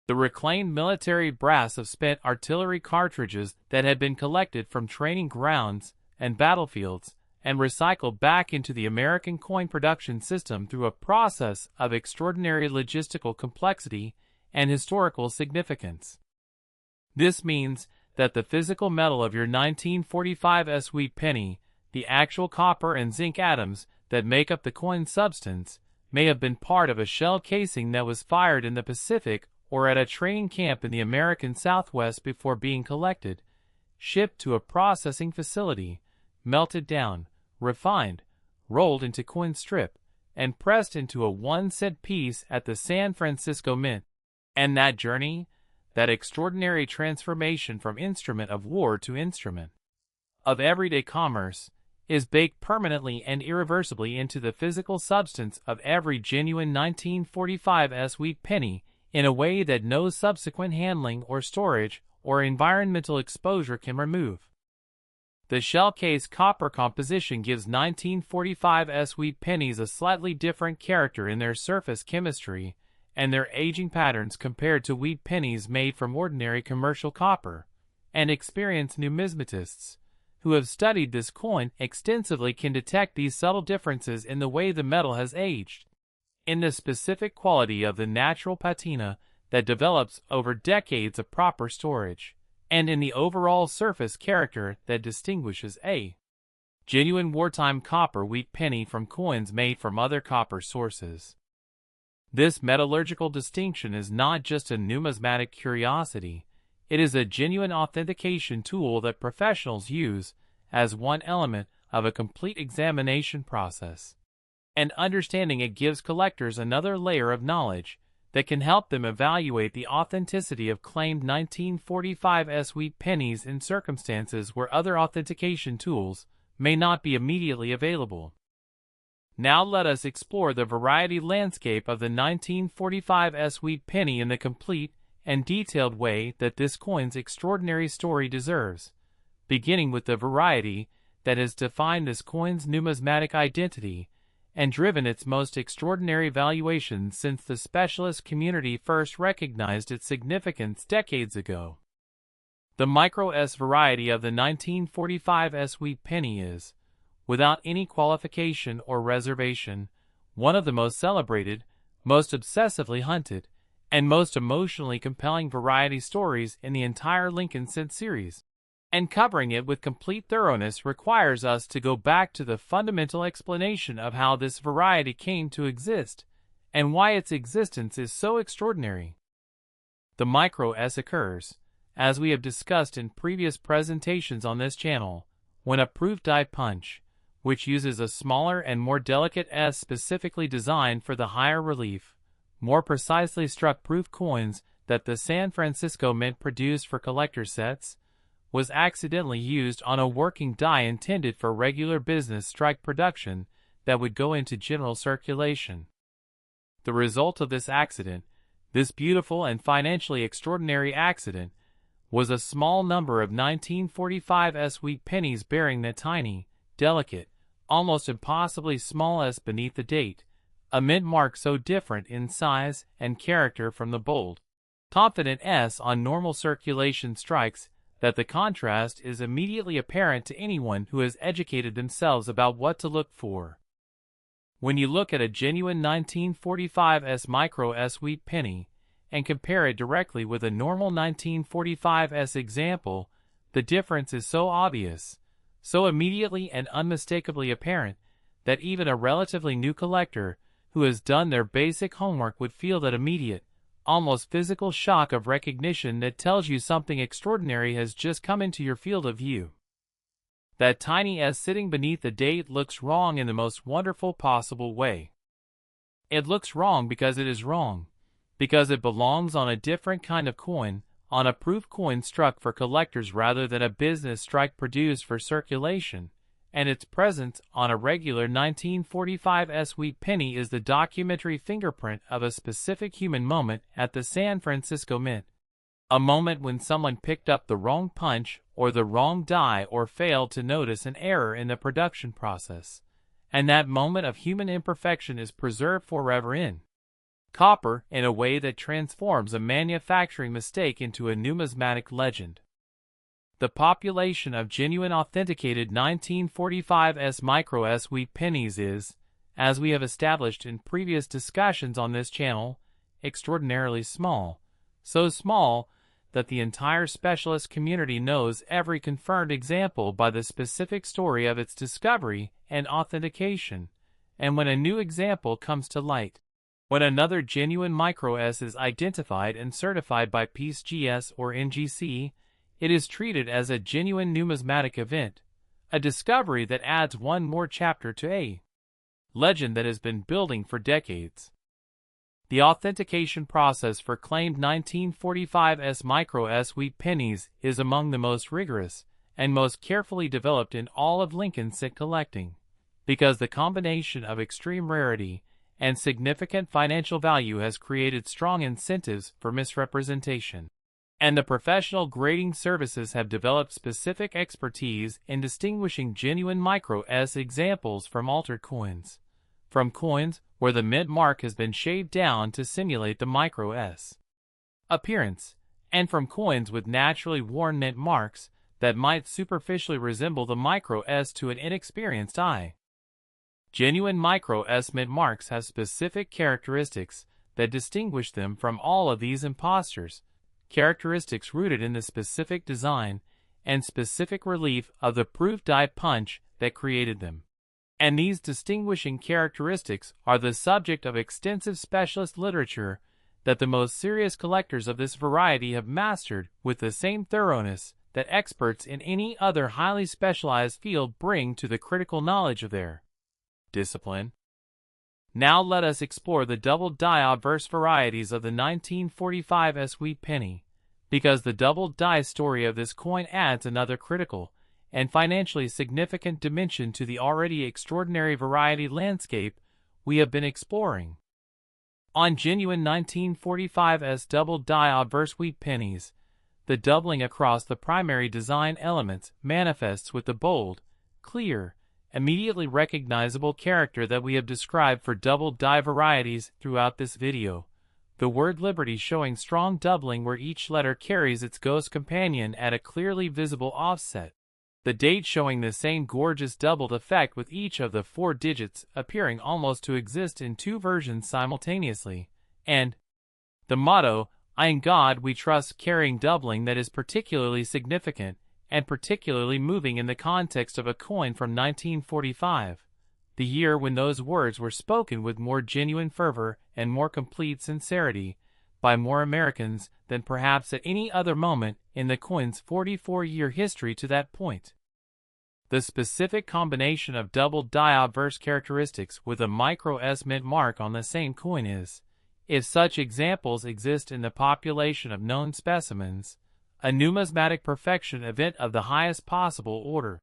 The reclaimed military brass of spent artillery cartridges that had been collected from training grounds and battlefields and recycled back into the American coin production system through a process of extraordinary logistical complexity and historical significance. This means that the physical metal of your 1945 Wheat Penny, the actual copper and zinc atoms that make up the coin substance, may have been part of a shell casing that was fired in the Pacific or at a training camp in the American Southwest before being collected, shipped to a processing facility, melted down, refined, rolled into coin strip, and pressed into a 1-cent piece at the San Francisco Mint. And that journey, that extraordinary transformation from instrument of war to instrument of everyday commerce, is baked permanently and irreversibly into the physical substance of every genuine 1945's wheat penny in a way that no subsequent handling or storage or environmental exposure can remove. The shell-case copper composition gives 1945's wheat pennies a slightly different character in their surface chemistry and their aging patterns compared to wheat pennies made from ordinary commercial copper, and experienced numismatists who have studied this coin extensively can detect these subtle differences in the way the metal has aged, in the specific quality of the natural patina that develops over decades of proper storage, and in the overall surface character that distinguishes a genuine wartime copper wheat penny from coins made from other copper sources. This metallurgical distinction is not just a numismatic curiosity, it is a genuine authentication tool that professionals use as one element of a complete examination process. And understanding it gives collectors another layer of knowledge that can help them evaluate the authenticity of claimed 1945's wheat pennies in circumstances where other authentication tools may not be immediately available. Now let us explore the variety landscape of the 1945's wheat penny in the complete and detailed way that this coin's extraordinary story deserves, beginning with the variety that has defined this coin's numismatic identity and driven its most extraordinary valuation since the specialist community first recognized its significance decades ago. The micro S variety of the 1945's wheat penny is, without any qualification or reservation, one of the most celebrated, most obsessively hunted, and most emotionally compelling variety stories in the entire Lincoln Cent series. And covering it with complete thoroughness requires us to go back to the fundamental explanation of how this variety came to exist, and why its existence is so extraordinary. The micro S occurs, as we have discussed in previous presentations on this channel, when a proof die punch, which uses a smaller and more delicate S specifically designed for the higher relief, more precisely struck proof coins that the San Francisco Mint produced for collector sets, was accidentally used on a working die intended for regular business strike production that would go into general circulation. The result of this accident, this beautiful and financially extraordinary accident, was a small number of 1945's wheat pennies bearing the tiny, delicate, almost impossibly small S beneath the date, a mint mark so different in size and character from the bold, confident S on normal circulation strikes that the contrast is immediately apparent to anyone who has educated themselves about what to look for. When you look at a genuine 1945's micro S wheat penny and compare it directly with a normal 1945's example, the difference is so obvious, so immediately and unmistakably apparent, that even a relatively new collector who has done their basic homework would feel that immediate, almost physical shock of recognition that tells you something extraordinary has just come into your field of view. That tiny S sitting beneath the date looks wrong in the most wonderful possible way. It looks wrong because it is wrong, because it belongs on a different kind of coin, on a proof coin struck for collectors rather than a business strike produced for circulation, and its presence on a regular 1945's wheat penny is the documentary fingerprint of a specific human moment at the San Francisco Mint. A moment when someone picked up the wrong punch or the wrong die or failed to notice an error in the production process, and that moment of human imperfection is preserved forever in copper in a way that transforms a manufacturing mistake into a numismatic legend. The population of genuine authenticated 1945's micro S wheat pennies is, as we have established in previous discussions on this channel, extraordinarily small, so small that the entire specialist community knows every confirmed example by the specific story of its discovery and authentication, and when a new example comes to light, when another genuine micro S is identified and certified by PCGS or NGC, it is treated as a genuine numismatic event, a discovery that adds one more chapter to a legend that has been building for decades. The authentication process for claimed 1945 Micro S Wheat Pennies is among the most rigorous and most carefully developed in all of Lincoln cent collecting, because the combination of extreme rarity and significant financial value has created strong incentives for misrepresentation. And the professional grading services have developed specific expertise in distinguishing genuine Micro S examples from altered coins, from coins where the mint mark has been shaved down to simulate the Micro S appearance, and from coins with naturally worn mint marks that might superficially resemble the Micro S to an inexperienced eye. Genuine Micro S mint marks have specific characteristics that distinguish them from all of these imposters, characteristics rooted in the specific design and specific relief of the proof die punch that created them. And these distinguishing characteristics are the subject of extensive specialist literature that the most serious collectors of this variety have mastered with the same thoroughness that experts in any other highly specialized field bring to the critical knowledge of their discipline. Now let us explore the double die obverse varieties of the 1945 Wheat Penny, because the double die story of this coin adds another critical and financially significant dimension to the already extraordinary variety landscape we have been exploring. On genuine 1945 double die obverse wheat pennies, the doubling across the primary design elements manifests with the bold, clear, immediately recognizable character that we have described for double die varieties throughout this video. The word Liberty showing strong doubling where each letter carries its ghost companion at a clearly visible offset. The date showing the same gorgeous doubled effect with each of the 4 digits appearing almost to exist in 2 versions simultaneously, and the motto, "In God We Trust," carrying doubling that is particularly significant and particularly moving in the context of a coin from 1945, the year when those words were spoken with more genuine fervor and more complete sincerity by more Americans than perhaps at any other moment in the coin's 44-year history to that point. The specific combination of double die obverse characteristics with a Micro S mint mark on the same coin is, if such examples exist in the population of known specimens, a numismatic perfection event of the highest possible order.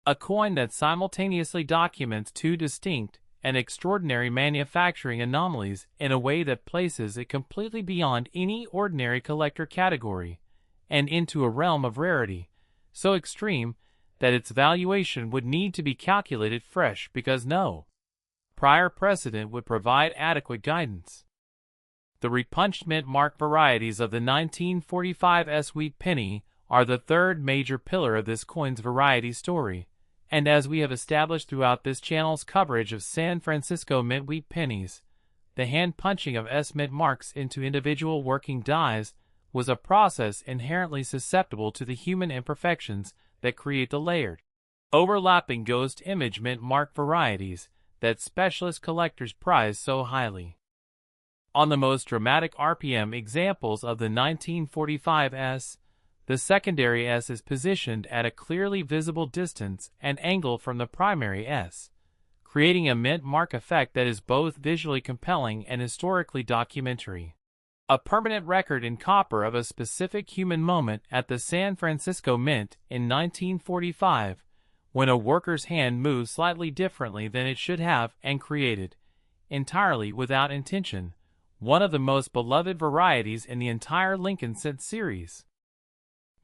A coin that simultaneously documents 2 distinct and extraordinary manufacturing anomalies in a way that places it completely beyond any ordinary collector category, and into a realm of rarity, so extreme that its valuation would need to be calculated fresh because no prior precedent would provide adequate guidance. The repunched mint mark varieties of the 1945 Wheat Penny are the third major pillar of this coin's variety story, and as we have established throughout this channel's coverage of San Francisco mint wheat pennies, the hand-punching of S-mint marks into individual working dies was a process inherently susceptible to the human imperfections that create the layered, overlapping ghost image mint mark varieties that specialist collectors prize so highly. On the most dramatic RPM examples of the 1945 S, the secondary S is positioned at a clearly visible distance and angle from the primary S, creating a mint mark effect that is both visually compelling and historically documentary. A permanent record in copper of a specific human moment at the San Francisco Mint in 1945, when a worker's hand moved slightly differently than it should have and created, entirely without intention, one of the most beloved varieties in the entire Lincoln cent series.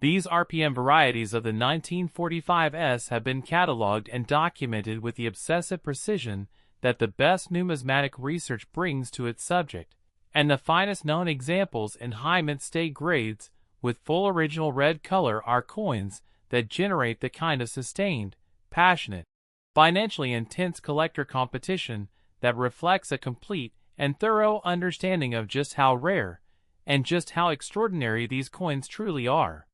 These RPM varieties of the 1945 S have been cataloged and documented with the obsessive precision that the best numismatic research brings to its subject, and the finest known examples in high mint state grades with full original red color are coins that generate the kind of sustained, passionate, financially intense collector competition that reflects a complete and thorough understanding of just how rare and just how extraordinary these coins truly are.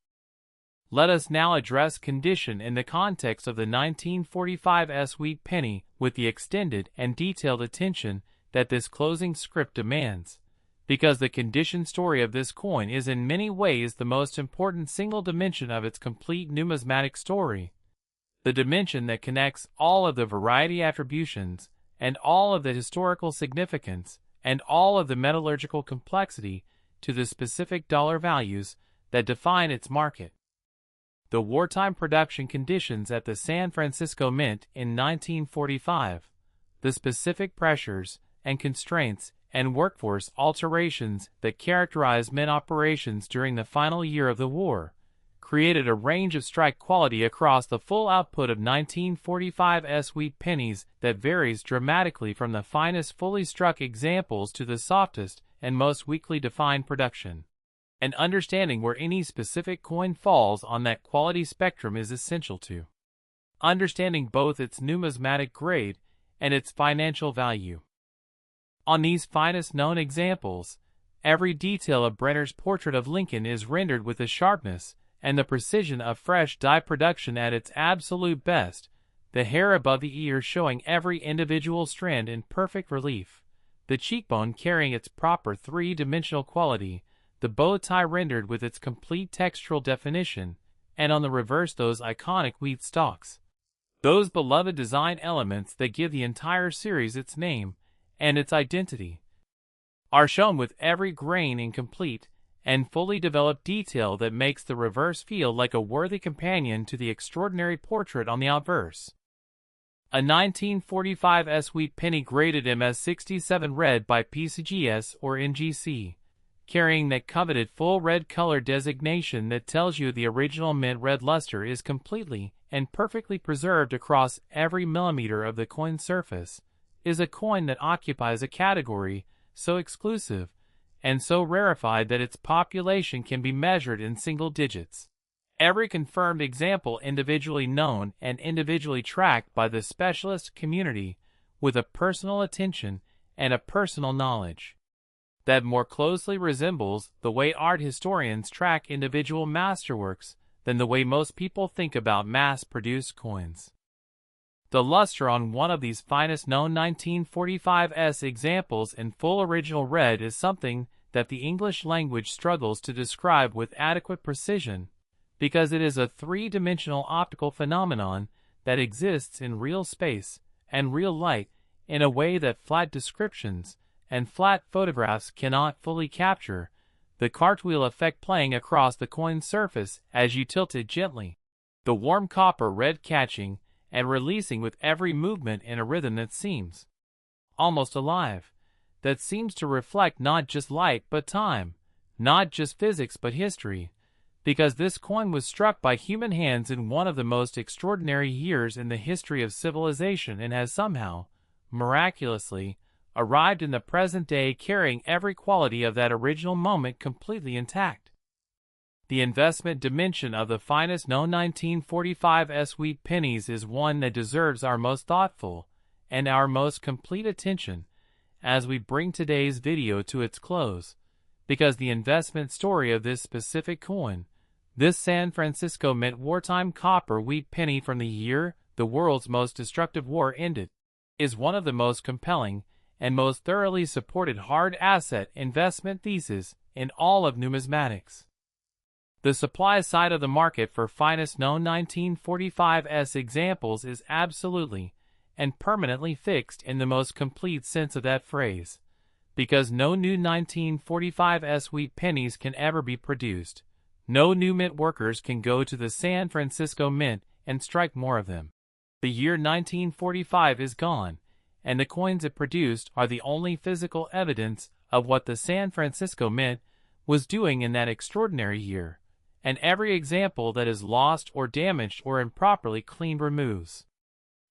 Let us now address condition in the context of the 1945 Wheat Penny with the extended and detailed attention that this closing script demands, because the condition story of this coin is in many ways the most important single dimension of its complete numismatic story, the dimension that connects all of the variety attributions and all of the historical significance, and all of the metallurgical complexity to the specific dollar values that define its market. The wartime production conditions at the San Francisco Mint in 1945, the specific pressures and constraints and workforce alterations that characterized mint operations during the final year of the war, created a range of strike quality across the full output of 1945's wheat pennies that varies dramatically from the finest fully struck examples to the softest and most weakly defined production. And understanding where any specific coin falls on that quality spectrum is essential to understanding both its numismatic grade and its financial value. On these finest known examples, every detail of Brenner's portrait of Lincoln is rendered with the sharpness and the precision of fresh die production at its absolute best, the hair above the ear showing every individual strand in perfect relief, the cheekbone carrying its proper three-dimensional quality, the bow tie rendered with its complete textural definition, and on the reverse those iconic wheat stalks. Those beloved design elements that give the entire series its name and its identity are shown with every grain in complete and fully developed detail that makes the reverse feel like a worthy companion to the extraordinary portrait on the obverse. A 1945's wheat penny graded MS67 red by PCGS or NGC, carrying that coveted full red color designation that tells you the original mint red luster is completely and perfectly preserved across every millimeter of the coin surface, is a coin that occupies a category so exclusive and so rarefied that its population can be measured in single digits. Every confirmed example individually known and individually tracked by the specialist community with a personal attention and a personal knowledge that more closely resembles the way art historians track individual masterworks than the way most people think about mass-produced coins. The luster on one of these finest known 1945's examples in full original red is something that the English language struggles to describe with adequate precision, because it is a three-dimensional optical phenomenon that exists in real space and real light in a way that flat descriptions and flat photographs cannot fully capture, the cartwheel effect playing across the coin's surface as you tilt it gently, the warm copper red catching and releasing with every movement in a rhythm that seems almost alive, that seems to reflect not just light but time, not just physics but history, because this coin was struck by human hands in one of the most extraordinary years in the history of civilization and has somehow, miraculously, arrived in the present day carrying every quality of that original moment completely intact. The investment dimension of the finest known 1945's wheat pennies is one that deserves our most thoughtful and our most complete attention as we bring today's video to its close, because the investment story of this specific coin, this San Francisco Mint wartime copper wheat penny from the year the world's most destructive war ended, is one of the most compelling and most thoroughly supported hard asset investment theses in all of numismatics. The supply side of the market for finest known 1945's examples is absolutely and permanently fixed in the most complete sense of that phrase, because no new 1945's wheat pennies can ever be produced. No new mint workers can go to the San Francisco Mint and strike more of them. The year 1945 is gone, and the coins it produced are the only physical evidence of what the San Francisco Mint was doing in that extraordinary year, and every example that is lost or damaged or improperly cleaned removes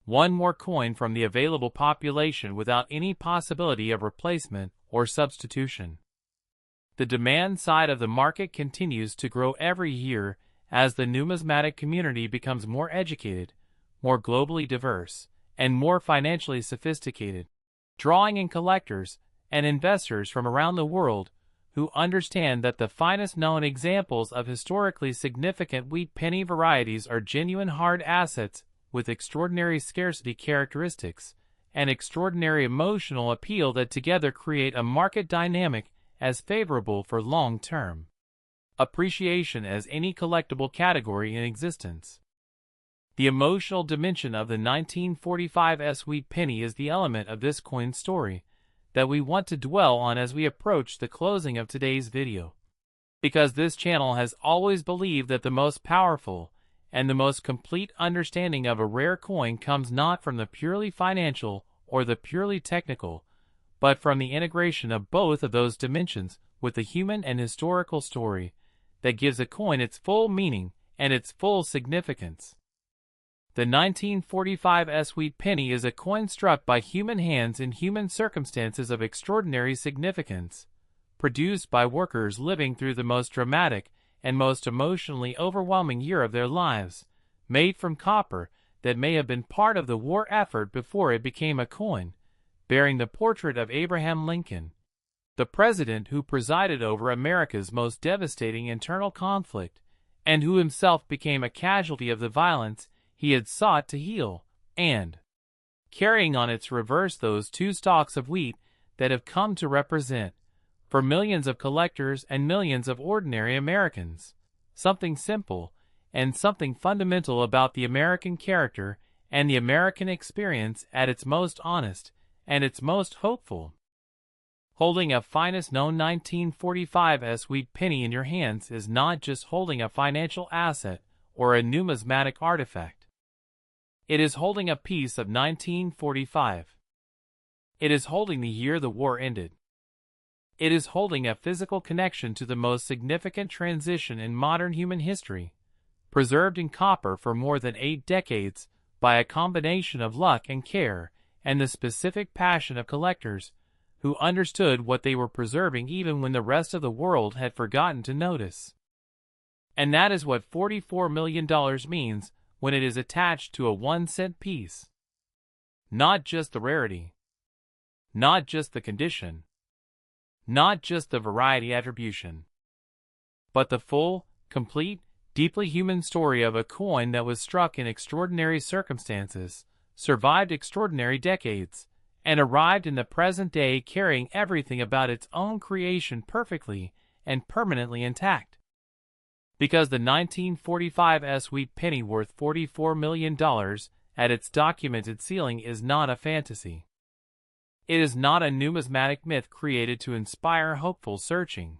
one more coin from the available population without any possibility of replacement or substitution. The demand side of the market continues to grow every year as the numismatic community becomes more educated, more globally diverse, and more financially sophisticated, drawing in collectors and investors from around the world who understand that the finest known examples of historically significant wheat penny varieties are genuine hard assets with extraordinary scarcity characteristics and extraordinary emotional appeal that together create a market dynamic as favorable for long-term appreciation as any collectible category in existence. The emotional dimension of the 1945's Wheat Penny is the element of this coin's story that we want to dwell on as we approach the closing of today's video. Because this channel has always believed that the most powerful and the most complete understanding of a rare coin comes not from the purely financial or the purely technical, but from the integration of both of those dimensions with the human and historical story that gives a coin its full meaning and its full significance. The 1945's Wheat Penny is a coin struck by human hands in human circumstances of extraordinary significance, produced by workers living through the most dramatic and most emotionally overwhelming year of their lives, made from copper that may have been part of the war effort before it became a coin, bearing the portrait of Abraham Lincoln, the president who presided over America's most devastating internal conflict, and who himself became a casualty of the violence he had sought to heal, and carrying on its reverse those two stalks of wheat that have come to represent, for millions of collectors and millions of ordinary Americans, something simple and something fundamental about the American character and the American experience at its most honest and its most hopeful. Holding a finest known 1945's Wheat Penny in your hands is not just holding a financial asset or a numismatic artifact. It is holding a piece of 1945. It is holding the year the war ended. It is holding a physical connection to the most significant transition in modern human history, preserved in copper for more than 8 decades by a combination of luck and care and the specific passion of collectors who understood what they were preserving even when the rest of the world had forgotten to notice. And that is what $44 million means when it is attached to a 1-cent piece. Not just the rarity, not just the condition, not just the variety attribution, but the full, complete, deeply human story of a coin that was struck in extraordinary circumstances, survived extraordinary decades, and arrived in the present day carrying everything about its own creation perfectly and permanently intact. Because the 1945's Wheat Penny worth $44 million at its documented ceiling is not a fantasy. It is not a numismatic myth created to inspire hopeful searching.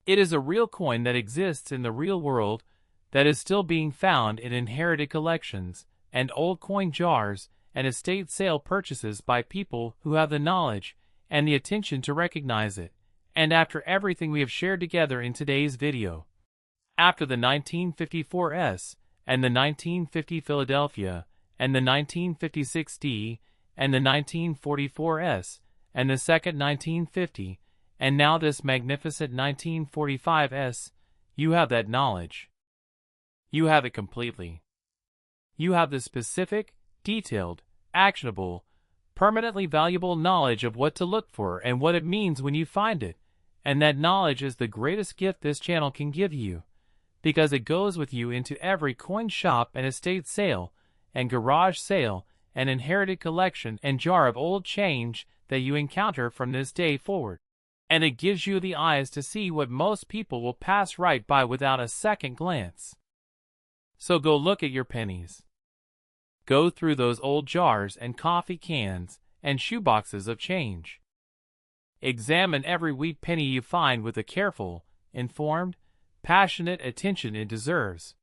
It is a real coin that exists in the real world that is still being found in inherited collections and old coin jars and estate sale purchases by people who have the knowledge and the attention to recognize it. And after everything we have shared together in today's video, after the 1954's and the 1950 Philadelphia and the 1956 D and the 1944's and the second 1950 and now this magnificent 1945's, you have that knowledge. You have it completely. You have the specific, detailed, actionable, permanently valuable knowledge of what to look for and what it means when you find it, and that knowledge is the greatest gift this channel can give you, because it goes with you into every coin shop and estate sale and garage sale and inherited collection and jar of old change that you encounter from this day forward. And it gives you the eyes to see what most people will pass right by without a second glance. So go look at your pennies. Go through those old jars and coffee cans and shoeboxes of change. Examine every wheat penny you find with the careful, informed, passionate attention it deserves.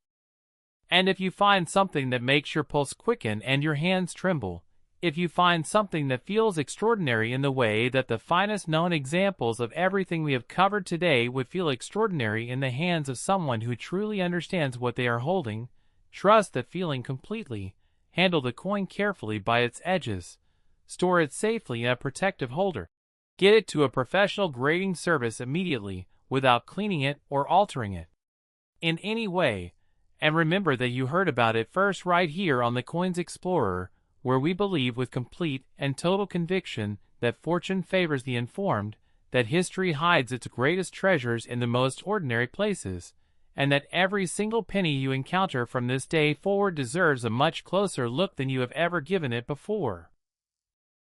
And if you find something that makes your pulse quicken and your hands tremble, if you find something that feels extraordinary in the way that the finest known examples of everything we have covered today would feel extraordinary in the hands of someone who truly understands what they are holding, trust that feeling completely, handle the coin carefully by its edges, store it safely in a protective holder, get it to a professional grading service immediately without cleaning it or altering it in any way, and remember that you heard about it first right here on the Coins Explorer, where we believe with complete and total conviction that fortune favors the informed, that history hides its greatest treasures in the most ordinary places, and that every single penny you encounter from this day forward deserves a much closer look than you have ever given it before.